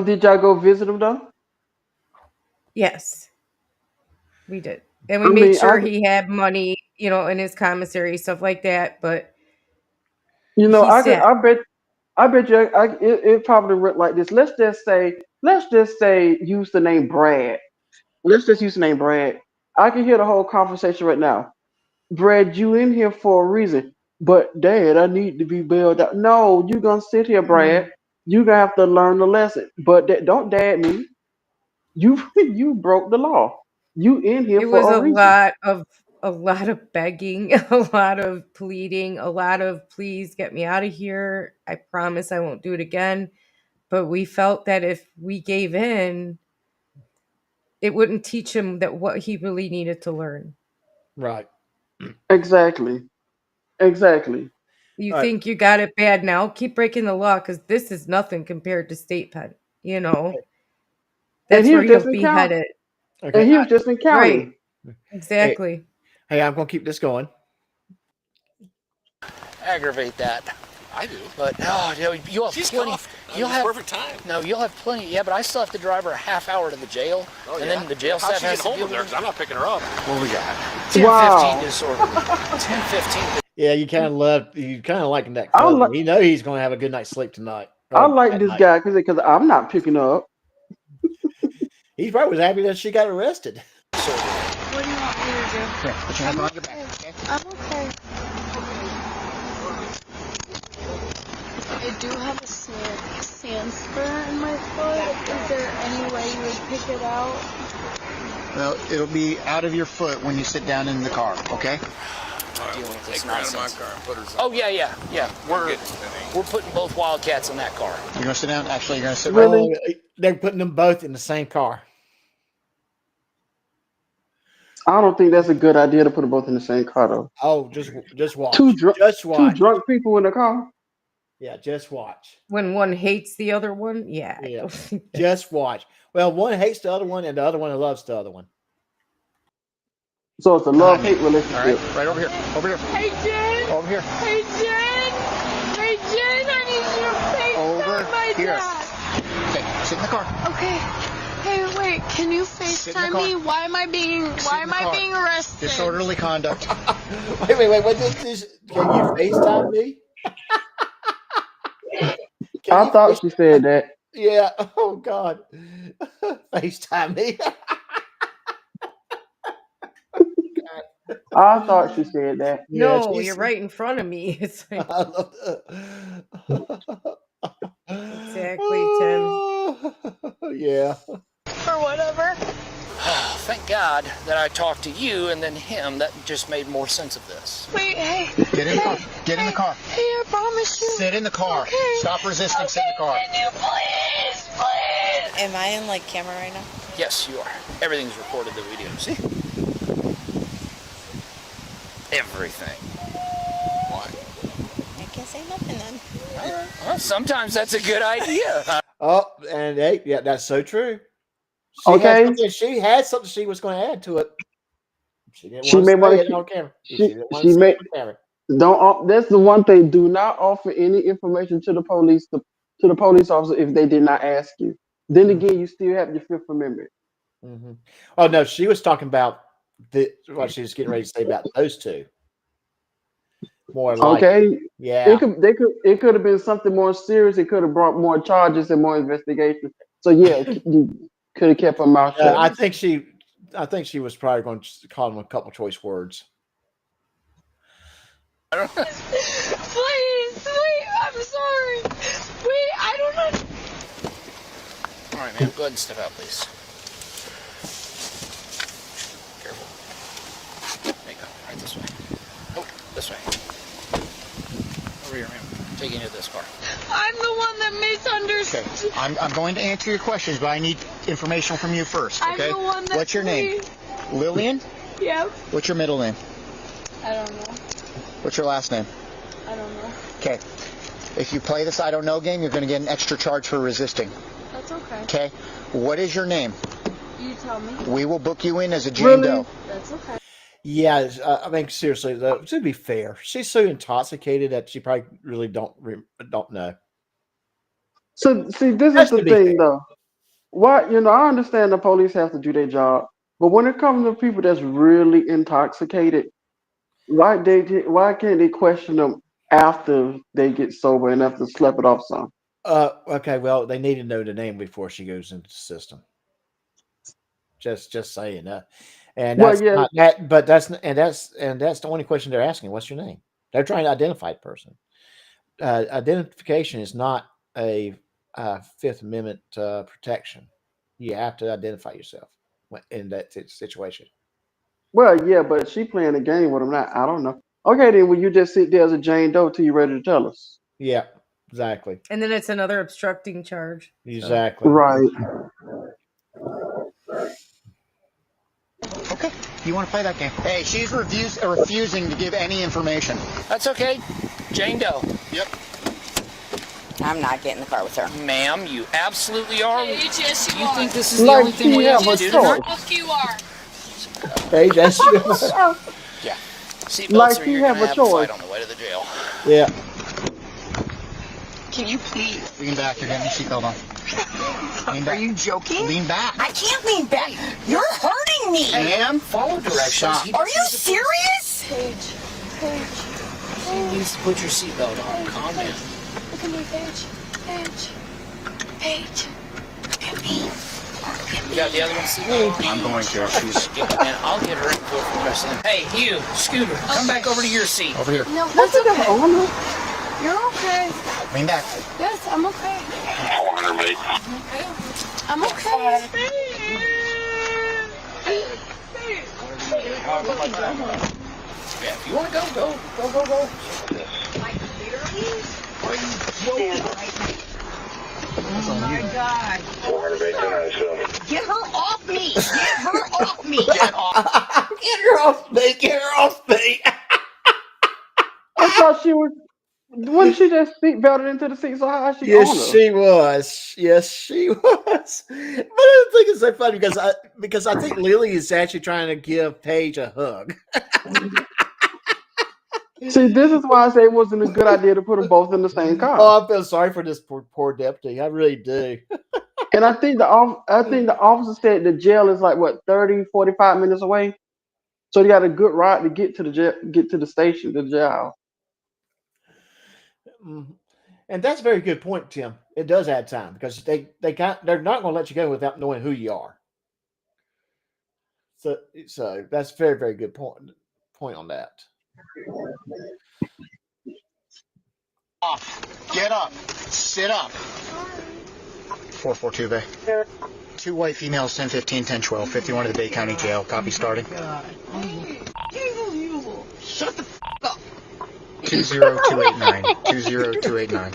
Did y'all go visit him though? Yes, we did. And we I made mean, sure he had money, you know, in his commissary, stuff like that. But he said, I bet you, it probably went like this. Let's just say, use the name Brad. Let's just use the name Brad. I can hear the whole conversation right now. Brad, you in here for a reason. But Dad, I need to be bailed out. No, you gonna sit here, Brad. You gonna have to learn the lesson. But don't dad me. You you broke the law. You in here it was for a reason. a lot of begging, a lot of pleading, a lot of please get me out of here. I promise I won't do it again. But we felt that if we gave in, it wouldn't teach him that what he really needed to learn. Right. Exactly. Exactly. You All right. think you got it bad now? Keep breaking the law because this is nothing compared to state pen. You know, And that's he where was he'll just in be county. headed. Okay. And he was just in Right. county. Hey, Exactly. hey, I'm gonna keep this going. Aggravate that. I do. But you'll have She's plenty. coughed. You'll It's have perfect time. No, you'll have plenty. Yeah, but I still have to drive her a half hour to the jail, Oh, and yeah? then the jail How'd staff she has get to home deal from there? with Because I'm not picking her up. What we got? 10, Wow. 15 disorderly. 10, 15. Yeah, you kind of liking that I cousin. like You know he's gonna have a good night's sleep tonight. I Or like that this night. guy because I'm not picking up. He probably was happy that she got arrested. What do you want me to do? Here, put your hand behind your back, okay? I'm okay. I do have a sand spur in my foot. Is there any way you would pick it out? Well, it'll be out of your foot when you sit down in the car, okay? Dealing with this nonsense. Oh yeah. We're putting both Wildcats in that car. You're gonna sit down. Actually, you're gonna sit Really? Oh, they're putting them both in the same car. I don't think that's a good idea to put them both in the same car though. Oh, just watch. Two drunk Just two watch. drunk people in the car. Yeah, just watch. When one hates the other one, yeah. I Yeah, don't think that- just watch. Well, one hates the other one, and the other one loves the other one. So it's a love-hate All right, relationship. right over here. Over here. Hey, Jen! Over here. Hey, Jen! Hey, Jen, I need you to FaceTime Over my here. dad. Okay, sit in the car. Okay. Hey, wait, can you Sit in the FaceTime car. me? Why am I being arrested? Disorderly conduct. Wait. What did this? Can you FaceTime me? Can I you thought face? she said that. Yeah. Oh God. FaceTime me. I thought she said that. Yeah, No, she's. you're right in front of me. It's like I love exactly, Tim. Yeah. Or whatever. Thank God that I talked to you and then him. That just made more sense of this. Wait, hey. Get in the car. Get in the car. Hey, I promise you. Sit in the car. Okay. Stop resisting. Sit in the car. Can you please? Am I in like camera right now? Yes, you are. Everything's recorded that we do. See? Everything. Why? I can't say nothing then. Well, sometimes that's a good idea. Oh, and hey, yeah, that's so true. Okay. She had something she was going to add to it. She didn't She want may to want say it to. on camera. She She didn't want she to say may it on camera. don't. That's the one thing. Do not offer any information to the police to the police officer if they did not ask you. Then again, you still have your Fifth Amendment. Mm-hmm. Oh no, she was talking about what she was getting ready to say about those two. More like, Okay. yeah. It could have been something more serious. It could have brought more charges and more investigation. So yeah, you could have kept her mouth shut. I think she was probably going to call him a couple choice words. Please, wait, I'm sorry. Wait, I don't know. All right, man. Go ahead and step out, please. Careful. There you go. Right this way. Oh, this way. Over here, man. Taking you to this car. I'm the one that misunderstood. Okay. I'm going to answer your questions, but I need information from you first. I'm Okay. the one that What's your name? Lillian? Yep. What's your middle name? I don't know. What's your last name? I don't know. Okay. If you play this I don't know game, you're going to get an extra charge for resisting. That's okay. Okay. What is your name? You tell me. We will book you in as a Jane Doe. That's okay. Yeah, I mean seriously, though, to be fair, she's so intoxicated that she probably really don't know. So see, this That's is to the be thing fair. though. Why I understand the police have to do their job, but when it comes to people that's really intoxicated, why can't they question them after they get sober and after slap it off some? Okay, well, they need to know the name before she goes into the system. Just saying that. And Well, that's yeah. not that, but that's the only question they're asking. What's your name? They're trying to identify the person. Identification is not a Fifth Amendment protection. You have to identify yourself in that situation. Well, yeah, but she playing a game with them. I don't know. Okay, then will you just sit there as a Jane Doe till you're ready to tell us? Yeah, exactly. And then it's another obstructing charge. Exactly. Right. Okay. You want to play that game? Hey, she's refusing to give any information. That's okay. Jane Doe. Yep. I'm not getting in the car with her. Ma'am, you absolutely are. Paige, yes, you You are. think this is the Like only thing she we have have to a do tonight? Look, you are. Hey, that's Yeah. Seatbelts Like or you you're have gonna a have a fight choice. on the way to the jail. yeah. Can you please lean back? You're getting your seatbelt on. Lean back. Are you joking? Lean back. I can't lean back. You're hurting me. Ma'am, Follow directions. Stop. Are you serious? Paige. You need to put your seatbelt on. Calm down. Look at me, Paige. Paige. Paige. Look at me. You got the other one seatbelt on? I'm going to. She's And I'll get her in for the rest of them. Hey, you, Scooter, come back over to your seat. over here. No, that's okay. You're okay. Lean back. Yes, I'm okay. Corner, mate. I'm okay. Yeah, if you want to go. Oh my God. Corner, mate. Tonight, so. Get her off me. Get her off me. Get off. Get her off me! Get her off me! I thought she was. Wouldn't she just seat belted into the seat? So how is she on her? Yes, she was. Yes, she was. But I think it's so funny because I think Lily is actually trying to give Paige a hug. See, this is why I say it wasn't a good idea to put them both in the same car. Oh, I feel sorry for this poor deputy. I really do. And I think the officer said the jail is like what 30, 45 minutes away. So you got a good ride to get to the jail, get to the station, the jail. Mhm. And that's a very good point, Tim. It does add time because they're not going to let you go without knowing who you are. So that's very very good point on that. Get up. Sit up. 442 Bay. 2 white females, 1015, 1012, 51 to the Bay County Jail. Copy starting. Shut the f up. 20289. 20289.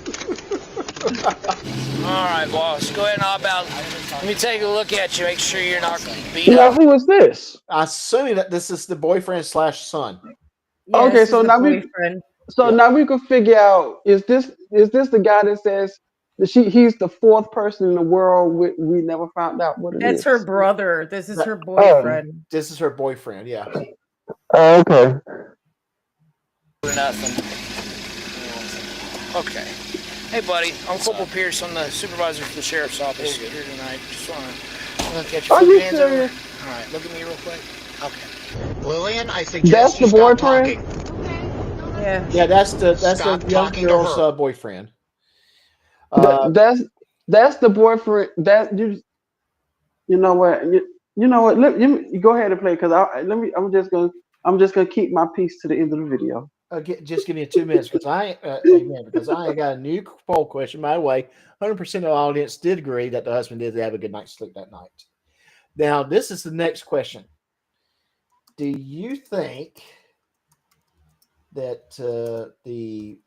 All right, boss. Go ahead and hop out. Let me take a look at you. Make sure you're not beat Now up. who is this? Assuming that this is the boyfriend / son. Yeah, Okay, this is so the now boyfriend. now we can figure out is this the guy that says that he's the fourth person in the world we never found out what it That's is. her brother. This is That- her boyfriend. This is her boyfriend. Yeah. Oh, okay. For nothing. Okay. Hey, buddy. I'm Corporal Pierce. I'm the supervisor for the sheriff's office here tonight. Just want to look at your Are you hands over. serious? All right, look at me real quick. Okay. Lillian, I suggest That's you the stop boyfriend? talking. Yeah. Yeah, that's the Stop young talking to girl's her. boyfriend. That's the boyfriend that you know what you know what you go ahead and play because I'm just gonna keep my piece to the end of the video. Just give me 2 minutes because I got a new poll question. By the way, 100% of the audience did agree that the husband did have a good night's sleep that night. Now, this is the next question. Do you think that the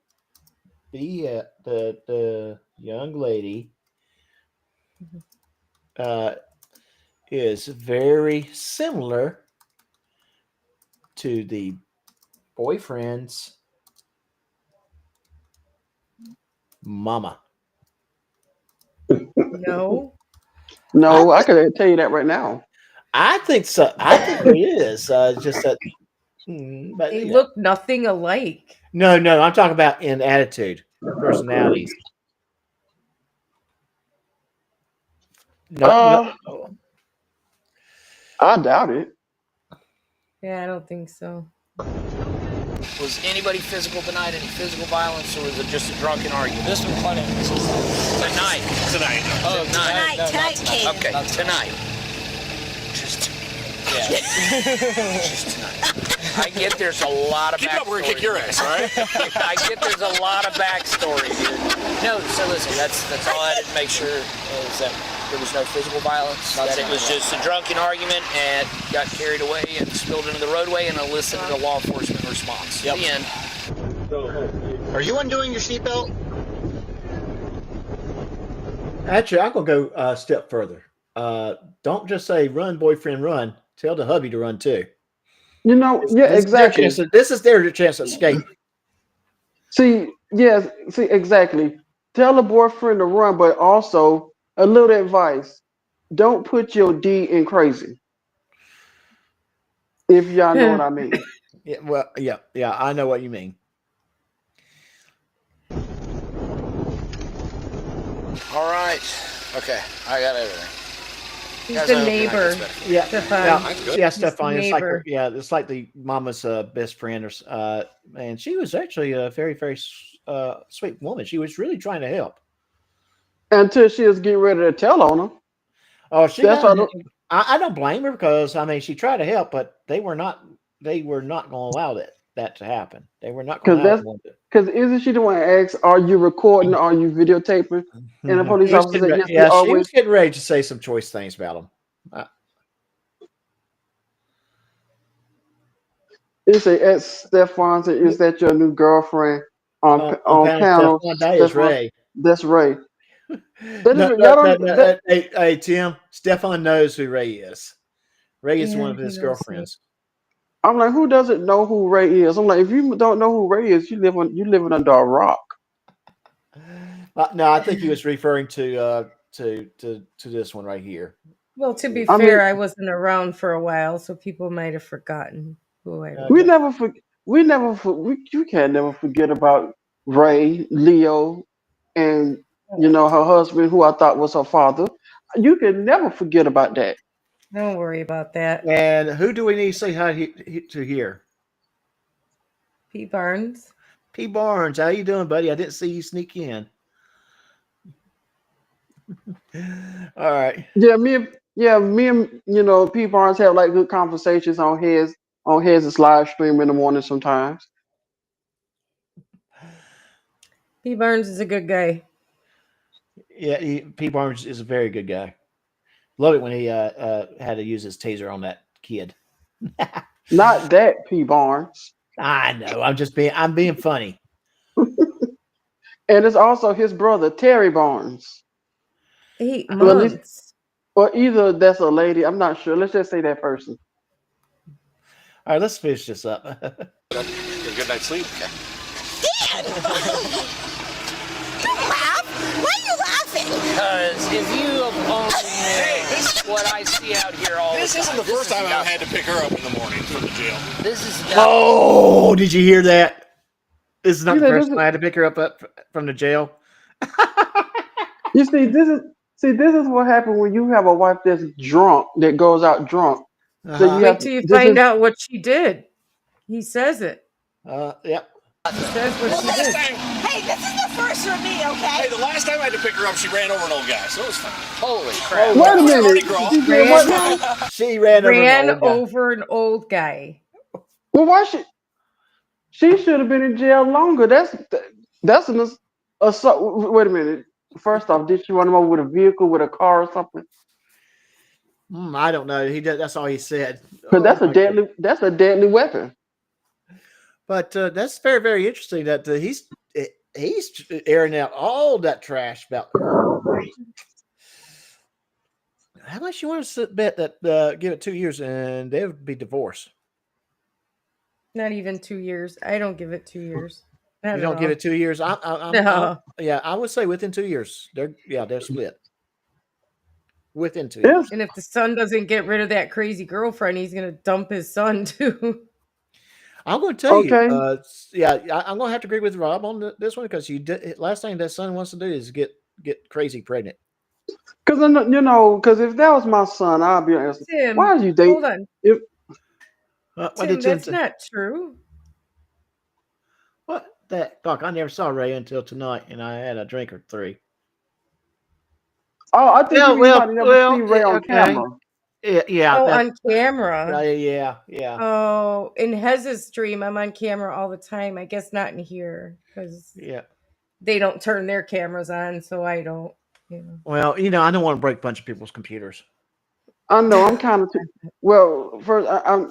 young lady is very similar to the boyfriend's mama? No. No, I can tell you that right now. I think so. I think it is. Just that. But They yeah. look nothing alike. No, I'm talking about in attitude, personalities. No. I doubt it. Yeah, I don't think so. Was anybody physical tonight? Any physical violence, or was it just a drunken argument? This was funny. Tonight. Tonight. Oh, tonight. Tonight, Kate. Okay, tonight. Just tonight. I get there's a lot of Keep backstory. up, we're gonna kick your ass, all right? I get there's a lot of backstory here. No, so listen, that's all I had to make sure is that there was no physical violence, that it was just a drunken argument and got carried away and spilled into the roadway and elicited a law enforcement response. Yep. The end. Are you undoing your seatbelt? Actually, I'm gonna go a step further. Don't just say "run, boyfriend, run." Tell the hubby to run too. You know, yeah, exactly. This is their chance to escape. See, exactly. Tell the boyfriend to run, but also a little advice: don't put your D in crazy. If y'all know what I mean. Yeah, well, yeah, I know what you mean. All right. Okay, I got everything. He's Guys, the I hope your night neighbor. gets better. Yeah, Stefan. Stefan. He's It's the like neighbor. it's like the mama's best friend, and she was actually a very very sweet woman. She was really trying to help Until she was getting ready to tell on him. Oh, she. That's why I don't blame her because I mean she tried to help, but they were not going to allow that to happen. They were not going to allow it. Because isn't she the one that asks, "Are you recording? Are you videotaping?" And the police officer said, "Yes, we always." She was getting ready to say some choice things about him. It's a Stefan said, "Is that your new girlfriend on panel?" Stefan, that is Ray. That's Ray. Hey Tim, Stefan knows who Ray is. Ray is one of his girlfriends. I'm like, who doesn't know who Ray is? I'm like, if you don't know who Ray is, you living under a rock. No, I think he was referring to this one right here. Well, to be fair, I wasn't around for a while, so people might have forgotten who I was. You can never forget about Ray, Leo, and her husband, who I thought was her father. You can never forget about that. Don't worry about that. And who do we need to say hi to here? P. Barnes. P. Barnes, how you doing, buddy? I didn't see you sneak in. All right. Me and P Barnes have like good conversations on his live stream in the morning sometimes. P. Barnes is a good guy. Yeah, P. Barnes is a very good guy. Love it when he had to use his taser on that kid. Not that P Barnes. I know. I'm being funny. And it's also his brother, Terry Barnes. 8 Well, at least, months. or either that's a lady. I'm not sure. Let's just say that person. All right, let's finish this up. Get a good night's sleep. Okay. Dad! Don't laugh. Why are you laughing? Because if you only what I see out here all This the time. isn't the first time I've had to pick her up in the morning from the jail. This is Oh, did you hear that? This is not You the know, first time I had to pick her up from the jail. You see, this is what happens when you have a wife that's drunk, that goes out drunk. So you Wait have till you this find is out what she did. He says it. Yep. He says what she did. Hey, this is the first for me, okay? Hey, the last time I had to pick her up, she ran over an old guy, so it was fine. Holy crap. Wait a Mardi minute. Gras. She did what now? She ran Over an old guy. Well, why she should have been in jail longer. That's an assault. Wait a minute. First off, did she run him over with a vehicle, with a car or something? I don't know. He did. That's all he said. Because Oh, my God. that's a deadly weapon. But that's very, very interesting that he's airing out all that trash about her. How much you want to bet that give it 2 years and they would be divorced? Not even 2 years. I don't give it 2 years. Not You at don't give all. it 2 years. No. Yeah, I would say within 2 years. They're split. Within 2 years. And if the son doesn't get rid of that crazy girlfriend, he's gonna dump his son too. I'm going to tell you. Okay. I'm going to have to agree with Rob on this one because last thing that son wants to do is get crazy pregnant. Because if that was my son, I'd be honest. Tim, Why are you dating? hold on. If Tim, that's not true. What? Doc, I never saw Ray until tonight, and I had a drink or 3. I think you might never see Ray on okay. camera. Yeah. Oh, on camera. Yeah. Oh, in Hez's stream, I'm on camera all the time. I guess not in here because they don't turn their cameras on, so I don't. Well, I don't want to break a bunch of people's computers. I know I'm kind of too. Well, I'm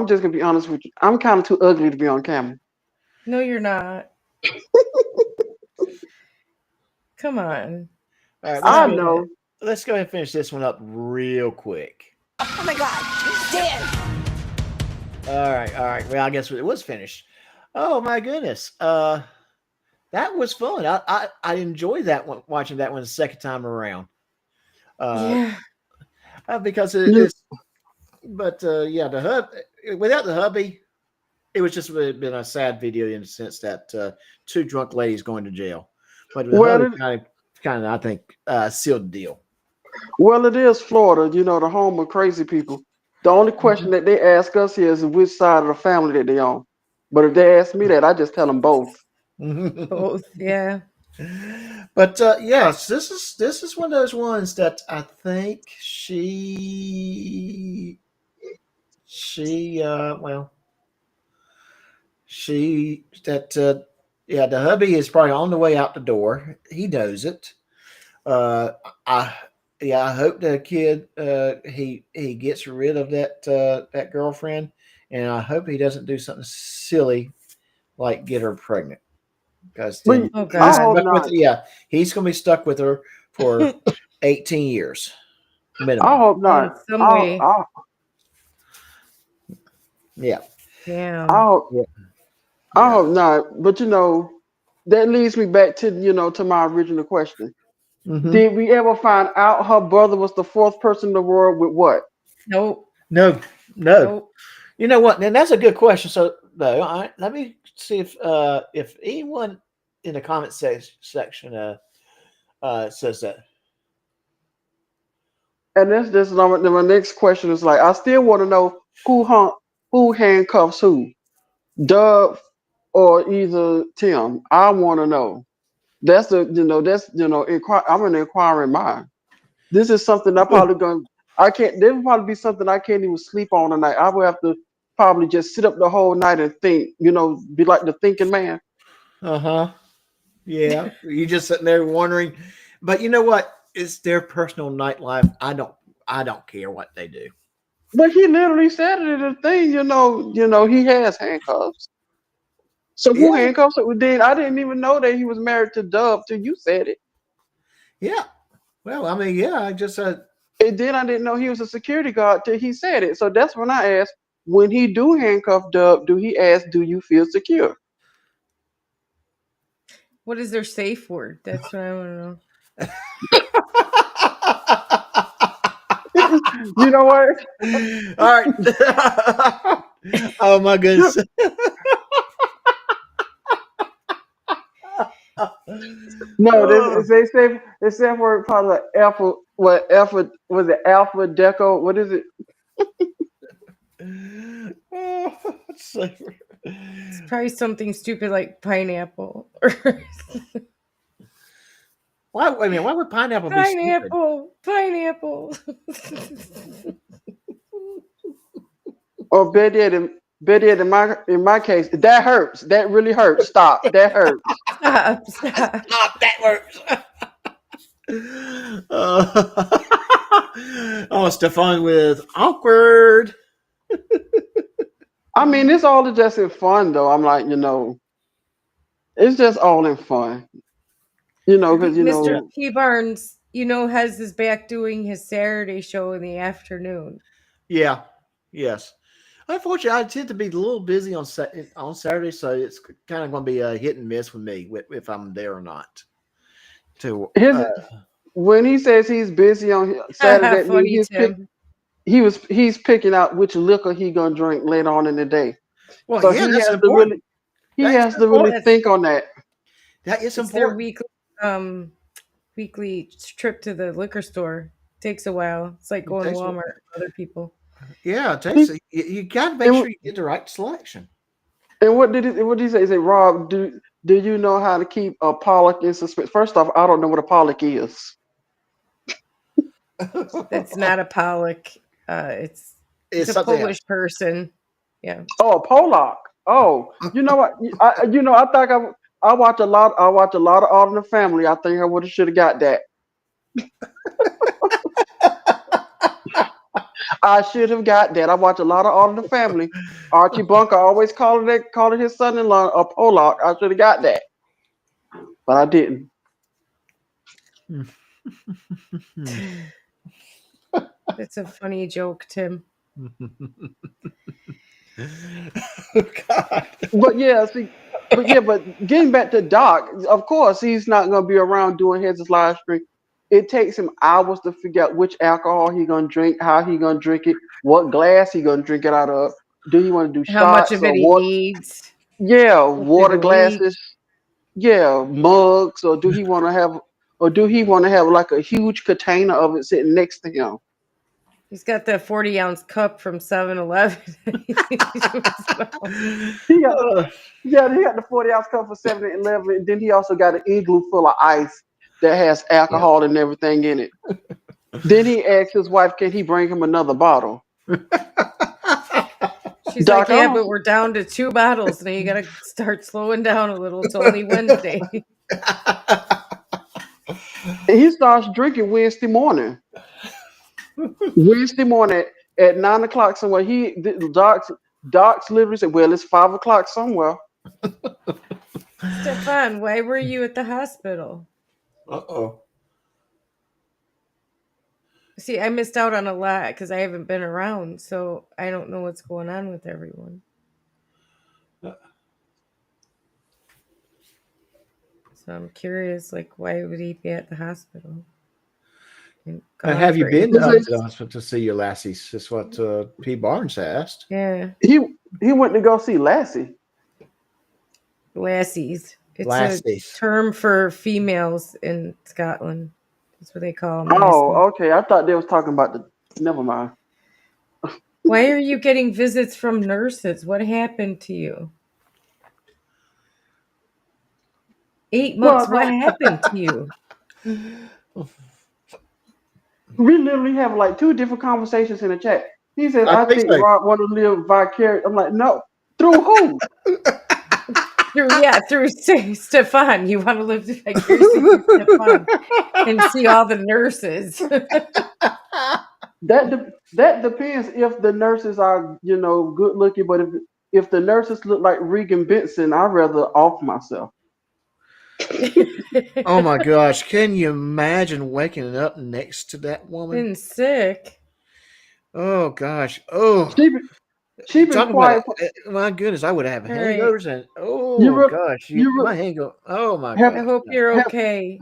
just gonna be honest with you. I'm kind of too ugly to be on camera. No, you're not. Come on. All right, I know. Let's go ahead and finish this one up real quick. Oh my God, Dan! All right. Well, I guess it was finished. Oh my goodness. That was fun. I enjoyed that one, watching that one the second time around. Because it's. But the hub without the hubby, it was just been a sad video in the sense that 2 drunk ladies going to jail. But the hubby kind of I think sealed the deal. Well, it is Florida, the home of crazy people. The only question that they ask us here is which side of the family that they on. But if they ask me that, I just tell them both. Both, yeah. But yes, this is one of those ones that I think the hubby is probably on the way out the door. He knows it. I hope the kid he gets rid of that girlfriend, and I hope he doesn't do something silly like get her pregnant. Because then he's going to be stuck with her for 18 years minimum. I hope not. Yeah. I hope not. But that leads me back to to my original question. Mm-hmm. Did we ever find out her brother was the 4th person in the world with what? Nope. No. You know what? And that's a good question. So let me see if anyone in the comment section says that. And this my next question is like, I still want to know who handcuffs who, Dub or either Tim. I want to know. I'm an inquiring mind. This is something I probably going. I can't. This will probably be something I can't even sleep on tonight. I will have to probably just sit up the whole night and think. Be like the thinking man. Uh-huh. Yeah. You just sitting there wondering. But you know what? It's their personal nightlife. I don't care what they do. But he literally said it in the thing. He has handcuffs. So who Yeah. handcuffs it? Then I didn't even know that he was married to Dub till you said it. Yeah. Well, I mean, yeah, I just And then I didn't know he was a security guard till he said it. So that's when I asked, when he do handcuff Dub, do he ask, do you feel secure? What is their safe word? That's what I want to know. You know what? all right. Oh my goodness. No, Oh. they say word probably like alpha was it alpha deco? What is it? It's probably something stupid like pineapple. Why would pineapple be stupid? Pineapple. Or better yet, in my case, that hurts. That really hurts. Stop. That hurts. Stop. Stop, that works. Oh, Stefan with awkward. I mean, it's all just in fun though. I'm like, it's just all in fun. I Because think Mr. P. Barnes, has his back doing his Saturday show in the afternoon. Yeah. Yes. Unfortunately, I tend to be a little busy on Saturday, so it's kind of going to be a hit and miss with me if I'm there or not. To when he says he's busy on Saturday, that means Funny, Tim. he's picking out which liquor he gonna drink later on in the day. well, So yeah, that's important. he That is has to really important. think on that. That is It's their important. weekly trip to the liquor store. Takes a while. It's like It going to takes, Walmart with other people. yeah, it takes. You got to make And, sure you get the right selection. and what did he say? He said, Rob, do you know how to keep a Pollock in suspense? First off, I don't know what a Pollock is. That's not a Pollock. It's It's a something Polish else. person. Yeah. Oh, a Pollock. Oh, you know what? I think I watch a lot. I watch a lot of All in the Family. I think I would have should have got that. I should have got that. I watch a lot of All in the Family. Archie Bunker always calling his son-in-law a Pollock. I should have got that, but I didn't. That's a funny joke, Tim. God. But getting back to Doc, of course he's not gonna be around doing his live stream. It takes him hours to figure out which alcohol he gonna drink, how he gonna drink it, what glass he gonna drink it out of. Do he want to do How much shots of or it he what? needs Yeah, through water the week. glasses. Yeah, mugs, or do he want to have like a huge container of it sitting next to him? He's got that 40-ounce cup from 7-Eleven. He got the 40-ounce cup for 7-Eleven, and then he also got an igloo full of ice that has Yeah. alcohol and everything in it. Then he asked his wife, can he bring him another bottle? She's Doc, like, yeah, but we're down to 2 bottles. Now you got to start slowing down a little. It's only Wednesday. and he starts drinking Wednesday morning. Wednesday morning at 9 o'clock somewhere. Doc's literally said, well, it's 5 o'clock somewhere. Stefan, why were you at the hospital? Uh-oh. See, I missed out on a lot because I haven't been around, so I don't know what's going on with everyone. So I'm curious, like, why would he be at the hospital? Have you For 8 been up months? to the hospital to see your lassies? That's what P. Barnes asked. Yeah. He went to go see Lassie. Lassies. It's Lassies. a term for females in Scotland. That's what they call them. Oh, okay. I thought they was talking about the. Never mind. Why are you getting visits from nurses? What happened to you? 8 months. Well, What no, happened to you? we literally have like two different conversations in the chat. He says, I "I think think so. Rod want to live vicarious." I'm like, no. Through who? Through Stefan. You want to live vicariously through Stefan and see all the nurses. That depends if the nurses are, good looking. But if the nurses look like Regan Benson, I'd rather off myself. Oh my gosh! Can you imagine waking up next to that woman? Been sick. Oh gosh! Oh, She been, she been talk about quiet. my goodness! I would have All right. hangovers and You oh re, gosh, you my re, hangover. Oh my have I gosh! hope No. you're have okay.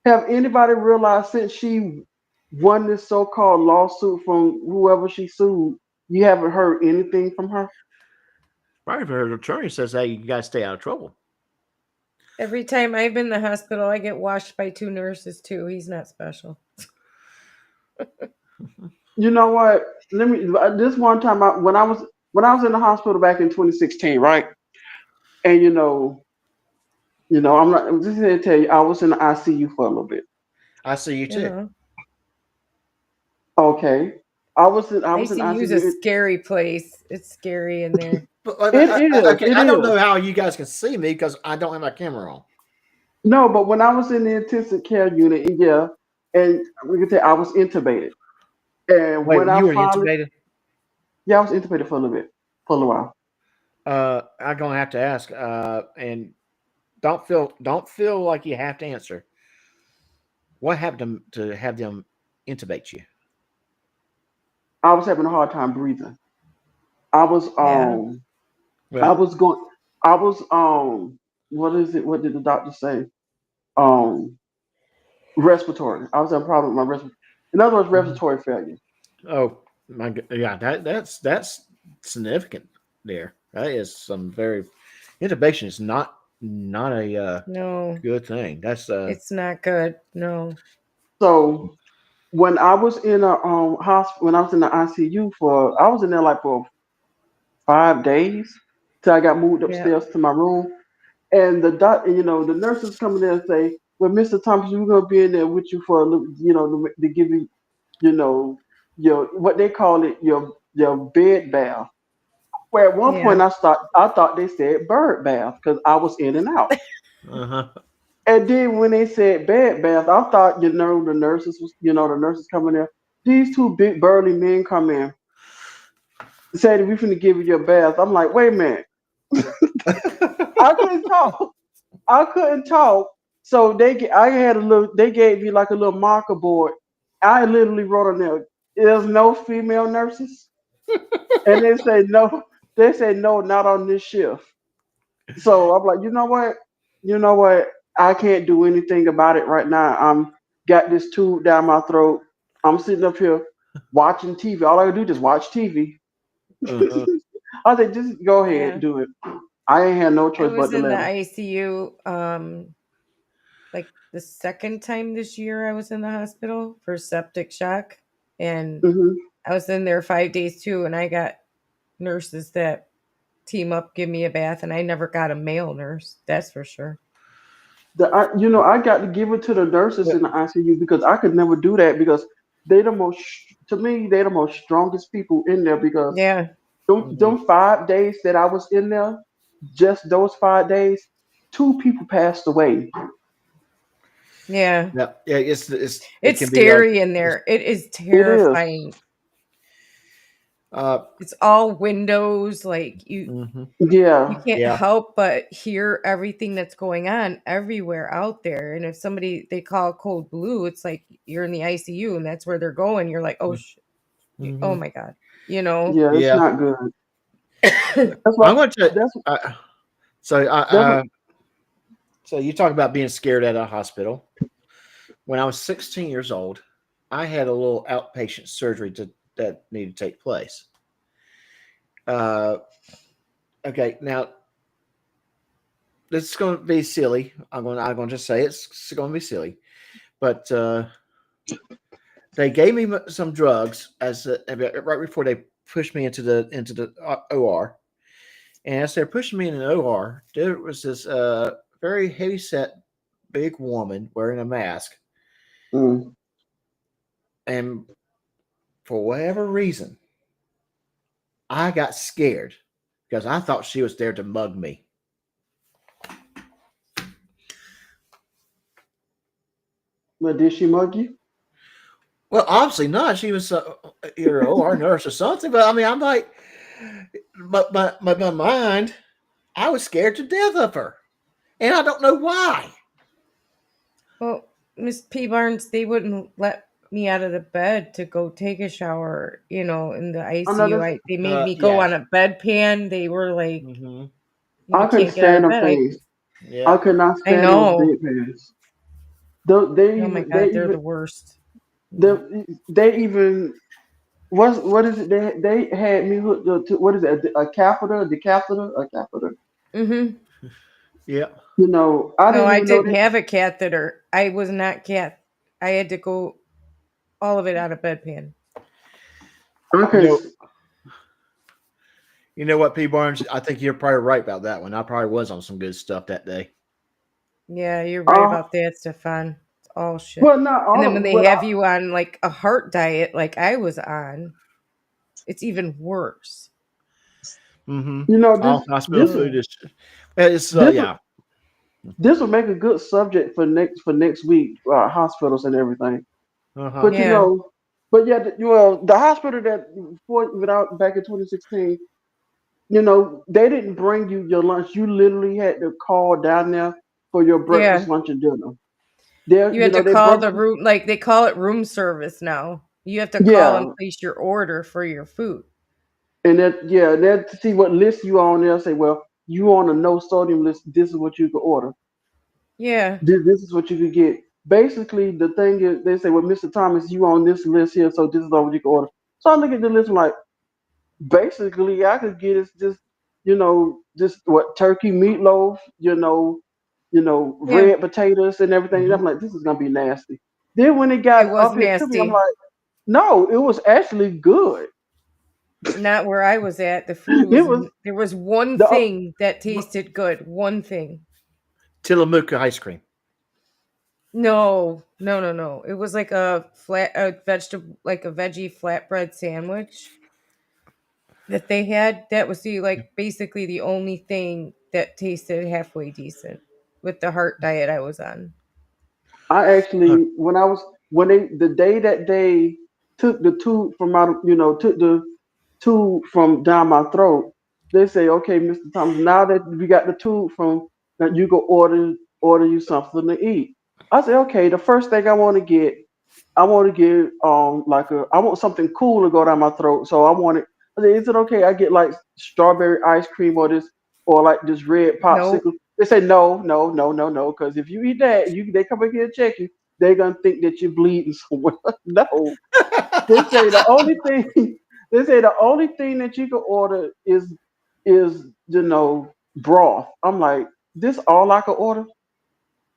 have anybody realized since she won this so-called lawsuit from whoever she sued, you haven't heard anything from her? Right, her attorney says, "Hey, you got to stay out of trouble." Every time I've been in the hospital, I get washed by 2 nurses too. He's not special. You know what? Let me. This one time, when I was in the hospital back in 2016, right? And I'm just gonna tell you, I was in the ICU for a little bit. I see you too. Uh-huh. Okay, I was in ICU is a ICU. scary place. It's scary in there. But It is. okay, It I don't is. know how you guys can see me because I don't have my camera on. No, but when I was in the intensive care unit, yeah, and we can tell I was intubated. And Wait, when I you were finally, intubated? yeah, I was intubated for a little bit, for a little while. I'm gonna have to ask. And don't feel like you have to answer. What happened to have them intubate you? I was having a hard time breathing. I was Yeah. I Well, was going I was what is it? What did the doctor say? Um Respiratory. I was having a problem with my respiratory. In other words, mhm. respiratory failure. Oh yeah, that's significant. There, that is some very intubation is not a No, good thing. That's it's not good. No. So when I was in a hospital, when I was in the ICU I was in there like for 5 days till I got moved Yeah. upstairs to my room. And the nurses come in there and say, "Well, Mr. Thompson, we're gonna be in there with you for a little, to give you, you know, your what they call it, your bed bath." Where at one Yeah. point I thought they said bird bath because I was in and out. uh-huh. And then when they said bed bath, I thought, the nurses coming there. These two big burly men come in, say that we finna give you your bath. I'm like, wait a minute. I couldn't talk. I couldn't talk. So they gave me like a little marker board. I literally wrote on there, there's no female nurses. And they say no, not on this shift. So I'm like, you know what? You know what? I can't do anything about it right now. I'm got this tube down my throat. I'm sitting up here watching TV. All I can do is just watch TV. Uh-huh. I said, just go ahead, Yeah. do it. I ain't had no I choice but was to in the let them. ICU like the second time this year I was in the hospital for septic shock, and Hmm. I was in there 5 days too, and I got nurses that team up give me a bath, and I never got a male nurse. That's for sure. I got to give it to the nurses in the ICU because I could never do that because to me, they're the most strongest people in there because Yeah. Mhm. them 5 days that I was in there, just those 5 days, two people passed away. Yeah. Yeah, yeah. It It's can be like scary in it's, there. It is It is. terrifying. uh, It's all windows, like mhm. you Yeah. can't Yeah. help but hear everything that's going on everywhere out there. And if somebody they call code blue, it's like you're in the ICU and that's where they're going. You're like, oh, oh Mm-hmm. my god, you know. Yeah, it's Yeah, not good. That's what I'm going to. that's So, that's what, so you talk about being scared at a hospital. When I was 16 years old, I had a little outpatient surgery that needed to take place. Uh, okay, now this is going to be silly. I'm going to just say it's going to be silly, but They gave me some drugs right before they pushed me into the OR. And as they're pushing me in the OR, there was this very heavy set big woman wearing a mask. Mm. And for whatever reason, I got scared because I thought she was there to mug me. But did she mug you? Well, obviously not. She was either an OR nurse or something. But I mean, I'm like, but my mind, I was scared to death of her, and I don't know why. Well, Miss P. Barnes, they wouldn't let me out of the bed to go take a shower, in the I know ICU. that's. They made me go Yeah. on a bedpan. They were like, Mm-hmm. I you couldn't can't get out stand of them bed. things. I Yeah. could not I stand those know. bedpans. They Oh my even they God, they're even the worst. they even what is it? They had me hooked up to what is it? A catheter, a catheter. Mm-hmm. Yeah. I No, didn't I even know didn't that. have a catheter. I was not I had to go all of it out of bedpan. I You could. know, you know what, P. Barnes? I think you're probably right about that one. I probably was on some good stuff that day. Yeah, you're right Uh, about that, Stefan. It's all shit. well, not And all then when of. they have you on like a heart diet, like I was on, it's even worse. Mm-hmm. This All hospital this food Ugh. is. It's this would yeah. this would make a good subject for next week. Hospitals and everything. Uh huh. But Yeah. yeah, the hospital that without back in 2016, they didn't bring you your lunch. You literally had to call down there for your breakfast, Yeah. lunch, and dinner. There, You had to they call brought the room, like they call it room service now. You have to call and yeah, place your order for your food. and that to see what list you on there. Say, well, you on a no sodium list. This is what you can order. Yeah. This is what you could get. Basically, the thing is, they say, well, Mr. Thomas, you on this list here, so this is all what you can order. So I look at the list, I'm like, basically, I could get is just what turkey meatloaf, Yeah. red potatoes and everything. And Mm-hmm. I'm like, this is gonna be nasty. Then when it It got was up here to me, I'm nasty. like, no, it was actually good. Not where I was at. The food It was was there was one the thing that tasted good. One thing. Tillamook ice cream. No, no, no, no. It was like a vegetable, like a veggie flatbread sandwich that they had. That was basically the only thing that tasted halfway decent with the heart diet I was on. I Huh. actually when they the day that they took the tube from out of took the tube from down my throat, they say, okay, Mr. Thomas, now that we got the tube from that you can order you something to eat. I say, okay, the first thing I want to get I want something cool to go down my throat. So I want it. I say, is it okay? I get like strawberry ice cream or like this red Nope. popsicle. They say no, no, no, no, no, because if you eat that, they come back here and check you. They're gonna think that you're bleeding somewhere. No, they say the only thing they say the only thing that you can order is broth. I'm like, this all I could order.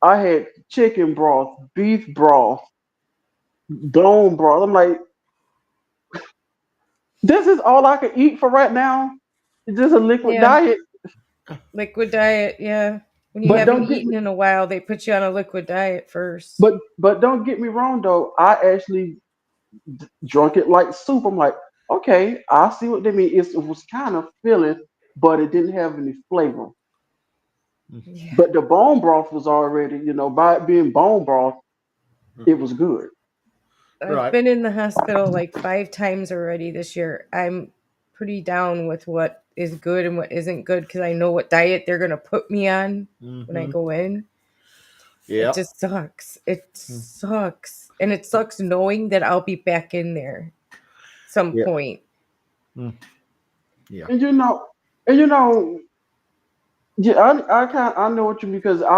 I had chicken broth, beef broth, bone broth. I'm like, this is all I can eat for right now. It's just a liquid Yeah. diet. Liquid diet. Yeah. When you But haven't don't get eaten me in a while, they put you on a liquid diet first. but don't get me wrong though. I actually drunk it like soup. I'm like, okay, I see what they mean. It was kind of filling, but it didn't have any flavor. Yeah. But the bone broth was already, by it being bone broth, it was good. I've Right. been in the hospital like 5 times already this year. I'm pretty down with what is good and what isn't good because I know what diet they're going to put me on when I Mm-hmm. go in. It Yep. just sucks. It sucks. And it sucks knowing that I'll be back in there some Yep. point. Mm. Yeah. And and yeah, I know what you mean because I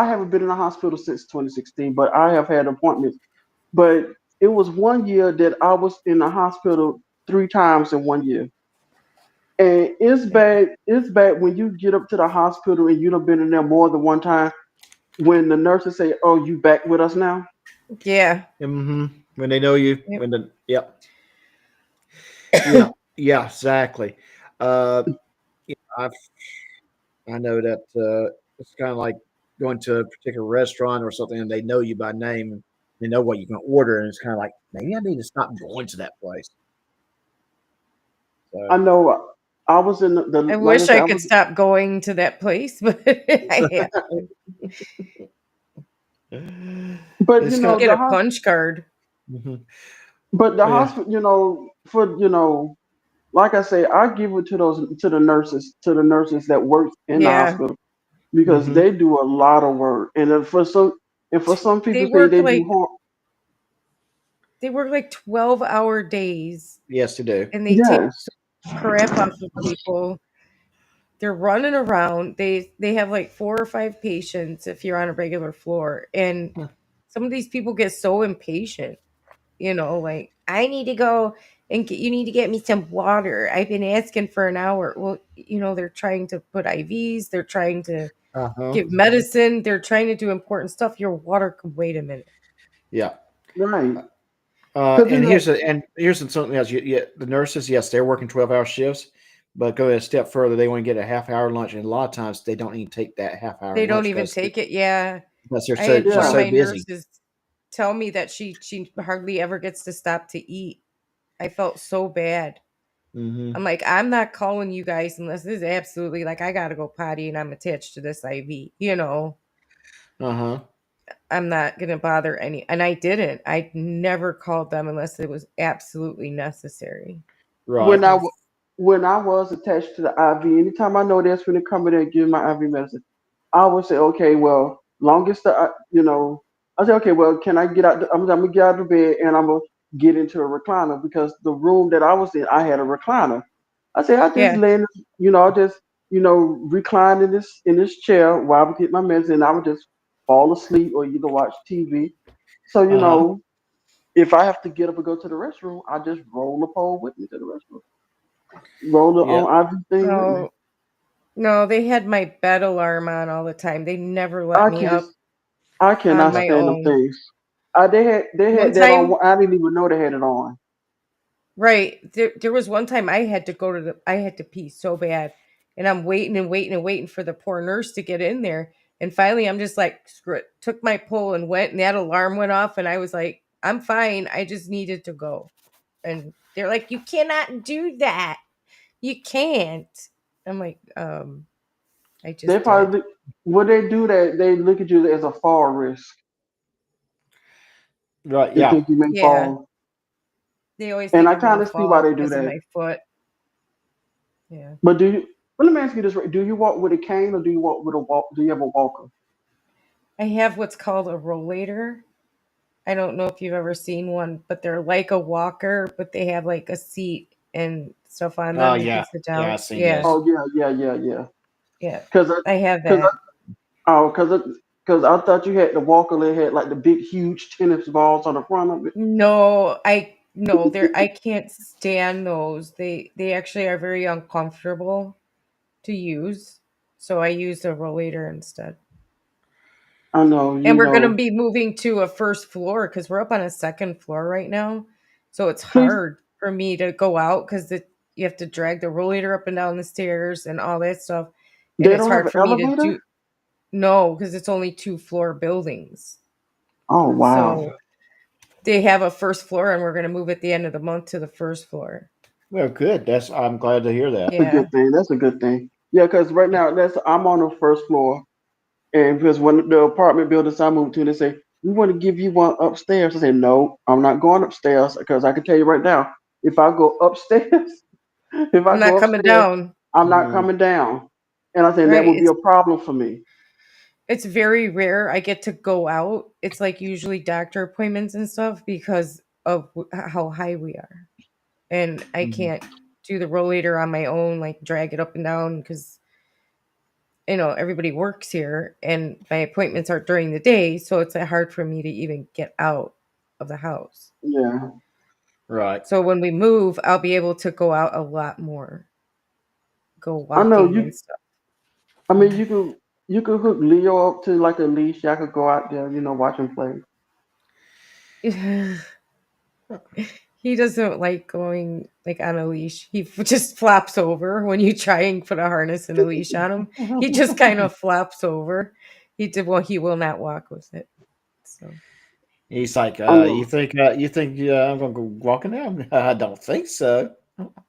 haven't been in the hospital since 2016, but I have had appointments. But it was one year that I was in the hospital 3 times in one year. And it's bad. It's bad when you get up to the hospital and you've been in there more than one time. when the nurses say, "Oh, you back with us now?" Yeah. Mm-hmm. When they know you, Yep. when the yep, yeah, yeah, exactly. Uh, I've I know that it's kind of like going to a particular restaurant or something, and they know you by name, and they know what you can order, and it's kind of like maybe I need to stop going to that place. So, I know. I was in the I like I wish said, I I could was. stop going to that place, but I have. But it's You kind get the a punch card. of, but the yeah. hospital, for like I say, I give it to the nurses that work in the Yeah. hospital because Mm-hmm. they do a lot of work, and for some They people say work they do like hard. 12-hour days, Yes, they do. and they take Yes, so much crap off of people. They're running around. They have like 4 or 5 patients if you're on a regular floor, and some of these people get so impatient. Like, I need to go and you need to get me some water. I've been asking for an hour. Well, they're trying to put IVs, they're trying to Uh huh. give medicine, they're trying to do important stuff. Your water could wait a minute. Yeah. right. Because And here's something else. The nurses, yes, they're working 12-hour shifts, but go a step further. They want to get a half-hour lunch, and a lot of times they don't even take that half-hour They don't lunch even take it. Yeah. because they're I so had she's one of yeah, so my busy. nurses tell me that she hardly ever gets to stop to eat. I felt so bad. Mm-hmm. I'm like, I'm not calling you guys unless this is absolutely like I gotta go potty and I'm attached to this IV. Uh huh. I'm not gonna bother any, and I didn't. I never called them unless it was absolutely necessary. Right. when I Because wa- when I was attached to the IV, anytime I know that's when they come in and give my IV medicine, I would say, okay, well, longest I say, okay, well, can I get out? I'm gonna get out of bed and I'm gonna get into a recliner because the room that I was in, I had a recliner. I say, I just yeah, lay in, I just recline in this chair while I would get my medicine. And I would just fall asleep or either watch TV. So Uh huh. if I have to get up and go to the restroom, I just roll the pole with me to the restroom. Roll the Yeah. IV thing with me. no, no, they had my bed alarm on all the time. They never let I me can't. up I on cannot my stand them own. things. They had One that on. time, I didn't even know they had it on. right, there was one time I had to pee so bad, and I'm waiting and waiting and waiting for the poor nurse to get in there, and finally I'm just like, screw it, took my pull and went, and that alarm went off, and I was like, I'm fine, I just needed to go. And they're like, you cannot do that. You can't. I'm like, I They just did. probably when they do that, they look at you as a fall risk. Right. They Yeah. think you may Yeah. fall, They always and think I I'm gonna kind of see why fall they do because of that. my foot. Yeah. But do you? Well, let me ask you this: right? Do you walk with a cane or do you walk with a walk? Do you have a walker? I have what's called a rollator. I don't know if you've ever seen one, but they're like a walker, but they have like a seat and stuff on Oh them. You can yeah. sit Yeah. down. I've seen Yeah. those. Oh yeah. Yeah. Because I have because that. because I thought you had the walker that had like the big huge tennis balls on the front of it. No, I can't stand those. They actually are very uncomfortable to use. So I used a rollator instead. I know, And we're going to be moving to a first floor because we're up on a second floor right now. So it's Please, hard for me to go out because you have to drag the rollator up and down the stairs and all that stuff. And they it's don't have hard an for me to elevator? do. No, because it's only 2-floor buildings. Oh wow. So they have a first floor and we're going to move at the end of the month to the first floor. Well, good. I'm glad to hear that. That's a Yeah. good thing. That's a good thing. Yeah, because right now I'm on the first floor, and because when the apartment buildings I moved to, they say we want to give you one upstairs. I say no, I'm not going upstairs because I can tell you right now, if I go upstairs, if I I'm not go coming upstairs, down. I'm not Mm, coming down. And I say that Right. would be a problem for me. It's very rare I get to go out. It's like usually doctor appointments and stuff because of how high we are. And I mhm. can't do the rollator on my own, like drag it up and down because everybody works here and my appointments are during the day, so it's hard for me to even get out of the house. Yeah, Right. So when we move, I'll be able to go out a lot more, go I know walking you. and stuff. I mean, you can. You could hook Leo up to like a leash. I could go out there, watch him play. He doesn't like going like on a leash. He just flops over when you try and put a harness and a leash on him. He just kind of flops over. He will not walk with it. So He's like, Oh, you think I'm gonna go walking now? I don't think so.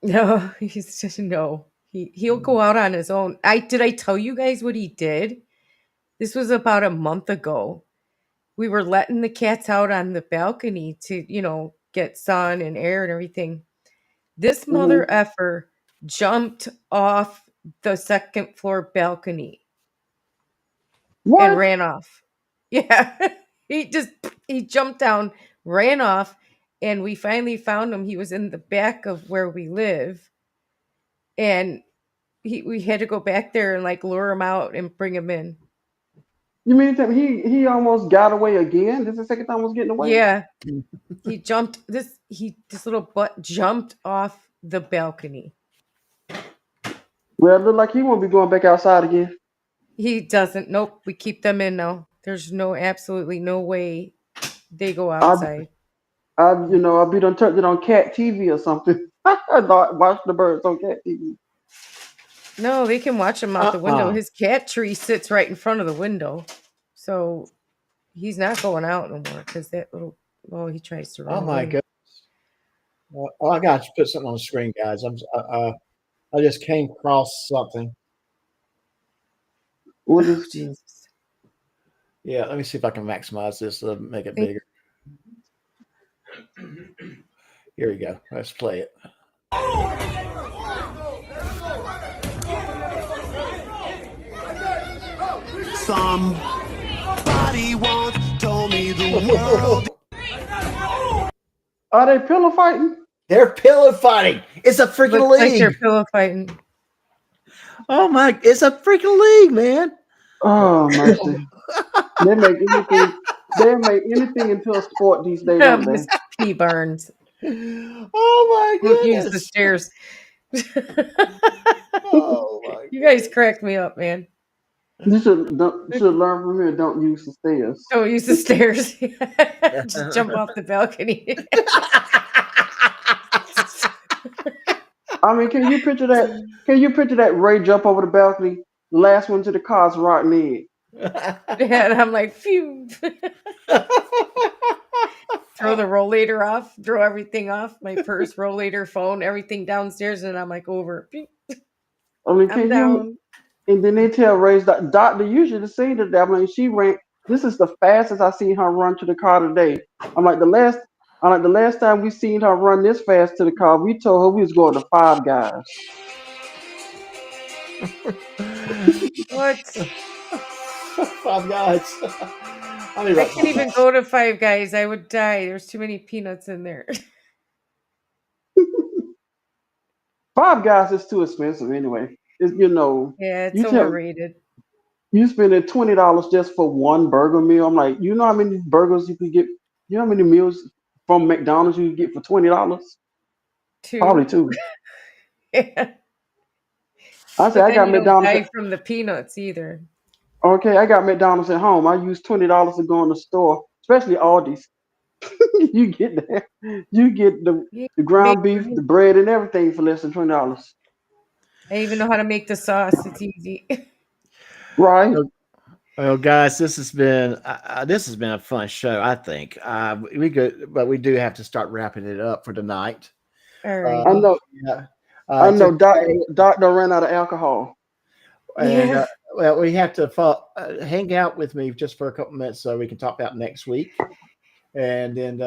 no, he's just no. He'll go out on his own. I tell you guys what he did? This was about a month ago. We were letting the cats out on the balcony to, get sun and air and everything. This mother mhm. effer jumped off the second floor balcony and What? ran off. Yeah. he jumped down, ran off, and we finally found him. He was in the back of where we live. And we had to go back there and like lure him out and bring him in. You mean to tell me he almost got away again? This is the second time he was getting away? Yeah. This little butt jumped off the balcony. Well, it look like he won't be going back outside again. He doesn't. Nope. We keep them in now. There's absolutely no way they go I, outside. I'll be done turned it on Cat TV or something. I thought watch the birds on Cat TV. No, they can watch him out the window. His cat tree sits right in front of the window. So he's not going out no more because he tries to run Oh my away. goodness! I got to put something on the screen, guys. I just came across something. What Oh, is Jesus. Yeah, let me see if I can maximize this to make it bigger. Here we go. Let's play it. Somebody once told me the world. Are they pillow fighting? They're pillow fighting. It's a freaking Looks like league. they're pillow fighting. Oh my! It's a freaking league, man. Oh mercy! They make anything. They make anything into a sport these days, don't they? Miss P. Burns. Oh my Don't use the goodness! stairs. Oh my! You guys cracked me up, man. You should learn from here. Don't use the stairs. Don't use the stairs. Just jump off the balcony. I mean, can you picture that? Can you picture that Ray jump over the balcony? The last one to the car's rotten egg. And I'm like, phew. Throw the rollator off, throw everything off, my purse, rollator, phone, everything downstairs, and I'm like over. I mean, I'm can you? down. And then they tell Ray's doctor usually seen the devil. And she ran. This is the fastest I seen her run to the car today. I'm like the last time we seen her run this fast to the car, we told her we was going to Five Guys. What? Five Guys. I can't even go to Five Guys. I would die. There's too many peanuts in there. Five Guys is too expensive anyway. It's Yeah, it's you tell overrated. you spending $20 just for one burger meal. I'm like, you know how many burgers you can get? You know how many meals from McDonald's you can get for $20? Probably 2. two. Yeah. I said But I then got you don't McDonald's. die from the peanuts either. Okay, I got McDonald's at home. I use $20 to go in the store, especially Aldi's. You get that. You get the Yeah, ground beef, the bread, and everything for less than $20. I even know how to make the sauce. It's easy. Right? Well, guys, this has been a fun show. I think but we do have to start wrapping it up for tonight. All right. I know. Yeah. I know. Just- Doc done ran out of alcohol. And Yeah. well, we have to hang out with me just for a couple minutes so we can talk about next week. And then,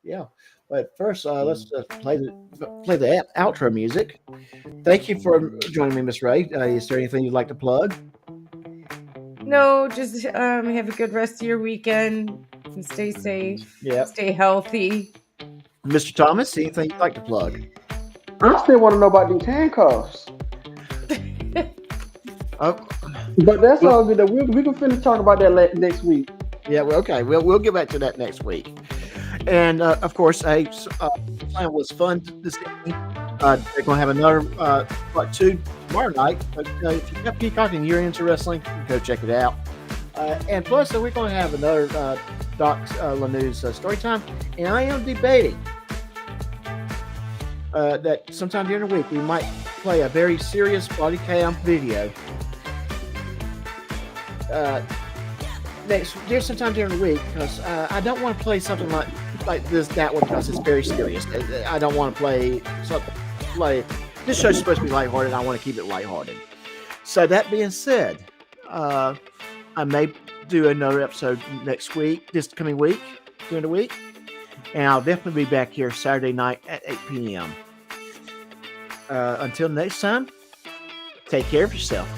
yeah. But first, let's play the outro music. Thank you for joining me, Miss Ray. Is there anything you'd like to plug? No, just have a good rest of your weekend and stay safe. Yeah. Stay healthy. Mr. Thomas, anything you'd like to plug? I still want to know about these handcuffs. But that's all good. We can finish talking about that next week. Yeah, well, okay. We'll get back to that next week. And of course, it was fun this evening. They're going to have another part 2 tomorrow night. But if you got Peacock and you're into wrestling, go check it out. And plus, we're going to have another Doc Lanew's story time. And I am debating that sometime during the week we might play a very serious body cam video. There's sometime during the week because I don't want to play something like that one because it's very serious. I don't want to play something like this. Show's supposed to be lighthearted. I want to keep it lighthearted. So that being said, I may do another episode next week, this coming week, during the week, and I'll definitely be back here Saturday night at 8 p.m. Until next time, take care of yourself.